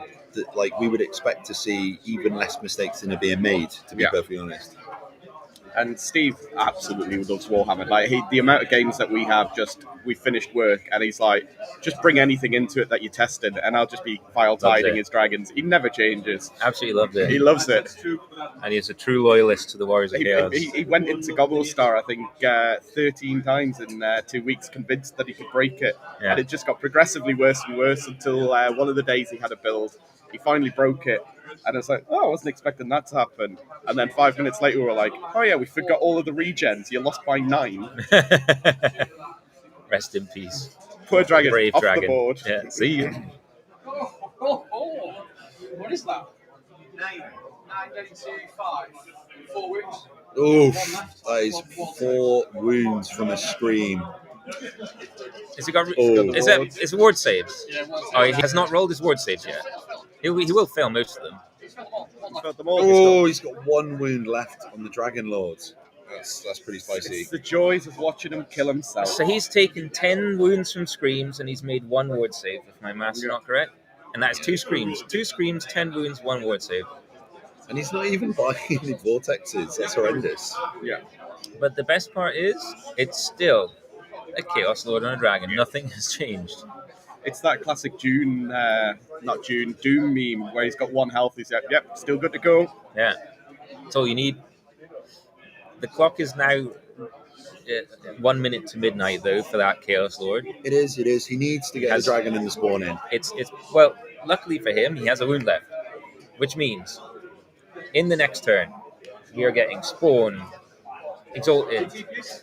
like we would expect to see even less mistakes than are being made. To be Yeah. perfectly honest. And Steve absolutely loves Warhammer. Like the amount of games that we have, we finished work, and he's like, just bring anything into it that you tested, and I'll just be file tiding it. his dragons. He never changes. Absolutely loved it. He loves it. And he's a true loyalist to the Warriors of Chaos. He went into Gobblestar, I think, 13 times in 2 weeks, convinced that he could break it. Yeah. And it just got progressively worse and worse until one of the days he had a build. He finally broke it. And it's like, oh, I wasn't expecting that to happen. And then 5 minutes later, we were like, oh yeah, we forgot all of the regens. You lost by 9. Rest in peace. Poor dragon, Brave off dragon. the board. Yeah, see you. What is that? 9 days to 5. 4 weeks. Oof, that is 4 wounds from a scream. Has he got? Oh. Is it ward saves? Oh, he has not rolled his ward saves yet. He will fail most of them. He's got them all. Oh, he's got 1 wound left on the Dragon Lords. That's pretty spicy. It's the joys of watching him kill himself. So he's taken 10 wounds from screams and he's made 1 ward save, if my math's not correct. And that's 2 screams. 2 screams, 10 wounds, 1 ward save. And he's not even buying any vortexes. That's horrendous. Yeah. But the best part is, it's still a Chaos Lord on a dragon. Nothing has changed. It's that classic Doom meme where he's got 1 health. He's like, yep, still good to go. Yeah. That's all you need. The clock is now 1 minute to midnight, though, for that Chaos Lord. It is. He needs to get the dragon in the spawn in. It's well, luckily for him, he has a wound left, which means in the next turn, we are getting Spawn, Exalted,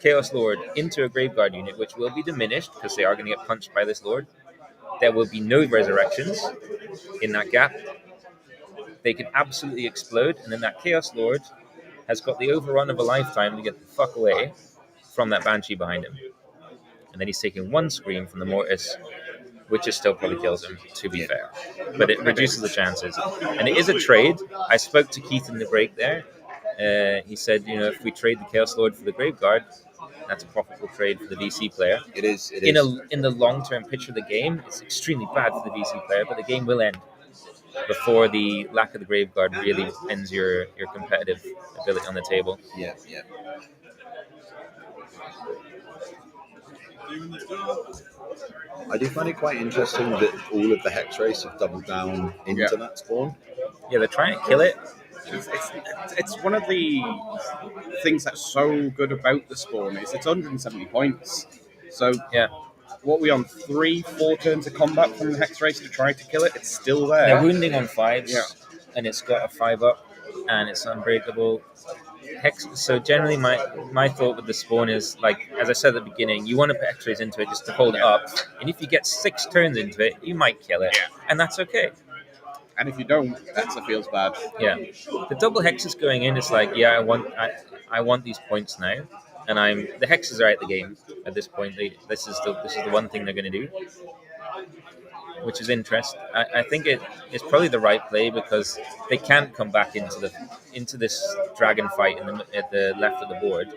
Chaos Lord into a Graveguard unit, which will be diminished because they are going to get punched by this Lord. There will be no resurrections in that gap. They can absolutely explode, and then that Chaos Lord has got the overrun of a lifetime to get the fuck away from that Banshee behind him. And then he's taking 1 scream from the Mortis, which is still probably kills him, to be fair. But it reduces the chances. And it is a trade. I spoke to Keith in the break there. He said, if we trade the Chaos Lord for the Graveguard, that's a profitable trade for the VC player. It is. In the long-term picture of the game, it's extremely bad for the VC player, but the game will end before the lack of the Graveguard really ends your competitive ability on the table. Yeah. I do find it quite interesting that all of the Hex race have doubled down into that spawn. Yeah, they're trying to kill it. It's one of the things that's so good about the spawn is it's 170 points. So Yeah. what we on 3-4 turns of combat from the Hex race to try to kill it? It's still there. They're wounding on 5s, Yeah. and it's got a 5-up, and it's unbreakable. Hex. So generally, my thought with the spawn is like, as I said at the beginning, you want to put X-rays into it just to hold it up, and if you get 6 turns into it, you might kill it, and that's okay. And if you don't, Etzer feels bad. Yeah, the double hexes going in is like, yeah, I want these points now, and the hexes are out the game at this point. This is the one thing they're going to do, which is interesting. I think it's probably the right play because they can't come back into this dragon fight at the left of the board.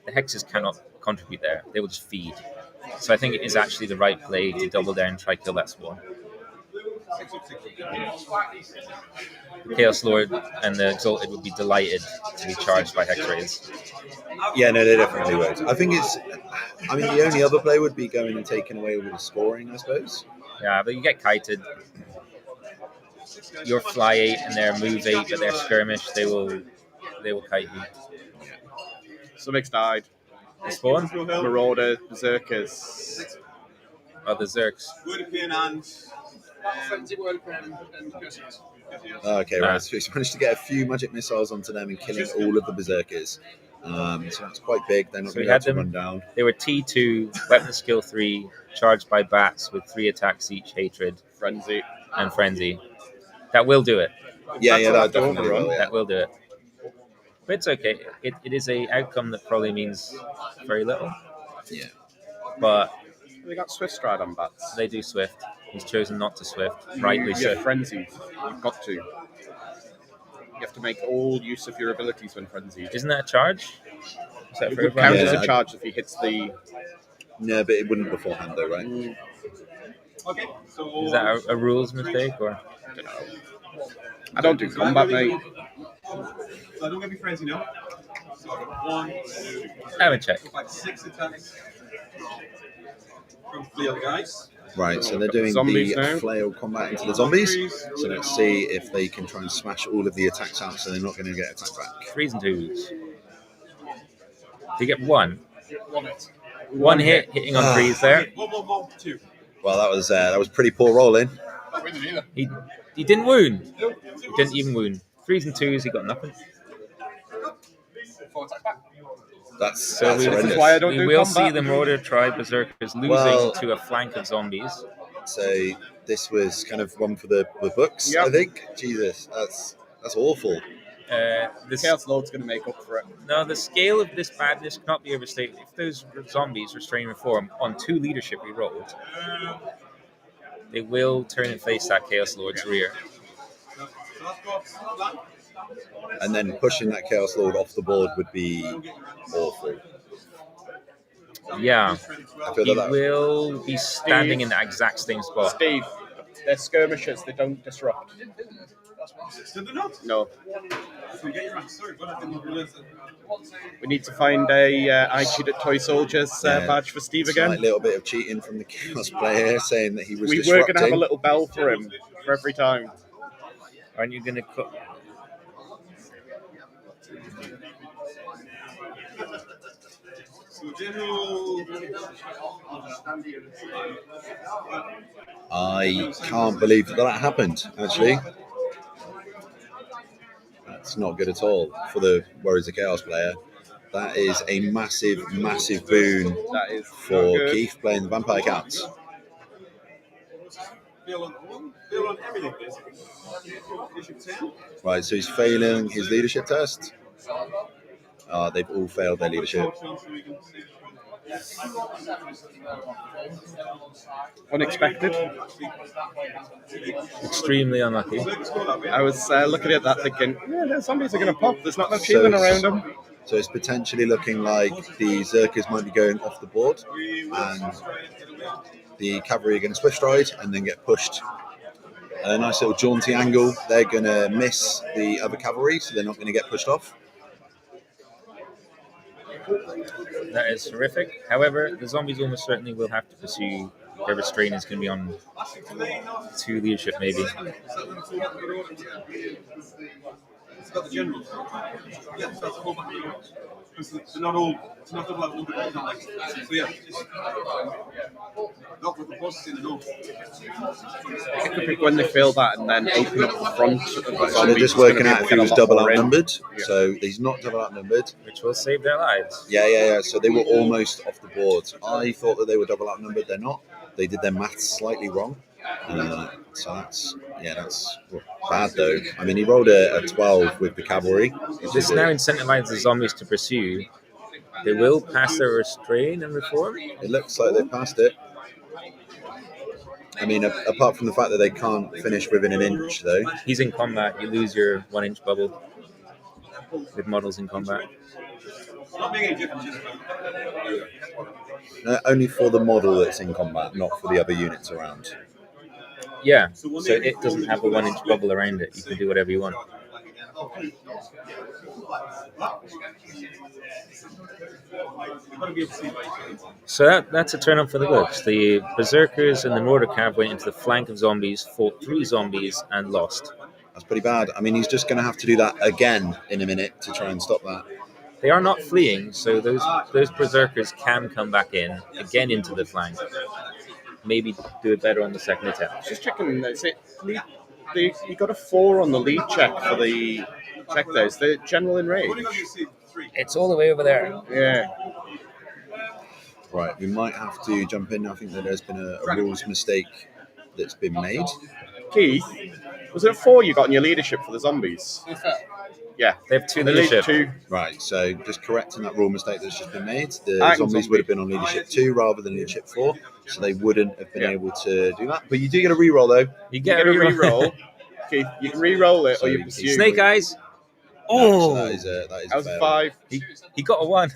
The hexes cannot contribute there; they will just feed. So I think it is actually the right play to double down and try kill that spawn. The Chaos Lord and the Exalted would be delighted to be charged by Hex Rays. Yeah, no, they definitely would. I think the only other play would be going and taking away all the scoring, I suppose. Yeah, but you get kited. Your fly 8 and their move 8, but their skirmish, they will kite you. Some X died. The spawn? Marauder, Berserkers. Oh, the Zerks. Okay, right. So he's managed to get a few magic missiles onto them and killing all of the Berserkers. So that's quite big. They're not going to be able to run down. They were T2, weapon skill 3, charged by bats with 3 attacks each, hatred, Frenzy. and frenzy. That will do it. Yeah, that definitely will. Yeah. That will do it. But it's okay. It is a outcome that probably means very little. Yeah. But They got Swift Stride on bats. they do Swift. He's chosen not to Swift, rightly so. Frenzied. You've got to. You have to make all use of your abilities when frenzied. Isn't that a charge? Is that It for would everyone? count as Yeah. a charge if he hits the... No, but it wouldn't beforehand, though, right? Is that a rules mistake or? I don't know. I don't do combat, mate. So I don't get me frenzy now. So I got 1, 2, I would check. 6 attacks from 3 other guys. Right, so they're doing Zombies the now. flail combat into the zombies. So let's see if they can try and smash all of the attacks out so they're not going to get attacked back. 3s and 2s. You get 1. 1 hit. One hit, hitting on 3s there. 1, 1, 1, 2. Well, that was pretty poor rolling. Not winning either. He didn't wound. Nope. He didn't even wound. 3s and 2s, he got nothing. 4 attacks back. That's we- horrendous. why I don't We do will combat. see the Marauder tribe Berserkers losing Well- to a flank of zombies. So this was kind of one for the books, Yep. I think. Jesus, that's awful. This Chaos Lord's going to make up for it. No, the scale of this badness cannot be overstated. If those zombies restrain reform on 2 leadership we rolled, they will turn and face that Chaos Lord's rear. So that's got that. And then pushing that Chaos Lord off the board would be awful. Yeah, I feel he that. will be standing in the exact same spot. Steve, they're skirmishers. They don't disrupt. Did they not? No. So get your answer. But I didn't realize that. We need to find a I cheated toy soldiers Yeah. badge for Steve Slight again. little bit of cheating from the Chaos player saying that he was We were disrupting. going to have a little bell for him for every time. Aren't you going to cut? So general. I can't believe that happened, actually. That's not good at all for the Warriors of Chaos player. That is a massive, massive boon That is for not good. Keith playing the Vampire Counts. Fail on everything, basically. Leadership 10. Right, so he's failing his leadership test. They've all failed their leadership. Unexpected. Extremely unlucky. I was looking at that thinking, yeah, the zombies are going to pop. There's not enough shielding around them. So it's potentially looking like the Zerkers might be going off the board, and the cavalry are going to swift stride and then get pushed. A nice little jaunty angle. They're going to miss the other cavalry, so they're not going to get pushed off. That is horrific. However, the zombies almost certainly will have to pursue. Their restraint is going to be on 2 leadership, maybe. It's got the general. Yeah, so that's a whole back of the because they're not all. It's not double outnumbered. It's not like so. Yeah, not with the bosses in the north. It could be when they fail that and then open up the front. Of the So they're just working out if he was double outnumbered. Yeah. So he's not double outnumbered. which will save their lives. Yeah. So they were almost off the board. I thought that they were double outnumbered. They're not. They did their maths slightly wrong. So that's bad though. I mean, he rolled a 12 with the cavalry. This now incentivizes the zombies to pursue. They will pass their restrain and reform. It looks like they passed it. I mean, apart from the fact that they can't finish within an inch, though. He's in combat. You lose your 1 inch bubble with models in combat. Not making any difference. Only for the model that's in combat, not for the other units around. Yeah, so it doesn't have a 1 inch bubble around it. You can do whatever you want. So that's a turn up for the books. The Berserkers and the Nordic Cav went into the flank of zombies, fought 3 zombies, and lost. That's pretty bad. I mean, he's just going to have to do that again in a minute to try and stop that. They are not fleeing, so those Berserkers can come back in, again into the flank. Maybe do it better on the second attempt. Just checking. Is it you got a 4 on the lead check for the check there. Is the general in range? It's all the way over there. Yeah. Right, we might have to jump in. I think that there's been a rules mistake that's been made. Keith, was it a 4 you got in your leadership for the zombies? Yeah. They have 2 The leadership. 2. Right, so just correcting that rule mistake that's just been made. The Action zombies zombie. would have been on leadership 2 rather than leadership 4, so they wouldn't have been able to do that. But you do get a reroll though. You You get get a a reroll. reroll. Keith, you can re-roll it So or you you pursue. Snake Eyes. So Oh, that is That was a a fail. 5. he got a 1.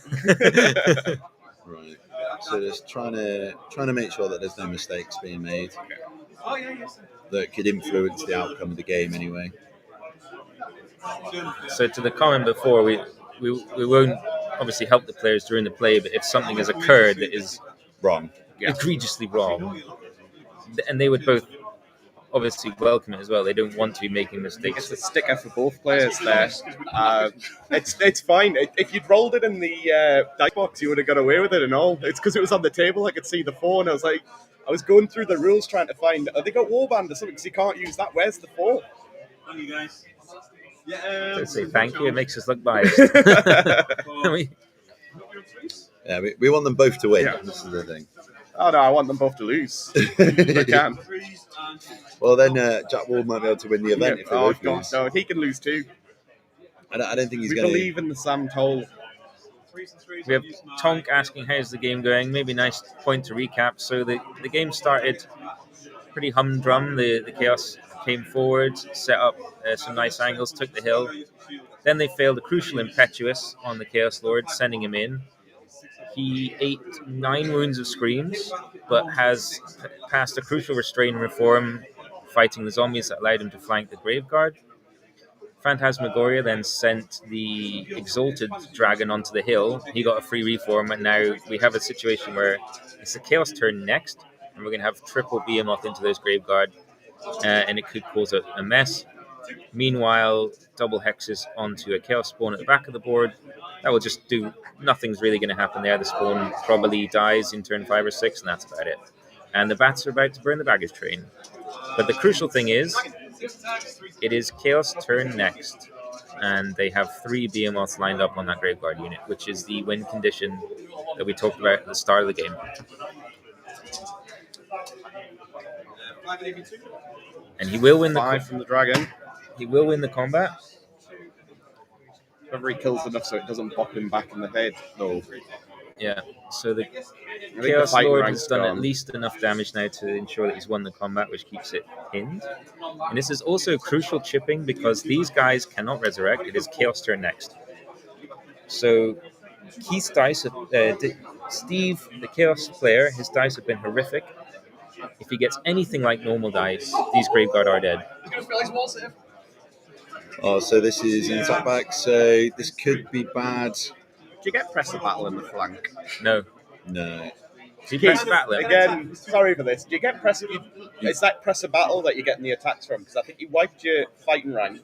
Right. So just trying to make sure that there's no mistakes being made that could influence the outcome of the game anyway. So to the comment before, we won't obviously help the players during the play, but if something has occurred that is Wrong. egregiously wrong, and they would both obviously welcome it as well. They don't want to be making mistakes. It's a sticker for both players there. It's fine. If you'd rolled it in the dice box, you would have got away with it and all. It's because it was on the table. I could see the 4, and I was going through the rules trying to find. They got warband or something because you can't use that. Where's the 4? Thank you guys. Don't say thank you. It makes us look biased. Yeah, we want them both to win. Yeah. This is the thing. Oh no, I want them both to lose. If I can. Well, then Jack Ward might be able to win the event if they Oh both God, lose. no, he can lose too. I don't think he's We going to. believe in the Sam Toll. We have Tonk asking how's the game going. Maybe nice point to recap. So the game started pretty humdrum. The Chaos came forward, set up some nice angles, took the hill. Then they failed a crucial impetuous on the Chaos Lord, sending him in. He ate 9 wounds of screams, but has passed a crucial restrain reform, fighting the zombies that allowed him to flank the Graveguard. Phantasmagoria then sent the Exalted Dragon onto the hill. He got a free reform, and now we have a situation where it's the Chaos turn next, and we're going to have triple Behemoth into those Graveguard, and it could cause a mess. Meanwhile, double hexes onto a Chaos Spawn at the back of the board. That will just do... Nothing's really going to happen there. The Spawn probably dies in turn 5 or 6, and that's about it. And the bats are about to burn the baggage train. But the crucial thing is, it is Chaos turn next, and they have 3 Behemoths lined up on that Graveguard unit, which is the win condition that we talked about at the start of the game. And he will win 5 from the dragon. He will win the combat. Whether he kills enough so it doesn't bop him back in the head, though. Yeah. So the I think the Chaos fighting Lord rank's has done gone. at least enough damage now to ensure that he's won the combat, which keeps it pinned. And this is also crucial chipping because these guys cannot resurrect. It is Chaos turn next. So Keith's dice, Steve, the Chaos player, his dice have been horrific. If he gets anything like normal dice, these Graveguard are dead. Oh, so this is an attack back. So this could be bad. Do you get press of battle in the flank? No. No. He pressed battle him. Again, sorry for this. Do you get press? It's that press of battle that you're getting the attacks from, because I think you wiped your fighting rank.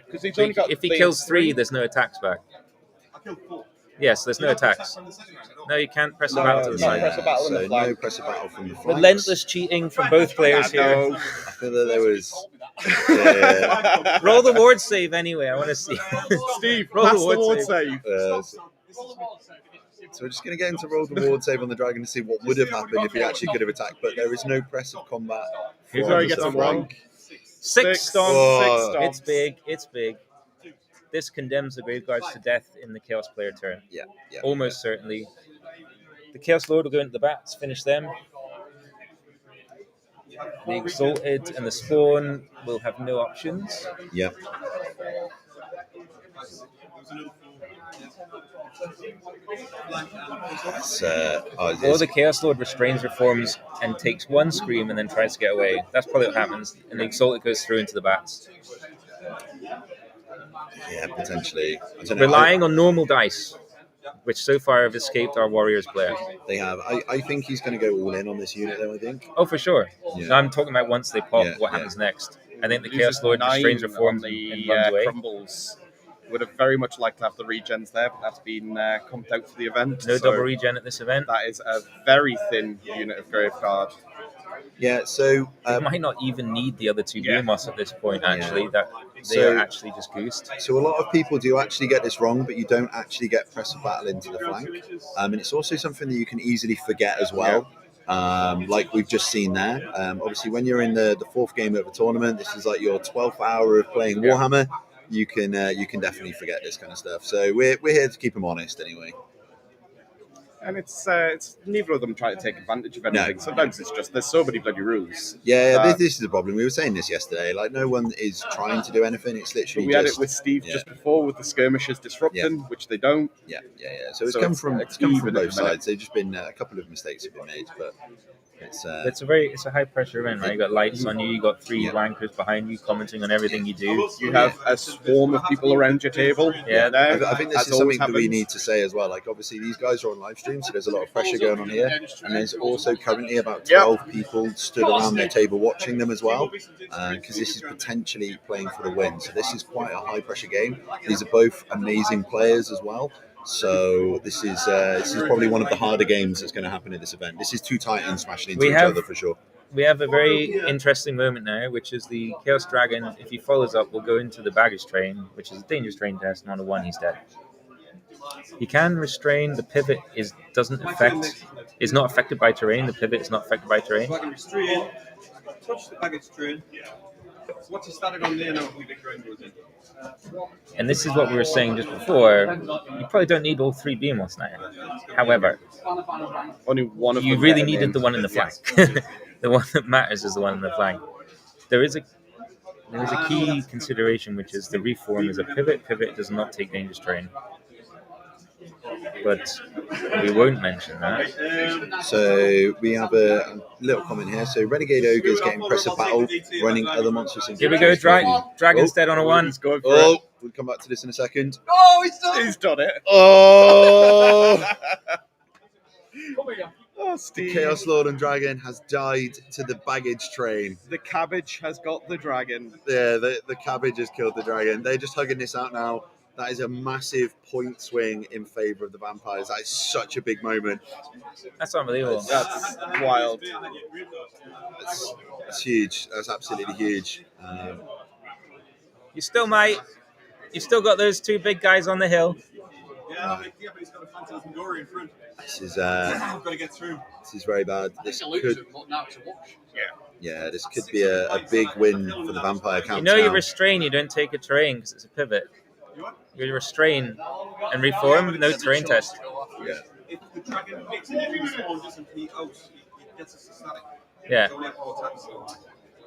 Because he's only got If he kills 3, there's no attacks back. I killed 4. Yes, there's no attacks. No, you can't press a battle to the you can't side. press a battle in the so flank. no press a battle from the flanks. Relentless cheating from both players here. No. I feel that there was. Yeah, Roll the ward save anyway. I want to see. Steve, Roll pass the the ward ward save. save. So we're just going to get into roll the ward save on the dragon to see what would have happened if he actually could have attacked. But there is no press of combat. Here's from where he the gets a flank. 6 storm. Oh. It's big. It's big. This condemns the Graveguards to death in the Chaos player turn. Yeah, yeah. Almost certainly. The Chaos Lord will go into the bats, finish them. The Exalted and the Spawn will have no options. Yeah. Or the Chaos Lord restrains, reforms, and takes 1 scream and then tries to get away. That's probably what happens. And the Exalted goes through into the bats. Yeah, potentially. I don't know. Relying on normal dice, which so far have escaped our Warriors player. They have. I think he's going to go all in on this unit, though, I think. Oh, for sure. Yeah. No, I'm talking about once they pop, Yeah, what yeah. happens next. I think the Uses Chaos Lord 9 restrains, reforms, on and the runs away. crumbles. Would have very much liked to have the regens there, but that's been comped out for the event. No so double regen at this event. That is a very thin unit of Graveguard. Yeah, so They might not even need the other 2 Yeah. Behemoths at this point, actually. That they So- are actually just goosed. So a lot of people do actually get this wrong, but you don't actually get press of battle into the flank. And it's also something that you can easily forget as well. Like we've just seen there. Obviously, when you're in the 4th game of a tournament, this is like your 12th hour of playing Warhammer. You can definitely forget this kind of stuff. So we're here to keep them honest, anyway. And it's neither of them try to take advantage of anything. No. Sometimes it's just there's so many bloody rules. Yeah, Uh, this is the problem. We were saying this yesterday. Like no one is trying to do anything. It's literally We had just it with Steve yeah. just before with the skirmishes disrupting, which they don't. yeah. So it's So come it's- from it's both even at the minute. sides. They've just been a couple of mistakes have been made, but it's It's a high pressure event, right? You got lights on you, you got 3 Yeah. wankers behind you commenting on everything you do. You have a swarm of people around your table. Yeah. now, I think this as is always something that we happens. need to say as well. Like, obviously, these guys are on live stream, so there's a lot of pressure going on here. And there's also currently about 12 people stood around their table watching them as well, because this is potentially playing for the win. So this is quite a high pressure game. These are both amazing players as well. So this is probably one of the harder games that's going to happen at this event. This is 2 Titans smashing into We each have- other for sure. We have a very interesting moment now, which is the Chaos Dragon, if he follows up, will go into the baggage train, which is a dangerous train test, and on a 1 he's dead. He can restrain, the pivot is not affected by terrain, the pivot is not affected by terrain. I can restrain, touch the baggage train. So once you started on there, now we big ground goes in. And this is what we were saying just before, you probably don't need all 3 behemoths now. However, Only one of you them really better needed named. the one in the flank. The one that matters is the one in the flank. There is a key consideration, which is the reform is a pivot. Pivot does not take dangerous terrain. But we won't mention that. So we have a little comment here. So Renegade Ogre is getting press of battle, running other monsters. Here we go, Dragon's dead on a 1. He's going for Oh, it. we'll come back to this in a second. Oh, he's done He's done it. Oh, Oh, the Steve. Chaos Lord and Dragon has died to the baggage train. The cabbage has got the dragon. Yeah, the cabbage has killed the dragon. They're just hugging this out now. That is a massive point swing in favour of the vampires. That is such a big moment. That's unbelievable. That's wild. That's huge. That's absolutely huge. You still might. You still got those 2 big guys on the hill. Yeah, but he's got a Phantasm Dory in front. This is I've got to get through. this is very bad. This could, but now to watch. yeah, this could be a big win for the vampire count. You know you restrain, you don't take a terrain because it's a pivot. You what? You restrain and reform, no terrain test. Yeah. If the dragon makes it through the spawn, doesn't he out? He gets a static. Yeah. It's only up all attacks, so.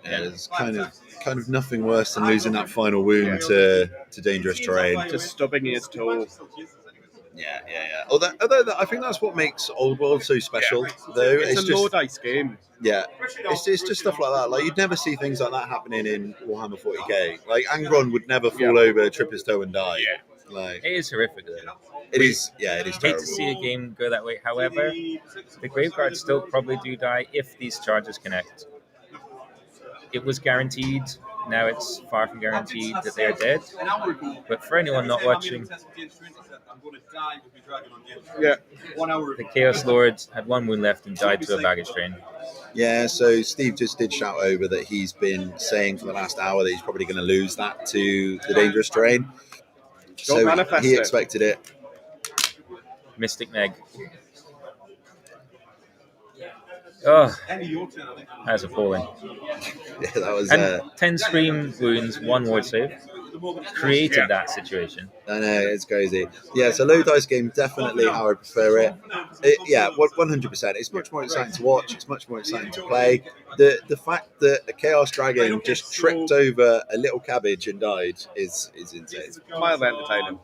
Yeah, there's kind of nothing worse than losing that final wound to dangerous terrain. Just stubbing his toe. Yeah. Although I think that's what makes Old World so special, though. It's a low dice game. Yeah, it's just stuff like that. Like you'd never see things like that happening in Warhammer 40k. Like Angron would never fall over, trip his toe, and die. Like It is horrific though. it is. Yeah, it is Hate terrible. to see a game go that way. However, the Graveguards still probably do die if these charges connect. It was guaranteed now it's far from guaranteed that they are dead. But for anyone not watching, Yeah. the Chaos Lords had one wound left and died to a baggage train. Yeah, so Steve just did shout over that he's been saying for the last hour that he's probably going to lose that to the Dangerous Terrain. So manifest he it. expected it. Mystic Meg. Oh, that's appalling. Yeah, that was. And 10 scream wounds, 1 ward save. Created that situation. I know, it's crazy. Yeah, it's a low dice game, definitely how I prefer it. Yeah, 100%. It's much more exciting to watch. It's much more exciting to play. The fact that a Chaos Dragon just tripped over a little cabbage and died is insane. It's mildly entertaining.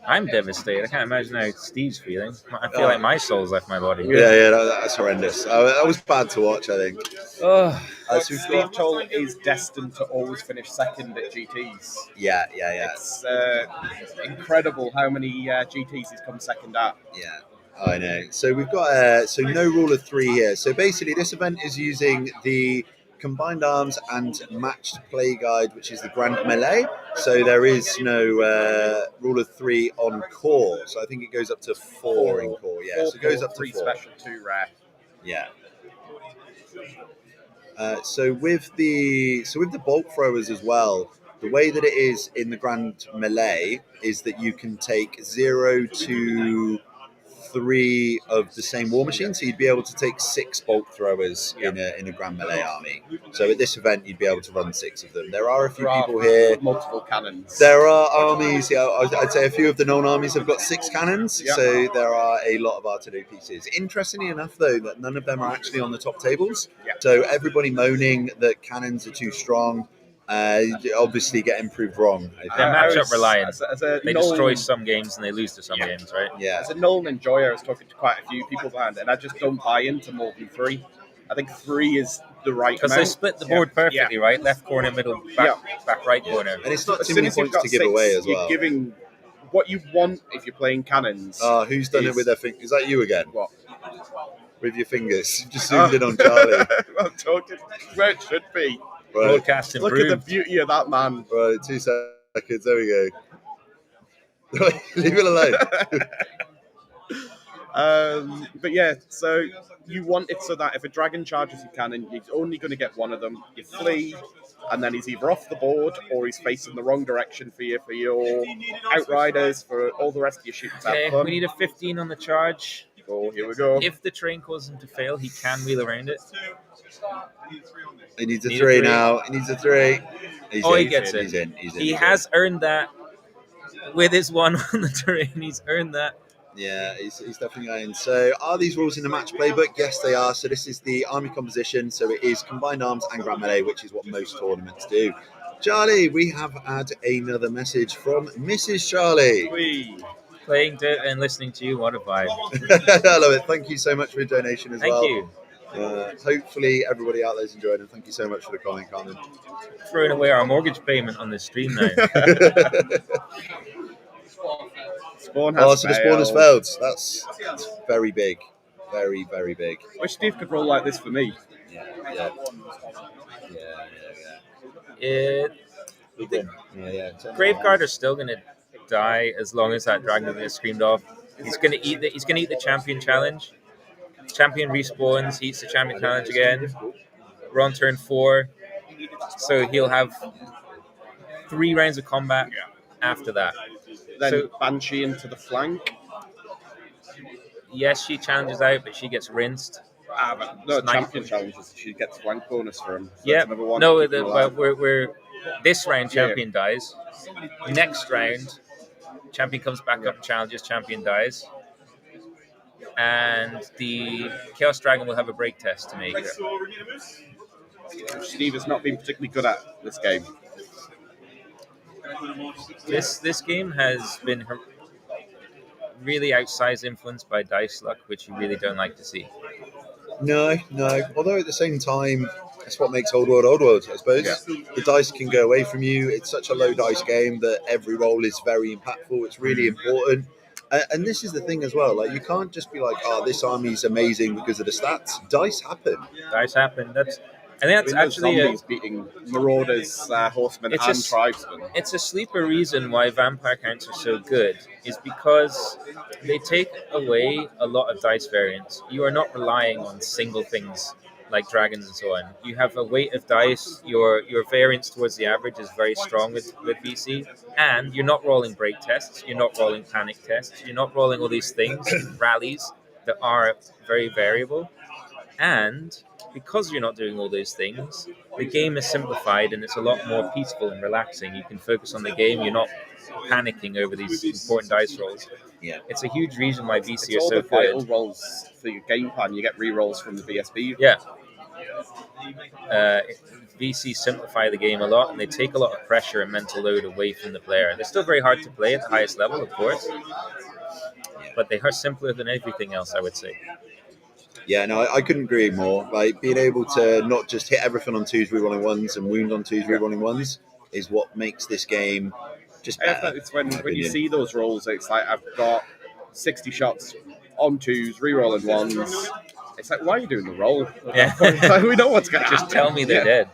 I'm devastated. I can't imagine how Steve's feeling. I feel like my soul's left my body. Yeah, that's horrendous. That was bad to watch, I think. Oh, So Steve Toll is destined to always finish second at GTs. Yeah. It's incredible how many GTs he's come second at. Yeah, I know. So we've got so no rule of 3 here. So basically, this event is using the Combined Arms and Matched Play Guide, which is the Grand Melee. So there is no rule of 3 on core. So I think it goes up to 4 in core. Yeah, so it goes up to 3 4. special, 2 rare. Yeah. So with the bolt throwers as well, the way that it is in the Grand Melee is that you can take 0 to 3 of the same war machine, so you'd be able to take 6 bolt throwers in a Grand Melee army. So at this event, you'd be able to run 6 of them. There are a few people here. Multiple cannons. There are armies. Yeah, I'd say a few of the known armies have got 6 cannons. Yep. So there are a lot of artillery pieces. Interestingly enough, though, that none of them are actually on the top tables. Yep. So everybody moaning that cannons are too strong. Obviously getting proved wrong. they're matchup reliant. As a They Nolan, destroy some games and they lose to some games, right? Yeah. As a Nolan enjoyer, I was talking to quite a few people behind, and I just don't buy into more than 3. I think 3 is the right Because amount. they split the board perfectly, right? Left corner, middle, back right corner. And it's not As too soon many as you've points got to give 6, away as you're well. giving what you want if you're playing cannons. Who's done it with their fingers? Is that you again? What? With your fingers? Just zoomed in on Charlie. I'm talking where it should be. Right. Broadcast Look improved. at the beauty of that man. Right, 2 seconds. There we go. Right, leave it alone. But yeah, so you want it so that if a dragon charges your cannon, he's only going to get one of them. You flee, and then he's either off the board or he's facing the wrong direction for your outriders, for all the rest of your shooters. Okay, we need a 15 on the charge. Oh, here we go. If the train causes him to fail, he can wheel around it. He needs a Need a 3 3. now. He needs a 3. He's Oh, in. he gets it. He's in. He has earned that with his 1 on the terrain. He's earned that. Yeah, he's definitely in. So are these rules in the match playbook? Yes, they are. So this is the army composition. So it is Combined Arms and Grand Melee, which is what most tournaments do. Charlie, we have had another message from Mrs. Charlie. Playing Dirt and listening to you, what a vibe. I love it. Thank you so much for your donation as well. Thank you. Hopefully everybody out there's enjoyed, and thank you so much for the comment, Carmen. Throwing away our mortgage payment on this stream now. Spawn has So the spawn has failed. That's very big. Very, very big. Wish Steve could roll like this for me. Yeah. Graveguard are still going to die as long as that dragon is screamed off. He's going to eat the champion challenge. Champion respawns, he eats the champion challenge again. We're on turn 4, so he'll have 3 rounds of combat after that. Then So- Banshee into the flank. Yes, she challenges out, but she gets rinsed. But no, Snipe. champion challenges. She gets flank bonus for him. So Yeah, that's another one no, to keep him alive. we're this round champion dies. Next round, champion comes back up and challenges, champion dies. And the Chaos Dragon will have a break test to make. Steve has not been particularly good at this game. This game has been really outsized influenced by dice luck, which you really don't like to see. No. Although at the same time, that's what makes Old World, I suppose. Yeah. The dice can go away from you. It's such a low dice game that every roll is very impactful. It's really important. And this is the thing as well. Like, you can't just be like, "Oh, this army's amazing because of the stats." Dice happen. Dice happen. And that's actually zombies beating marauders, horsemen, It's and just- tribesmen. it's a sleeper reason why vampire counts are so good is because they take away a lot of dice variance. You are not relying on single things like dragons and so on. You have a weight of dice. Your variance towards the average is very strong with VC, and you're not rolling break tests. You're not rolling panic tests. You're not rolling all these things, rallies that are very variable. And because you're not doing all those things, the game is simplified and it's a lot more peaceful and relaxing. You can focus on the game. You're not panicking over these important dice rolls. Yeah. It's a huge reason why VC It's are all so the vital good. rolls for your game plan. You get re-rolls from the VSB. Yeah. VC simplify the game a lot and they take a lot of pressure and mental load away from the player. They're still very hard to play at the highest level, of course, but they are simpler than everything else, I would say. Yeah, no, I couldn't agree more. Like being able to not just hit everything on 2s, rerolling 1s, and wound on 2s, rerolling 1s is what makes this game just better. It's when you see those rolls, it's like I've got 60 shots on 2s, re-rolling 1s. It's like, why are you doing the roll? Yeah. It's like, we know what's going to happen. Just tell me they're dead.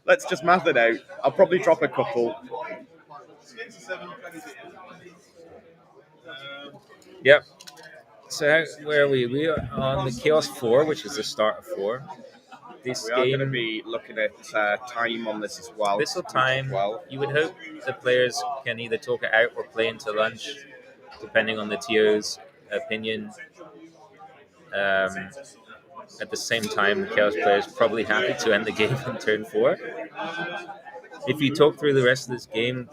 Let's just math it out. I'll probably drop a couple. Yep. So where are we? We are on the Chaos 4, which is the start of 4. This We are going to game, be looking at time on this as well. this will time. Well, You would hope the players can either talk it out or play into lunch, depending on the TO's opinion. At the same time, the Chaos players probably happy to end the game on turn 4. If you talk through the rest of this game,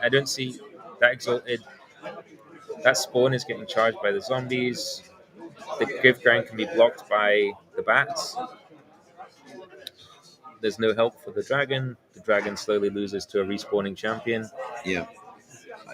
I don't see that Exalted. That spawn is getting charged by the zombies. The gift ground can be blocked by the bats. There's no help for the dragon. The dragon slowly loses to a respawning champion. Yeah.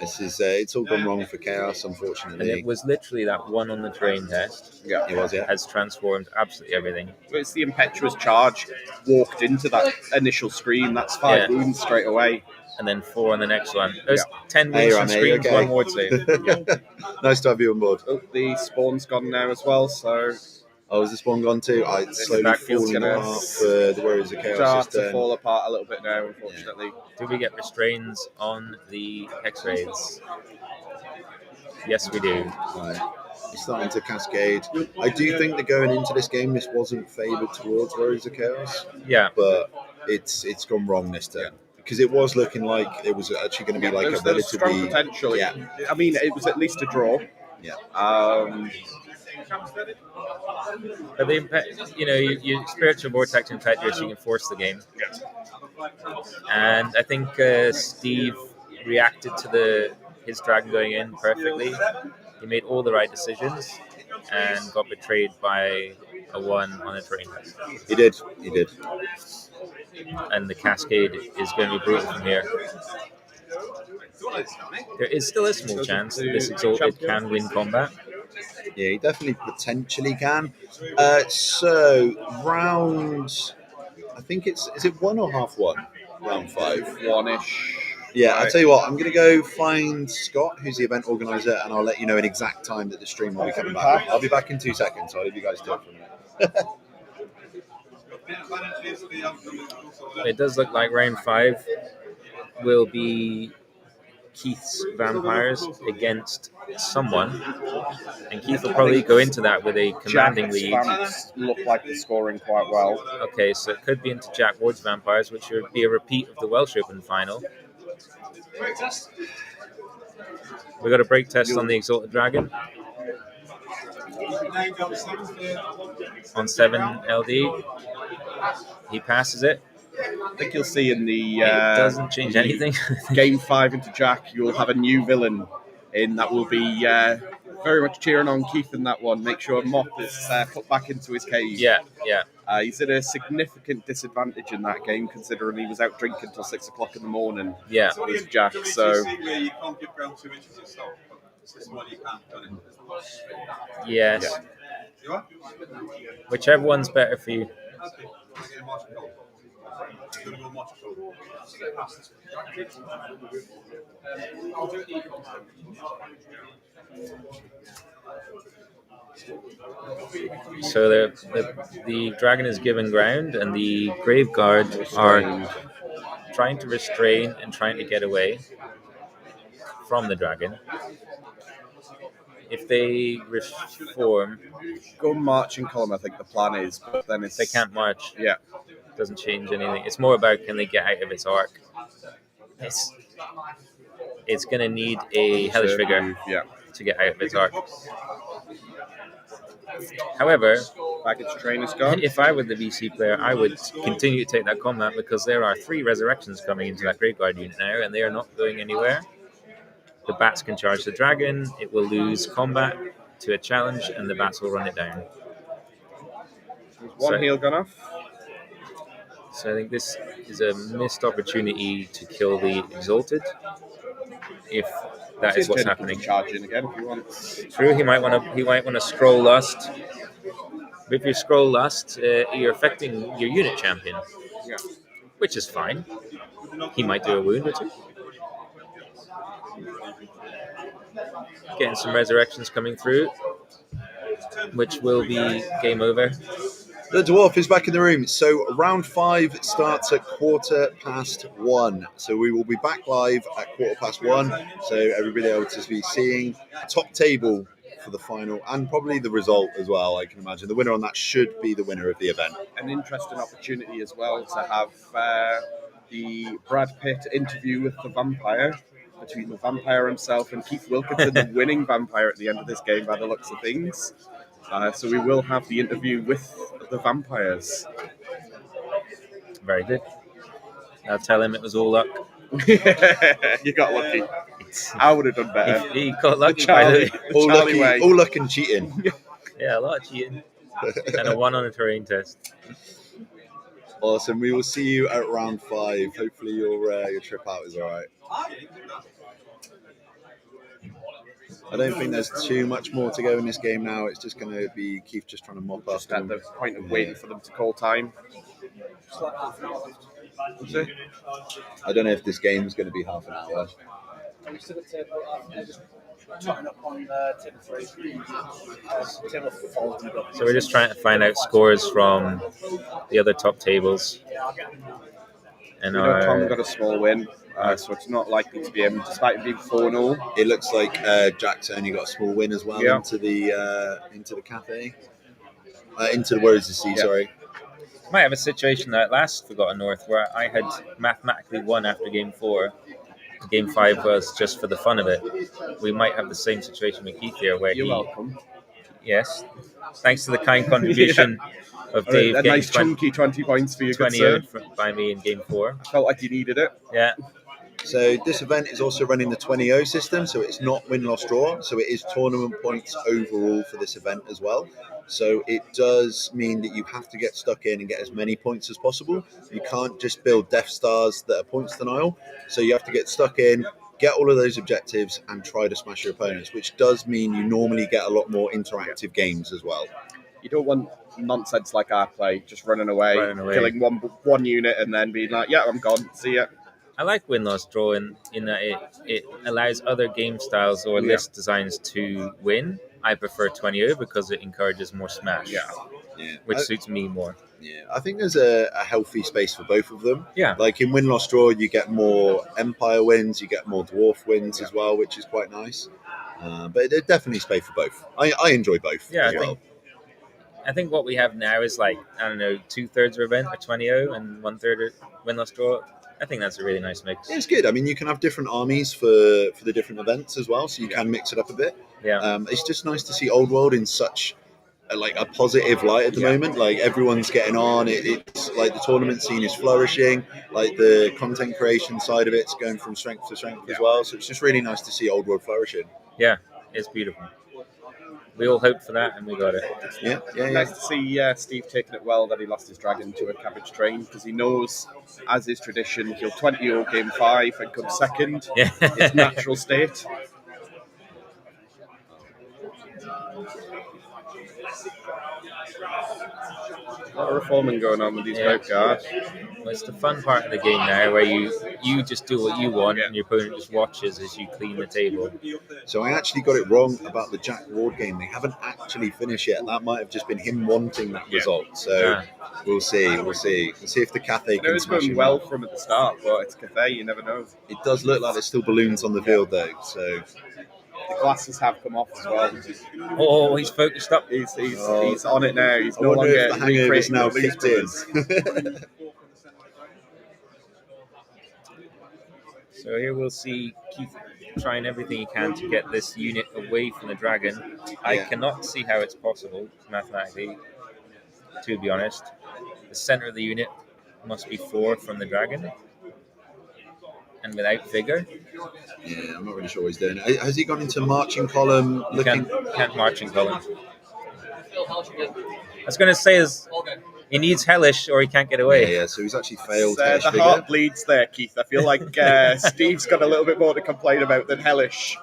This is it's all gone wrong for Chaos, And unfortunately. it was literally that one on the terrain test yeah. It was, yeah. has transformed absolutely everything. It's the impetuous charge. Walked into that initial screen. That's 5 Yeah. wounds straight away. And then 4 on the next one. There's 10 Hey, wounds from Rami, screens, okay. 1 ward save. Nice to have you on board. Oh, the spawn's gone now as well, so Oh, is this one gone too? It's slowly backfield's falling gonna apart for the Warriors of Chaos. start This to turn. fall apart a little bit now, unfortunately. Do we get restraints on the X-rays? Yes, we do. Right. It's starting to cascade. I do think that going into this game, this wasn't favoured towards Warriors of Chaos, Yeah. but it's gone wrong this turn. Because it was looking like it was actually going to be like a There's strong relatively... potential. Yeah. I mean, it was at least a draw. Yeah. But you spiritual vortex impetuous, you can force the game. And I think Steve reacted to his dragon going in perfectly. He made all the right decisions and got betrayed by a 1 on a terrain test. He did. And the cascade is going to be brutal from here. There is still a small chance that this Exalted can win combat. Yeah, he definitely potentially can. So, round... I think is it 1 or half 1? Round 5. One-ish. Yeah, Right. I'll tell you what, I'm going to go find Scott, who's the event organizer, and I'll let you know an exact time that the stream will be coming back. I'll be back in 2 seconds, so I'll leave you guys to it for a minute. It does look like round 5 will be Keith's vampires against someone, and Keith will probably go into that with a commanding Jack's lead. vamps look like they're scoring quite well. Okay, so it could be into Jack Ward's vampires, which would be a repeat of the Welsh Open final. We got a break test on the Exalted Dragon on 7 LD. He passes it. I think you'll see in the It doesn't change anything. Game 5 into Jack, you'll have a new villain in that will be very much cheering on Keith in that one. Make sure Mop is put back into his cave. Yeah. He's at a significant disadvantage in that game, considering he was out drinking till 6 o'clock in the morning. Yeah. With Jack, so you can't give ground 2 inches yourself. This is what you can, don't it? Yes. You are? Whichever one's better for you. So the dragon is given ground, and the grave guard are trying to restrain and trying to get away from the dragon. If they reform, Go marching column, I think the plan is, but then it's they can't march. Yeah, Doesn't change anything. It's more about can they get out of its arc. It's going to need a hellish vigor Yeah, to get out of its arc. However, baggage train is gone. if I were the VC player, I would continue to take that combat because there are 3 resurrections coming into that Grave Guard unit now, and they are not going anywhere. The bats can charge the dragon. It will lose combat to a challenge, and the bats will run it down. One heal gone off. So I think this is a missed opportunity to kill the Exalted, if that is what's happening. Charging again if you want. True, he might want to scroll lust. But if you scroll lust, you're affecting your unit champion, which is fine. He might do a wound or 2. Getting some resurrections coming through, which will be game over. The dwarf is back in the room. So round 5 starts at 1:15. So we will be back live at 1:15. So everybody else will be seeing top table for the final and probably the result as well. I can imagine the winner on that should be the winner of the event. An interesting opportunity as well to have the Brad Pitt interview with the vampire, between the vampire himself and Keith Wilkinson, the winning vampire at the end of this game by the looks of things. So we will have the interview with the vampires. Very good. I'll tell him it was all luck. You got lucky. I would have done better. He got lucky by the way. All luck and cheating. Yeah, a lot of cheating. And a 1 on a terrain test. Awesome. We will see you at round 5. Hopefully your trip out is all right. I don't think there's too much more to go in this game now. It's just going to be Keith just trying to mop up. Just at the point of waiting for them to call time. I don't know if this game is going to be half an hour. So we're just trying to find out scores from the other top tables. And Tom got a small win. So it's not likely to be him, despite it being 4-0. It looks like Jack's only got a small win as well into the cafe, into the Warriors of the Sea. Yeah. Sorry. Might have a situation at last Forgotten North where I had mathematically won after game 4. Game 5 was just for the fun of it. We might have the same situation with Keith here, where You're welcome. Yes, thanks to the kind contribution of Dave. A nice chunky 20 points for you, 20 by me in game 4. I felt like you needed it. Yeah. So this event is also running the 20-0 system, so it's not win, loss, draw. So it is tournament points overall for this event as well. So it does mean that you have to get stuck in and get as many points as possible. You can't just build Death Stars that are points denial. So you have to get stuck in, get all of those objectives, and try to smash your opponents, which does mean you normally get a lot more interactive games as well. You don't want nonsense like our play, just running away. Killing one unit and then being like, yeah, I'm gone, see ya. I like win-loss draw in that it allows other game styles or list designs to win. I prefer 20-0 because it encourages more smash, which suits me more. Yeah, I think there's a healthy space for both of them. Yeah. Like in win-loss draw, you get more Empire wins, you get more Dwarf wins as well, which is quite nice. But there's definitely space for both. I enjoy both as well. I think what we have now is like, I don't know, 2/3 of event are 20-0 and 1/3 win-loss draw. I think that's a really nice mix. It's good. I mean, you can have different armies for the different events as well, so you can mix it up a bit. Yeah. It's just nice to see Old World in such a positive light at the moment. Like everyone's getting on. It's like the tournament scene is flourishing. Like the content creation side of it's going from strength to strength as well. So it's just really nice to see Old World flourishing. Yeah, it's beautiful. We all hoped for that, and we got it. Yeah. Nice to see Steve taking it well that he lost his dragon to a cabbage train, because he knows, as is tradition, he'll 20-0 game 5 and come second. Yeah. His natural state. lot of reforming going on with these Grave Guard. Well, it's the fun part of the game now, where you just do what you want, and your opponent just watches as you clean the table. So I actually got it wrong about the Jack Ward game. They haven't actually finished yet. That might have just been him wanting that result. So we'll see. We'll see if the Cathay can It's smash going him well out. from at the start, but it's Cathay. You never know. It does look like there's still balloons on the field though. So The glasses have come off as well. Oh, he's focused up. He's on it now. He's I no wonder longer if the hangover's recreating now the Blues kicked in. Brothers. So here we'll see Keith trying everything he can to get this unit away from the dragon. I cannot see how it's possible mathematically, to be honest. The center of the unit must be 4 from the dragon. And without vigor, Yeah, I'm not really sure what he's doing. Has he gone into marching column? you Looking. can't march in column. I was going to say he needs Hellish or he can't get away. Yeah. So he's actually failed. The Hellish heart Vigor. bleeds there, Keith. I feel like Steve's got a little bit more to complain about than Hellish.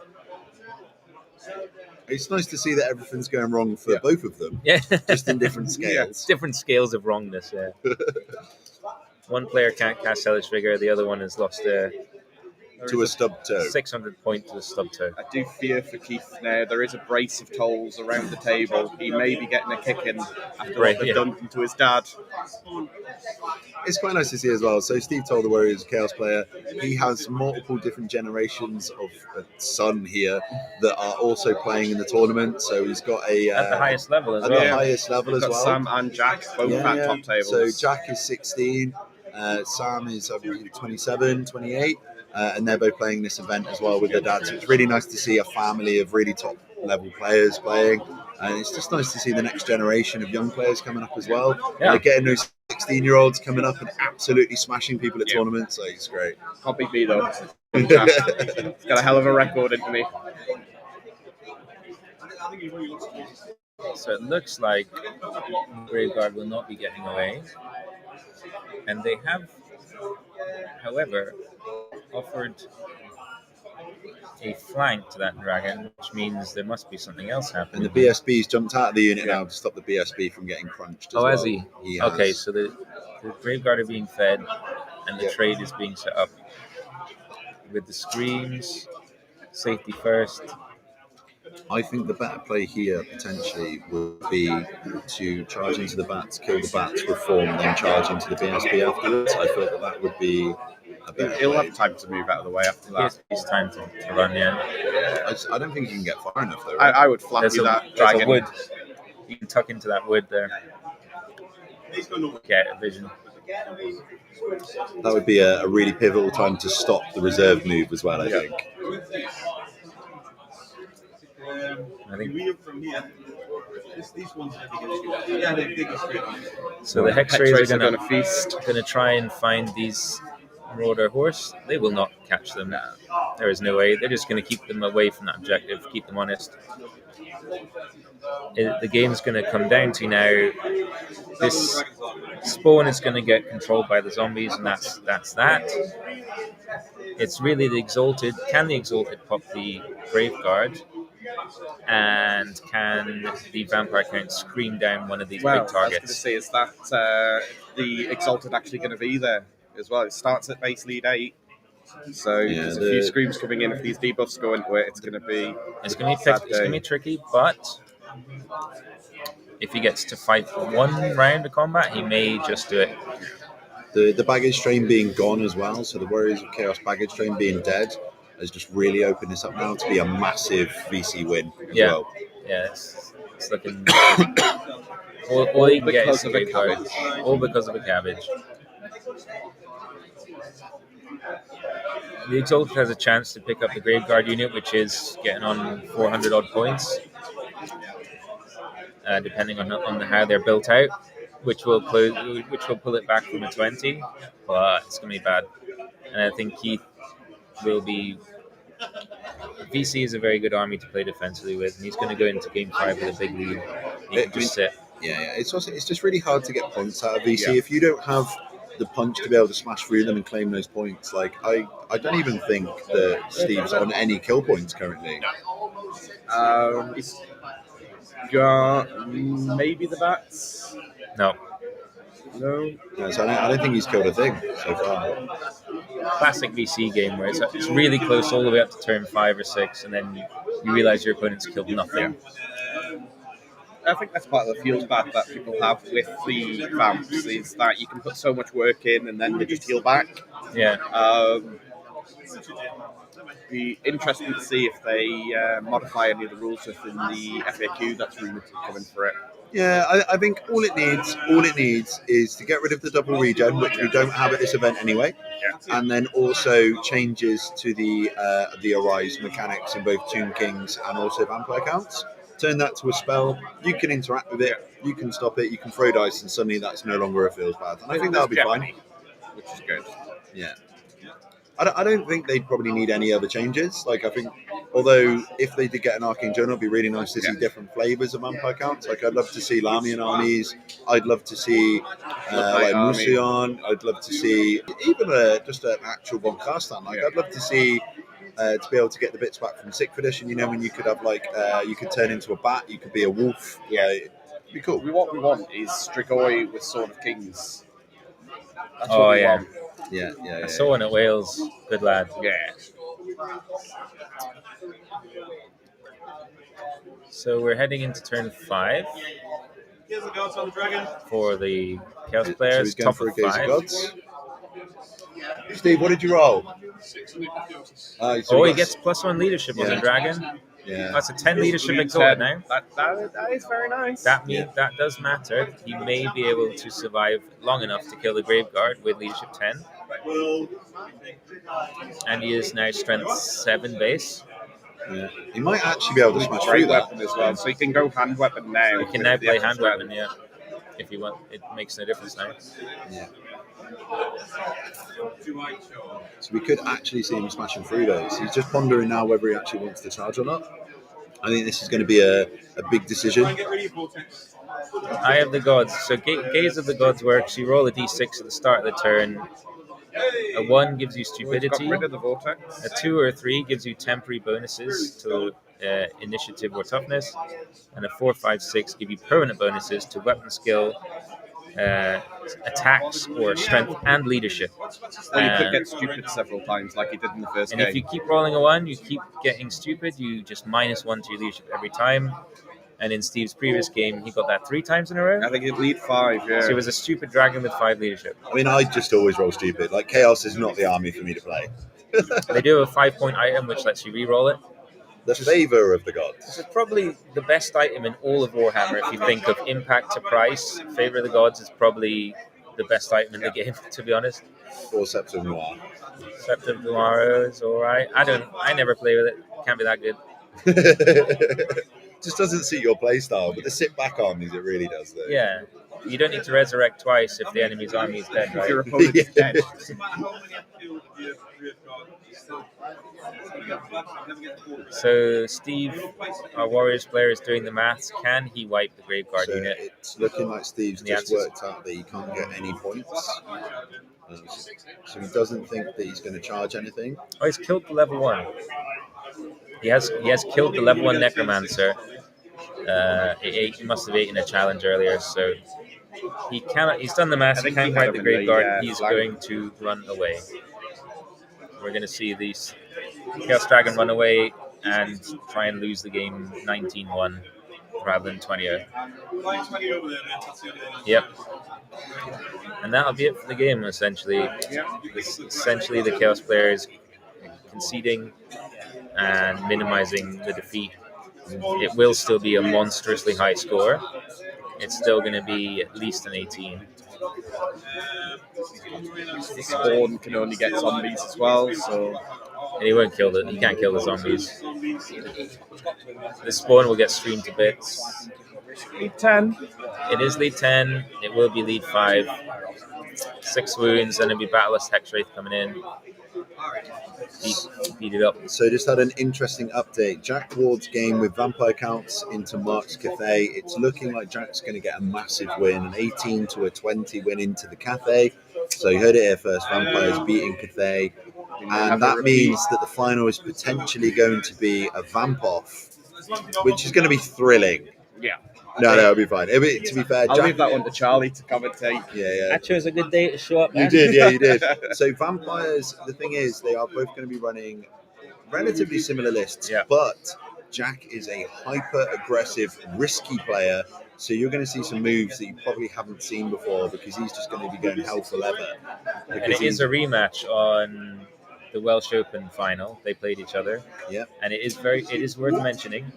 It's nice to see that everything's going wrong for both of them, Yeah. just in different scales. Different scales of wrongness, yeah. One player can't cast Hellish Vigor, the other one has lost To a stub toe. 600 point to the stub toe. I do fear for Keith now. There is a brace of tolls around the table. He may be getting a kick in after what they've done to his dad. It's quite nice to see as well. So Steve told the Warriors Chaos player, he has multiple different generations of a son here that are also playing in the tournament. So he's got a At the highest level as at well. the highest level We've as got well. Sam and Jack both at top tables. So Jack is 16, Sam is 27, 28. And they're both playing this event as well with their dad. So it's really nice to see a family of really top level players playing. And it's just nice to see the next generation of young players coming up as well. Yeah. They're getting those 16-year-olds coming up and absolutely smashing people at tournaments. So it's great. Can't beat me though. He's got a hell of a record into me. So it looks like Graveguard will not be getting away. And they have, however, offered a flank to that dragon, which means there must be something else happening. And the BSB's jumped out of the unit now to stop the BSB from getting crunched as well. Has he? has. Okay, so the Graveguard are being fed and the trade is being set up with the screams, safety first. I think the better play here potentially would be to charge into the bats, kill the bats, reform, then charge into the BSB afterwards. I thought that would be a better He'll play. have time to move out of the way after that. It's time to run, yeah. I don't think you can get far enough though. I, Right? I would flappy that There's dragon. a wood. You can tuck into that wood there. Get a vision. That would be a really pivotal time to stop the reserve move as well, I think. I think From here, these ones, they go straight on. so. The Hex Rays are going gonna to feast. try and find these Marauder Horse. They will not catch them. There is no way. They're just going to keep them away from that objective. Keep them honest. The game's going to come down to now. This spawn is going to get controlled by the zombies, and that's that. It's really the Exalted. Can the Exalted pop the Graveguard? And can the Vampire Count scream down one of these Well, big I was going to targets? say, is that the Exalted actually going to be there as well? It starts at base lead 8. So there's a few screams coming in. If these debuffs go into it, it's going to be It's going to be tricky, but if he gets to fight one round of combat, he may just do it. The baggage train being gone as well, so the Warriors of Chaos baggage train being dead has just really opened this up now to be a massive VC win as well. Yeah, it's looking. all you can get is because of a Graveguard. cabbage. All because of a cabbage. The Exalted has a chance to pick up the Graveguard unit, which is getting on 400 odd points, depending on how they're built out, which will pull it back from a 20, but it's going to be bad. And I think Keith will be. VC is a very good army to play defensively with, and he's going to go into game 5 with a big lead. He can just sit. Yeah. It's just really hard to get points out of VC if you don't have the punch to be able to smash through them and claim those points. Like I don't even think that Steve's on any kill points currently. He's got maybe the bats. No. No, so I don't think he's killed a thing so far. Classic VC game where it's really close all the way up to turn 5 or 6, and then you realize your opponent's killed nothing. I think that's part of the feels bad that people have with the vamps is that you can put so much work in and then they just heal back. Yeah. Be interesting to see if they modify any of the rules within the FAQ that's rumored to be coming for it. Yeah, I think all it needs is to get rid of the double regen, which we don't have at this event anyway, and then also changes to the Arise mechanics in both Tomb Kings and also Vampire Counts. Turn that to a spell. You can interact with it. You can stop it. You can throw dice, and suddenly that's no longer a feels bad. And I think that'll be fine. Which is good. Yeah. I don't think they'd probably need any other changes. Like, I think, although if they did get an Arcane Journal, it'd be really nice to see different flavors of Vampire Counts. Like, I'd love to see Lamian armies. I'd love to see like Musion. I'd love to see even just an actual one cast on. Like, I'd love to see to be able to get the bits back from 6th edition. You know, when you could have like you could turn into a bat, you could be a wolf. Yeah, it'd be cool. What we want is Strigoi with Sword of Kings. That's what we want. Yeah. I saw one at Wales. Good lad. Yeah. So we're heading into turn 5 Here's the gods on the dragon. for the Chaos players. So he's going Top for a of Gaze of 5. Gods. Steve, what did you roll? 6 and Oh, he gets +1 leadership on the dragon. Yeah. That's a 10 leadership exalted now. That is very nice. That means that does matter. He may be able to survive long enough to kill the Graveguard with leadership 10. And he is now strength 7 base. Yeah. He might actually be able to smash through Great that. weapon as well, so he can go hand weapon now. He can now play hand weapon, yeah. If you want, it makes no difference now. Yeah. So we could actually see him smashing through those. He's just pondering now whether he actually wants to charge or not. I think this is going to be a big decision. Eye of the Gods. So Gaze of the Gods works. You roll a d6 at the start of the turn. A 1 gives you stupidity. Got rid of the vortex. A 2 or a 3 gives you temporary bonuses to initiative or toughness. And a 4, 5, 6 give you permanent bonuses to weapon skill, attacks, or strength and leadership. Or you could get stupid several times like he did in the first And game. if you keep rolling a 1, you keep getting stupid, you just -1 to your leadership every time. And in Steve's previous game, he got that 3 times in a row. I think he'd lead 5, yeah. So he was a stupid dragon with 5 leadership. I mean, I just always roll stupid. Like, Chaos is not the army for me to play. They do have a 5-point item which lets you re-roll it. The favour of the This gods. is probably the best item in all of Warhammer. If you think of impact to price, Favor of the Gods is probably the best item in the game, to be honest. Or Scepter of Noir. Scepter of Noir is alright. I never play with it. Can't be that good. Just doesn't suit your playstyle, but the sit back armies, it really does, though. Yeah. You don't need to resurrect twice if the enemy's army is dead, If your right? opponent is dead. So Steve, our Warriors player, is doing the maths. Can he wipe the Graveguard So unit? it's looking like Steve's The just answer's- worked out that he can't get any points. So he doesn't think that he's going to charge anything. Oh, he's killed the level 1. He has killed the level 1 Necromancer. He must have eaten a challenge earlier, so he cannot. He's done the math. I He think can't he fight had the him in the, Graveguard. He's flank. going to run away. We're going to see these Chaos Dragon run away and try and lose the game 19-1 rather than 20-0. Yep. And that'll be it for the game, essentially. Essentially, the Chaos players conceding and minimizing the defeat. It will still be a monstrously high score. It's still going to be at least an 18. Spawn can only get zombies as well, so And he won't kill the. He can't kill the zombies. The spawn will get streamed to bits. lead 10. It is lead 10. It will be lead 5. 6 wounds, and it'll be Battleless Hexwraith coming in. Beat it up. So just had an interesting update. Jack Ward's game with Vampire Counts into Mark's Cathay. It's looking like Jack's going to get a massive win, an 18 to a 20 win into the Cathay. So you heard it here first, Vampires beating Cathay. And that means that the final is potentially going to be a Vamp Off, which is going to be thrilling. Yeah. No, it'll be fine. To be fair, I'll Jack, leave that one to Charlie to commentate. yeah. I chose a good day to show up. You Man. did, yeah, you did. So vampires, the thing is, they are both going to be running relatively similar lists, Yeah. but Jack is a hyper-aggressive, risky player. So you're going to see some moves that you probably haven't seen before because he's just going to be going hell for leather. And it is a rematch on the Welsh Open final. They played each other. Yeah. And it is worth mentioning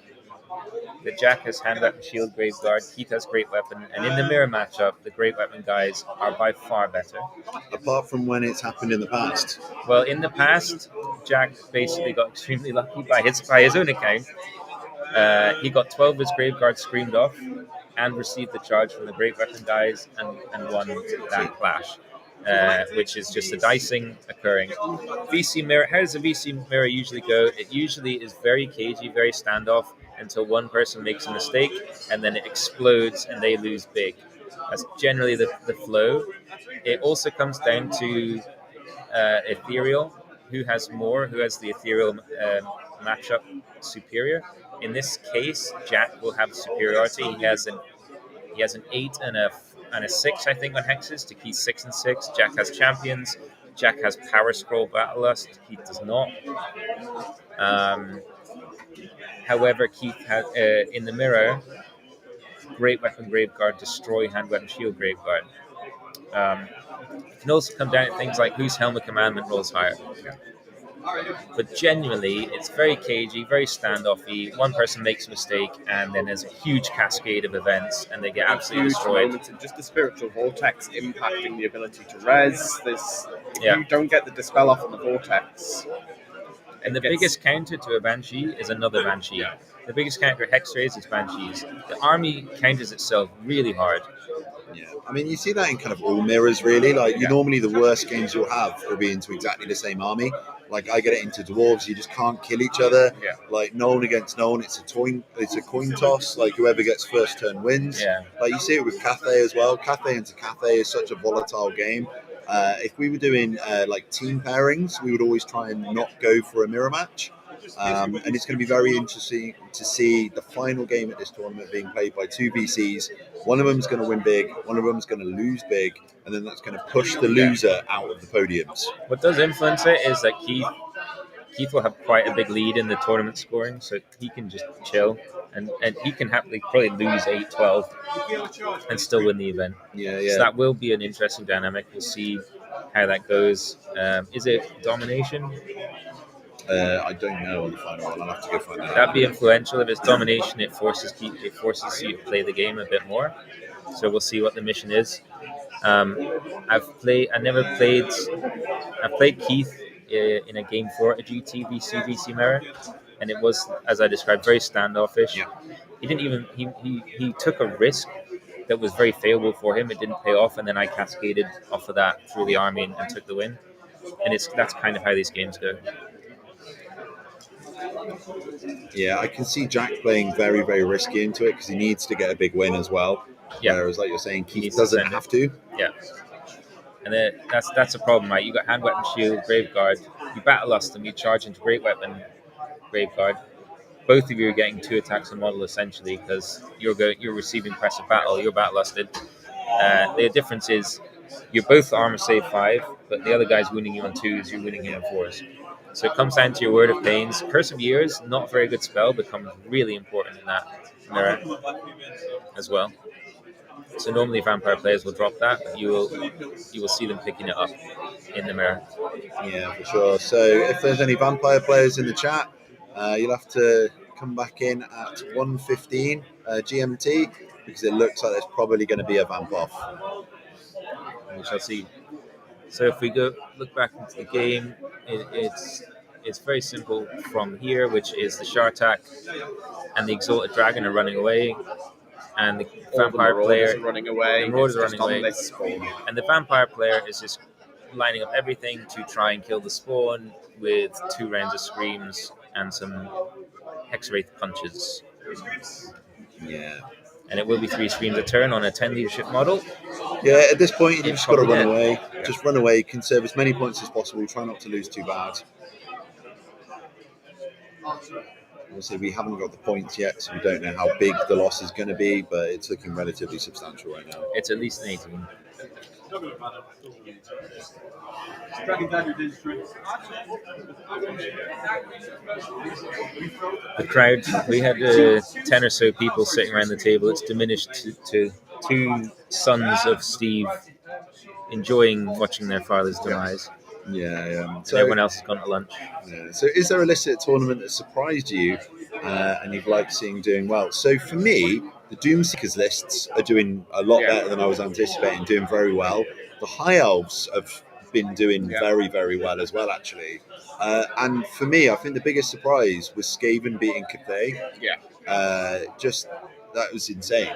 that Jack has hand weapon, shield, grave guard. Keith has great weapon, and in the mirror matchup, the great weapon guys are by far better. apart from when it's happened in the past. Well, in the past, Jack basically got extremely lucky by his own account. He got 12 of his grave guards screamed off and received the charge from the great weapon guys and won that clash. Which is just the dicing occurring. VC mirror. How does a VC mirror usually go? It usually is very cagey, very standoff until one person makes a mistake, and then it explodes and they lose big. That's generally the flow. It also comes down to ethereal. Who has the ethereal matchup superior? In this case, Jack will have superiority. He has an 8 and a 6, I think, on hexes to Keith's 6 and 6. Jack has champions. Jack has Power Scroll Battle Lust. Keith does not. However, Keith has in the mirror, Great Weapon Graveguard, Destroy Hand Weapon Shield Graveguard. It can also come down to things like whose Helm of Commandment rolls higher. But genuinely, it's very cagey, very standoffy. One person makes a mistake, and then there's a huge cascade of events, and they get absolutely destroyed. Moments of just the spiritual vortex impacting the ability to res. Yeah. You don't get the dispel off on the vortex. And the biggest counter to a Banshee is another Banshee. The biggest counter to Hex Rays is Banshees. The army counters itself really hard. Yeah, I mean, you see that in kind of all mirrors, really. Like, normally the worst games you'll have will be into exactly the same army. Like, I get it into dwarves, you just can't kill each other. Yeah. Like, Nolan against Nolan, it's a coin toss. Like, whoever gets first turn wins. Yeah. Like, you see it with Cathay as well. Cathay into Cathay is such a volatile game. If we were doing like team pairings, we would always try and not go for a mirror match. And it's going to be very interesting to see the final game at this tournament being played by two VCs. One of them is going to win big, one of them is going to lose big, and then that's going to push the loser out of the podiums. What does influence it is that Keith will have quite a big lead in the tournament scoring, so he can just chill, and he can happily probably lose 8-12 and still win the event. Yeah. So that will be an interesting dynamic. We'll see how that goes. Is it domination? I don't know on the final one. I'll have to go find that out. That'd be influential. If it's domination, it forces you to play the game a bit more. So we'll see what the mission is. I've played Keith in a game for a GT VC mirror, and it was, as I described, very standoffish. Yeah. He didn't even he took a risk that was very favorable for him. It didn't pay off, and then I cascaded off of that through the army and took the win. And that's kind of how these games go. Yeah, I can see Jack playing very, very risky into it because he needs to get a big win as well. Yeah. Whereas, like you're saying, Keith needs to doesn't send it. have to. Yeah. And then that's a problem, right? You got hand weapon, shield, grave guard. You battle lust and you charge into great weapon, grave guard. Both of you are getting 2 attacks a model essentially because you're receiving press of battle. You're battle lusted. The difference is you're both armor save 5, but the other guy's winning you on 2s. You're winning him on 4s. So it comes down to your Word of Pains. Curse of Years, not a very good spell, becomes really important in that mirror as well. So normally vampire players will drop that, but you will see them picking it up in the mirror. Yeah, for sure. So if there's any vampire players in the chat, you'll have to come back in at 1:15 GMT because it looks like there's probably going to be a vamp off. We shall see. So if we look back into the game, it's very simple from here, which is the Shartak and the Exalted Dragon are running away, and the vampire player are running away. The Marauders are It's running just away. on this spawn. and the vampire player is just lining up everything to try and kill the spawn with 2 rounds of screams and some Hexwraith punches. Yeah. And it will be 3 screams a turn on a 10 leadership model. Yeah, at this point, you've Yeah, just got to probably run dead. away. Just run away, conserve as many points as possible, try not to lose too bad. Obviously, we haven't got the points yet, so we don't know how big the loss is going to be, but it's looking relatively substantial right now. It's at least an 18. Dragon Dagger did straight. The crowd, we had 10 or so people sitting around the table. It's diminished to 2 sons of Steve enjoying watching their father's demise. Yeah. And everyone else has gone to lunch. Yeah. So is there a list at tournament that surprised you and you've liked seeing doing well? So for me, the Doomseekers lists are doing a lot better than I was anticipating, doing very well. The High Elves have been doing very, very well as well, actually. And for me, I think the biggest surprise was Skaven beating Cathay. Just, that was insane.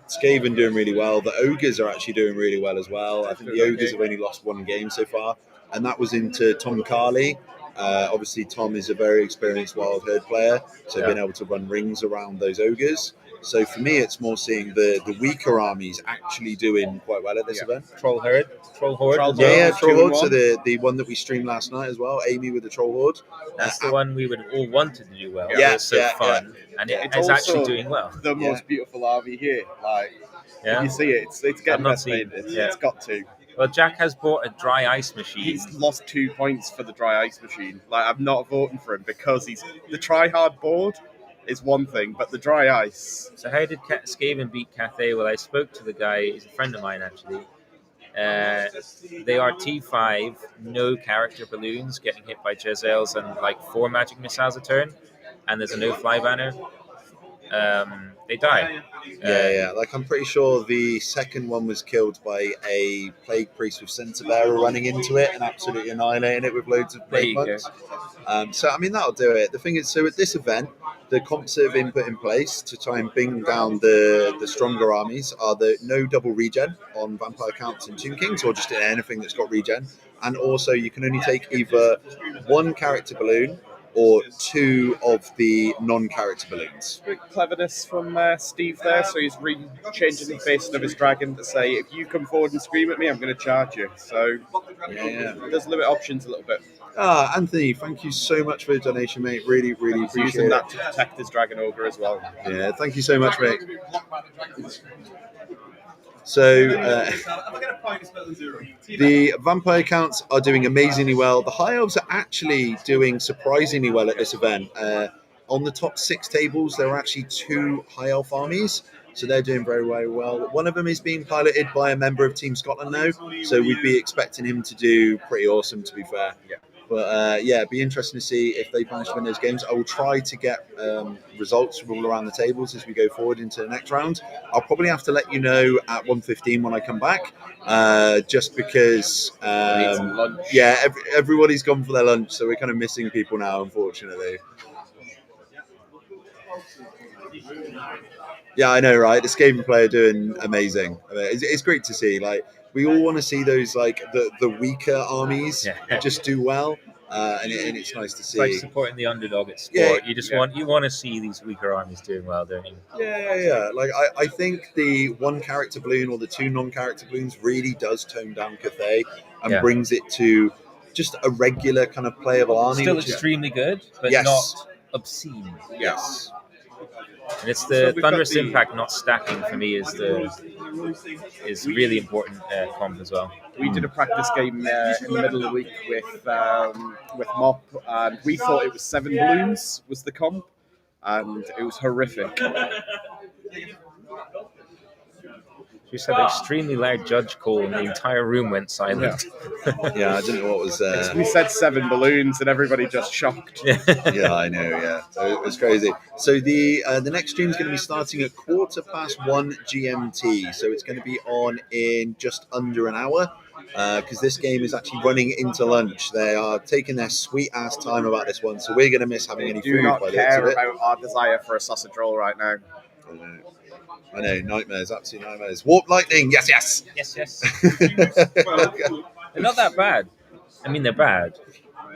Skaven doing really well. The Ogres are actually doing really well as well. I think the Ogres have only lost 1 game so far, and that was into Tom Carley. Obviously, Tom is a very experienced Wild Herd player, so being able to run rings around those Ogres. So for me, it's more seeing the weaker armies actually doing quite well at this event. Troll Horde. Troll Horde. So the one that we streamed last night as well, Amy with the Troll Horde. That's the one we would all wanted to do well. Yeah, It was so fun, and it's actually doing well. The most beautiful army here. If you see it, it's getting best made. It's got to. Well, Jack has bought a dry ice machine. He's lost 2 points for the dry ice machine. I'm not voting for him because the try hard board is one thing, but the dry ice. So how did Skaven beat Cathay? Well, I spoke to the guy. He's a friend of mine, actually. They are T5, no character balloons, getting hit by Jezzails and 4 magic missiles a turn, and there's a no-fly banner. They die. I'm pretty sure the second one was killed by a plague priest with Centaur Bearer running into it and absolutely annihilating it with loads of plague bugs. So I mean that'll do it. The thing is, so at this event, the comps that have been put in place to try and bring down the stronger armies are the no double regen on Vampire Counts and Tomb Kings, or just in anything that's got regen, and also you can only take either 1 character balloon or 2 of the non-character balloons. Great cleverness from Steve there. So he's changing the face of his dragon to say, if you come forward and scream at me, I'm going to charge you. So it does limit options a little bit. Anthony, thank you so much for the donation, mate. Really, really He's appreciate using it. that to protect his dragon ogre as well. Yeah, thank you so much, mate. So the Vampire Counts are doing amazingly well. The High Elves are actually doing surprisingly well at this event. On the top 6 tables, there are actually 2 High Elf armies, so they're doing very, very well. One of them is being piloted by a member of Team Scotland now, so we'd be expecting him to do pretty awesome, to be fair. But it'd be interesting to see if they manage to win those games. I will try to get results from all around the tables as we go forward into the next round. I'll probably have to let you know at 1:15 when I come back, just because everybody's gone for their lunch, so we're kind of missing people now, unfortunately. Yeah, I know, right? The Skaven player doing amazing. I mean, it's great to see. We all want to see those the weaker armies just do well, and it's nice to see. It's like supporting the underdog at sport. You want to see these weaker armies doing well, don't you? Yeah. I think the 1 character balloon or the 2 non-character balloons really does tone down Cathay and brings it to just a regular kind of playable army. Still extremely good, but not obscene. Yes. And it's the Thunderous Impact not stacking for me is really important comp as well. We did a practice game in the middle of the week with Mop, and we thought it was 7 balloons was the comp, and it was horrific. You said an extremely loud judge call, and the entire room went silent. Yeah, I didn't know what was there. We said 7 balloons, and everybody just shocked. Yeah, I know. Yeah, so it was crazy. So the next stream is going to be starting at 1:15 GMT. So it's going to be on in just under an hour. Because this game is actually running into lunch. They are taking their sweet ass time about this one, so we're going to miss having any food. Do not care about our desire for a sausage roll right now. I know, nightmares, absolute nightmares. Warp lightning, yes. They're not that bad. I mean, they're bad.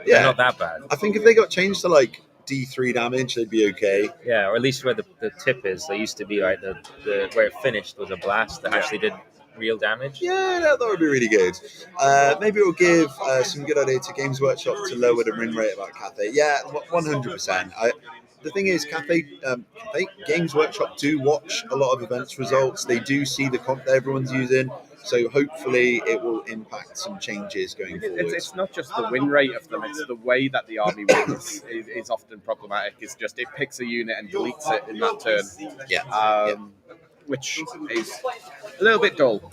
Yeah, they're not that bad. I think if they got changed to D3 damage, they'd be okay. Yeah, or at least where the tip is. They used to be the where it finished was a blast that actually did real damage? Yeah, that would be really good. Maybe it will give some good idea to Games Workshop to lower the win rate about Cathay. Yeah, 100%. The thing is, Games Workshop do watch a lot of events results. They do see the comp that everyone's using. So hopefully it will impact some changes going forward. It's not just the win rate of them; it's the way that the army wins is often problematic. It's just it picks a unit and deletes it in that turn. Yeah. Which is a little bit dull.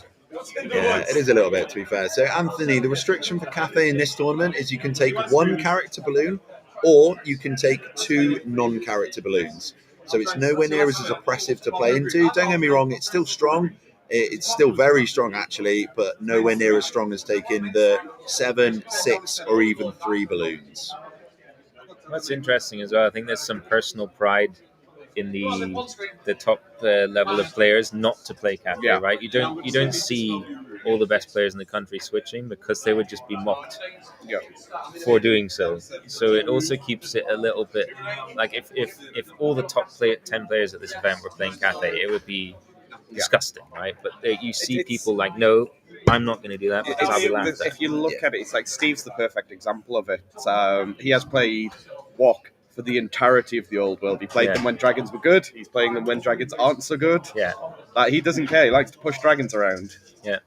Yeah, it is a little bit, to be fair. So, Anthony, the restriction for Cathay in this tournament is you can take one character balloon or you can take two non-character balloons. So it's nowhere near as oppressive to play into. Don't get me wrong, it's still strong. It's still very strong, actually, but nowhere near as strong as taking the 7, 6, or even 3 balloons. That's interesting as well. I think there's some personal pride in the top level of players not to play Cathay, right? You don't see all the best players in the country switching because they would just be mocked for doing so. So it also keeps it a little bit like if all the top 10 players at this event were playing Cathay, it would be disgusting, right? But you see people like, no, I'm not going to do that because I'll be laughed at. If you look at it, it's like Steve's the perfect example of it. He has played WoC for the entirety of the old world. He played them when dragons were good. He's playing them when dragons aren't so good. Yeah. Like, he doesn't care. He likes to push dragons around. Yeah.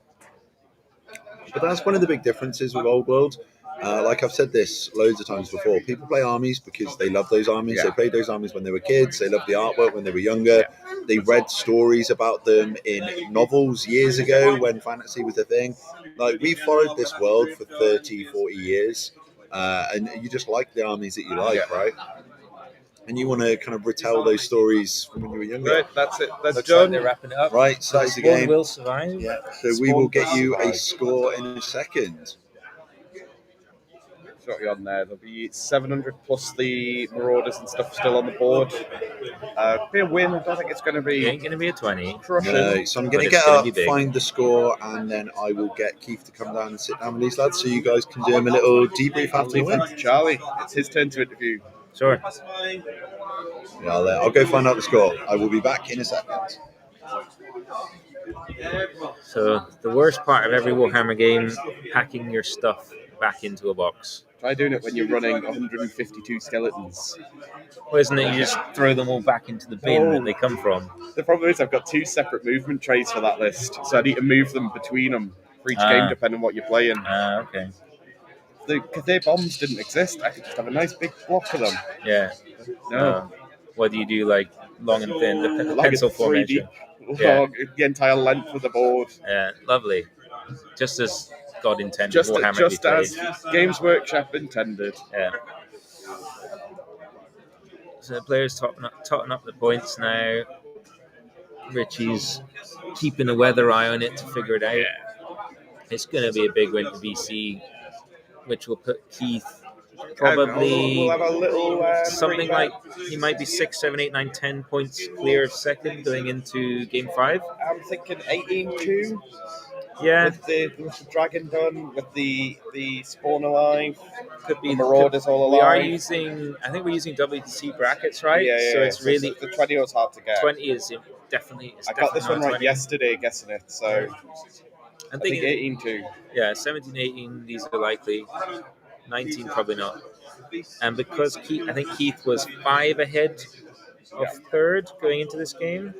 But that's one of the big differences with old world. Like I've said this loads of times before, people play armies because they love those armies. Yeah. They played those armies when they were kids. They loved the artwork when they were younger. Yeah. They read stories about them in novels years ago when fantasy was a thing. Like, we followed this world for 30, 40 years. And you just like the armies that you like, right? And you want to kind of retell those stories from when you were younger. Right, that's it. That's Looks done. like they're wrapping it up. Right, so that's the game. Will survive. Yeah. So we will get you a score in a second. Got you on there. There'll be 700 plus the Marauders and stuff still on the board. Be a win. I don't think it's going to be. It ain't going to be a 20. No, so I'm going to get up, find the score, and then I will get Keith to come down and sit down with these lads so you guys can do him a little debrief after the win. Charlie, it's his turn to interview. Sure. Yeah, I'll go find out the score. I will be back in a second. So the worst part of every Warhammer game, packing your stuff back into a box. Try doing it when you're running 152 skeletons. Well, isn't it? You just throw them all back into the bin that they come from. The problem is I've got 2 separate movement trays for that list, so I need to move them between them for each game, depending on what you're playing. Okay. The Cathay bombs didn't exist. I could just have a nice big block of them. Yeah. No. What do you do, like long and thin, the Like pencil a 3D formation? long, the entire length of the board. Yeah, lovely. Just as God intended. Just Warhammer as Games Workshop intended. Yeah. So the players totting up the points now. Richie's keeping a weather eye on it to figure it out. Yeah. It's going to be a big win for BC, which will put Keith probably we'll have a little, something like he might be 6, 7, 8, 9, 10 points clear of second going into game 5. I'm thinking 18-2. Yeah, with the dragon done, with the spawn alive, could be the Marauders all alive. I think we're using WTC brackets, right? Yeah. So it's really the 20 was hard to get. 20 is definitely. I got this one right 20. Yesterday, guessing it. So I think 18-2. Yeah, 17, 18. These are likely. 19 probably not. And because I think Keith was 5 ahead of third going into this game.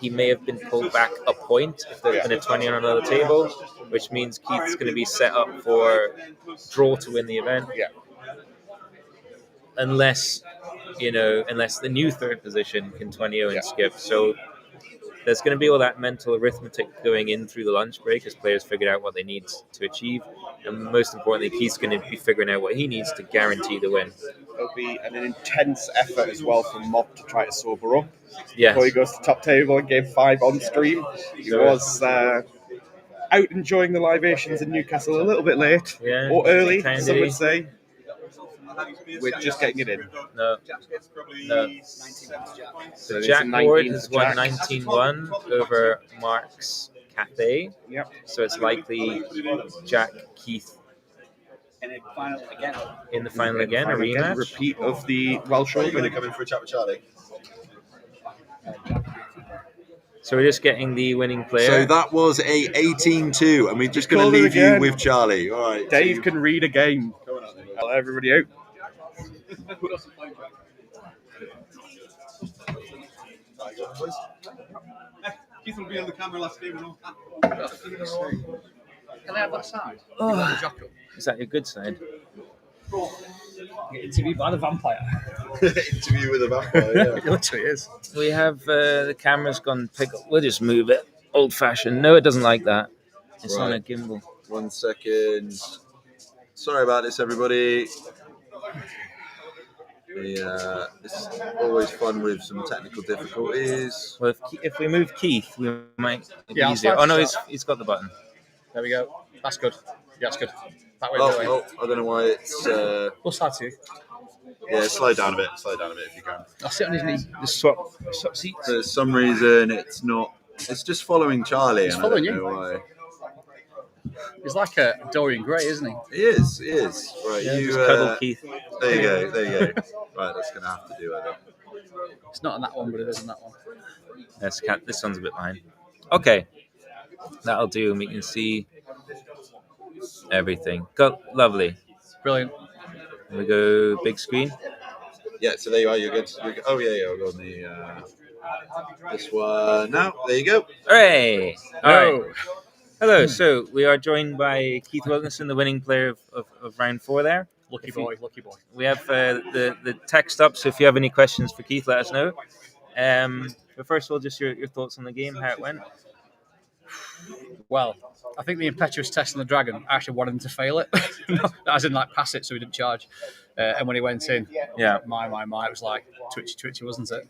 He may have been pulled back a point if there's been a 20 on another table, which means Keith's going to be set up for draw to win the event. Yeah. Unless the new third position can 20-0 and skip. So there's going to be all that mental arithmetic going in through the lunch break as players figure out what they need to achieve. And most importantly, Keith's going to be figuring out what he needs to guarantee the win. It'll be an intense effort as well from Mob to try to sober up. Yes. Before he goes to top table in game 5 on stream. He was out enjoying the libations in Newcastle a little bit late. Yeah, or early, kindly. some would say. We're just getting it in. No. So Jack Ward has won 19-1 over Mark's Cathay. Yep. So it's likely Jack, Keith in the final again, a rematch. Repeat of the Welsh Are you going Open. to come in for a chat with Charlie? So we're just getting the winning player. So that was a 18-2, and we're just going to Called it leave you again. with Charlie. All right, Dave can read a game. I'll let everybody out. Keith will be on the camera last game and all. Can I have that side? Is that your good side? Get interviewed by the vampire. interview with a vampire. It literally is. We have the camera's gone pick up. We'll just move it. Old fashioned. No, it doesn't like that. It's on a Right. gimbal. 1 second. Sorry about this, everybody. It's always fun with some technical difficulties. Well, if we move Keith, we might make it Yeah, I'll easier. start Oh no, to he's got the button. There we go. That's good. Yeah, that's good. That way. Oh, I don't know why it's. We'll start to. Yeah, slow down a bit. Slow down a bit if you can. I'll sit on his knee. Just swap seats. For some reason, it's not. It's just following Charlie. It's and following I don't you. know why. He's like a Dorian Gray, isn't he? He is. He is. Right, Yeah, you. just cuddle Keith. There you go. There you go. Right, that's gonna have to do it. It's not on that one, but it is on that one. This one's a bit behind. Okay, that'll do. And we can see everything. Lovely. Brilliant. We go big screen. Yeah. So there you are. You're good. Oh yeah. I'll go on the. This one now. There you go. Hooray! All right. Oh, Hello. So we are joined by Keith Wilkinson, the winning player of round 4 there. lucky If you- boy, lucky boy. We have the text up, so if you have any questions for Keith, let us know. But first of all, just your thoughts on the game, how it went. Well, I think the impetuous test on the dragon, I actually wanted him to fail it. As in, like, pass it so he didn't charge. And when he went in, Yeah. my, it was like twitchy, wasn't it?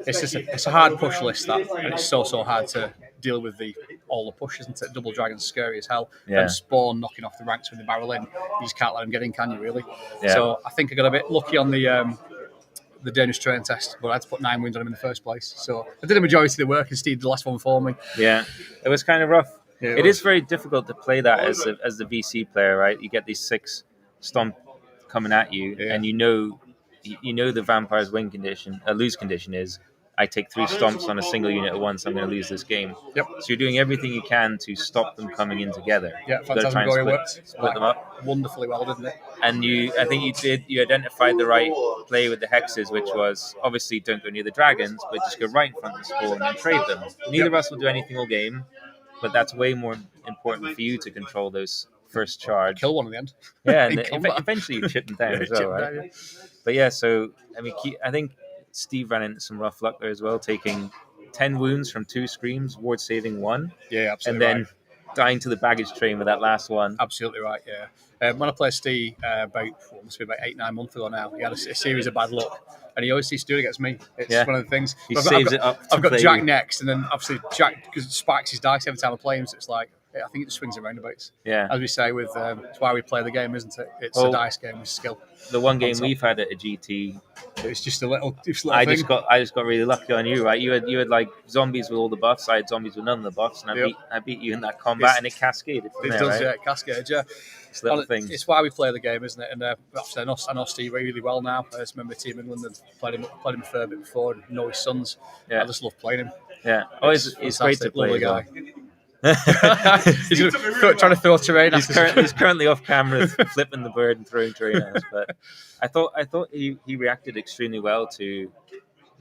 It's just it's a hard push list, that, and it's so hard to deal with all the push, isn't it? Double dragon's scary as hell. Yeah. And Spawn knocking off the ranks with the barrel in, you just can't let him get in, can you, really? Yeah. So I think I got a bit lucky on the Danish train test, but I had to put 9 wounds on him in the first place. So I did a majority of the work, and Steve did the last one for me. Yeah, it was kind of rough. Yeah, It is very difficult to play that as the VC player, right? You get these 6 stomp coming at you, Yeah. and you know the vampire's lose condition is I take 3 stomps on a single unit at once, I'm going to lose this game. Yep. So you're doing everything you can to stop them coming in together. Yeah, You've got to try and Phantasmagoria worked split them up. wonderfully well, didn't it? And I think you identified the right play with the hexes, which was obviously don't go near the dragons, but just go right in front of the spawn and trade them. Neither of us will do anything all game, but that's way more important for you to control those first charge. Kill one in the end. Yeah, in and combat. eventually you chip them down as Chip well, right? down, yeah. But yeah, so I mean, I think Steve ran into some rough luck there as well, taking 10 wounds from 2 screams, ward saving 1, Yeah, and absolutely. then right. dying to the baggage train with that last one. Absolutely right, yeah. When I played Steve must be about 8-9 months ago now, he had a series of bad luck, and he always seems to do it against me. It's Yeah. one of the things. He But saves it up to I've got play Jack you. next, and then obviously Jack because spikes his dice every time I play him, so it's like I think it just swings and roundabouts. Yeah. As we say, it's why we play the game, isn't it? It's Well, a dice game with skill. The one game On top. we've had at a GT, It's just a little I thing. just got really lucky on you, right? You had like zombies with all the buffs. I had zombies with none of the buffs, and Yep. I beat you in that combat, and it cascaded from It there, does, right? yeah, cascade, yeah. It's little Well, things. It's why we play the game, isn't it? And obviously I know Steve really well now. I just remember Team England and played him a fair bit before, and know his sons. Yeah. I just love playing him. Yeah. Oh, it's great to fantastic, play. lovely as well. guy. He's trying to throw terrain. He's currently off camera flipping the bird and throwing terrain at us. But I thought he reacted extremely well to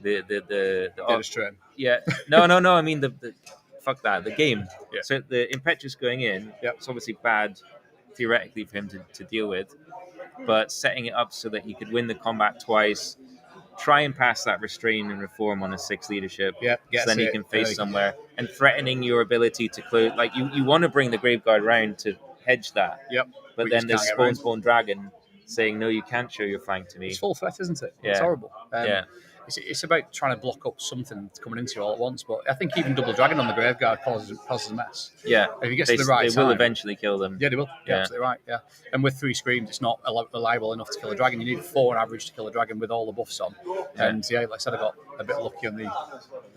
the Danish train. yeah. No. I mean the fuck that. The game. Yeah. So the impetuous going in. Yep. It's obviously bad theoretically for him to deal with, but setting it up so that he could win the combat twice, try and pass that restrain and reform on a 6 leadership. Yeah, So then he can face somewhere and threatening your ability to close. Like you want to bring the Graveguard round to hedge that. Yep. But We then just there's can't get round. Spawn Dragon saying, no, you can't show your flank to me. It's full threat, isn't it? Yeah. It's horrible. Yeah. It's about trying to block up something coming into you all at once. But I think even Double Dragon on the Graveguard causes a mess. Yeah. If he gets They, to the right they will time- eventually kill them. Yeah, they will. Yeah. Yeah, absolutely right. Yeah, and with 3 screams, it's not reliable enough to kill a dragon. You need 4 on average to kill a dragon with all the buffs on. And yeah, like I said, I got a bit lucky on the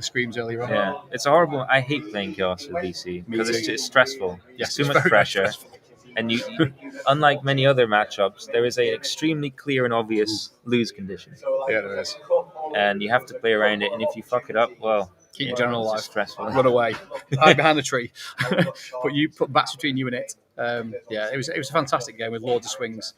screams earlier on. Yeah. It's a horrible. I hate playing Chaos with VC because too. it's stressful. Yes, It's too it's much very pressure. stressful. And you, unlike many other matchups, there is an extremely clear and obvious lose condition. Yeah, there is. And you have to play around it. And if you fuck it up, well, keep your general It's alive. just stressful. Run away, hide behind the tree. put bats between you and it. It was a fantastic game with loads of swings,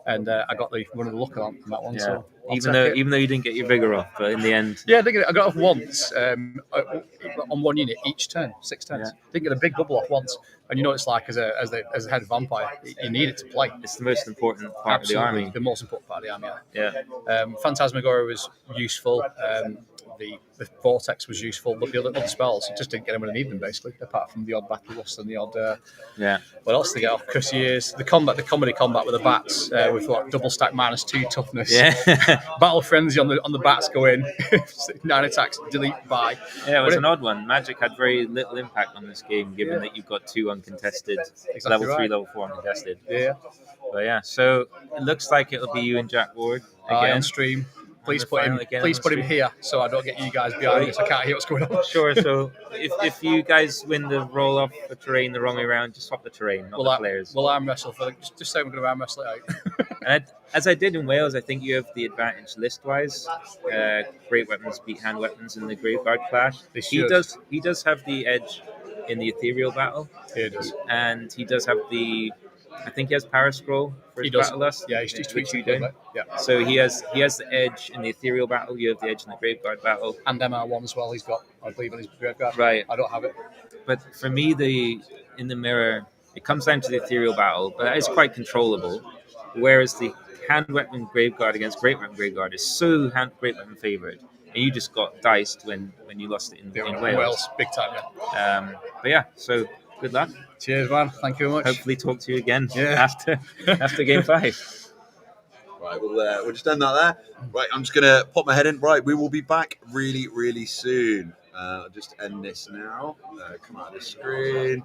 and I got the one of the luck on that one. Yeah. So I'll even take it. though you didn't get your vigor off, but in the end, Yeah, I got off once on one unit each turn, 6 turns. Yeah. Didn't get a big double off once, and you know what it's like as the head vampire. You need it to play. it's the most important part Absolutely, of the army. the most important part of the army. Yeah. Phantasmagoria was useful. The Vortex was useful, but the other spells just didn't get them when I needed them, basically. Apart from the odd battle lust and the odd. Yeah. What else they get off? Cuirassiers, the comedy combat with the bats with what double stack -2 toughness. Yeah. Battle frenzy on the bats go in, 9 attacks, delete by. Yeah, it was an odd one. Magic had very little impact on this game, given that you've got 2 uncontested, level 3, right. level 4 uncontested. Yeah. But yeah, so it looks like it'll be you and Jack Ward again. On stream. Please the put final him. again Please on put him stream. here so I don't get you guys behind me. So I can't hear what's going on. Sure. So if you guys win the roll off the terrain the wrong way around, just swap the terrain, not the players. We'll arm wrestle for just say we're going to arm wrestle it out. And as I did in Wales, I think you have the advantage list-wise. Great weapons beat hand weapons in the Graveguard clash. They He should. does have the edge in the ethereal battle, Here it is. and he does have the. I think he has Power Scroll for his He does. battle lust. Yeah, he's which tweaked you it a little don't. bit. Yeah. So he has the edge in the ethereal battle. You have the edge in the Graveguard battle. And MR1 as well. He's got, I believe, on his Graveguard. Right. I don't have it. But for me, in the mirror, it comes down to the ethereal battle, but that is quite controllable. Whereas the hand weapon Graveguard against great weapon Graveguard is so great weapon favored, and you just got diced when you lost it in Wales. Big time, yeah. But yeah, so good luck. Cheers, man. Thank you very much. Hopefully, talk to you again Yeah. after game 5. Right, we'll just end that there. Right, I'm just gonna pop my head in. Right, we will be back really, really soon. I'll just end this now. Come out of the screen.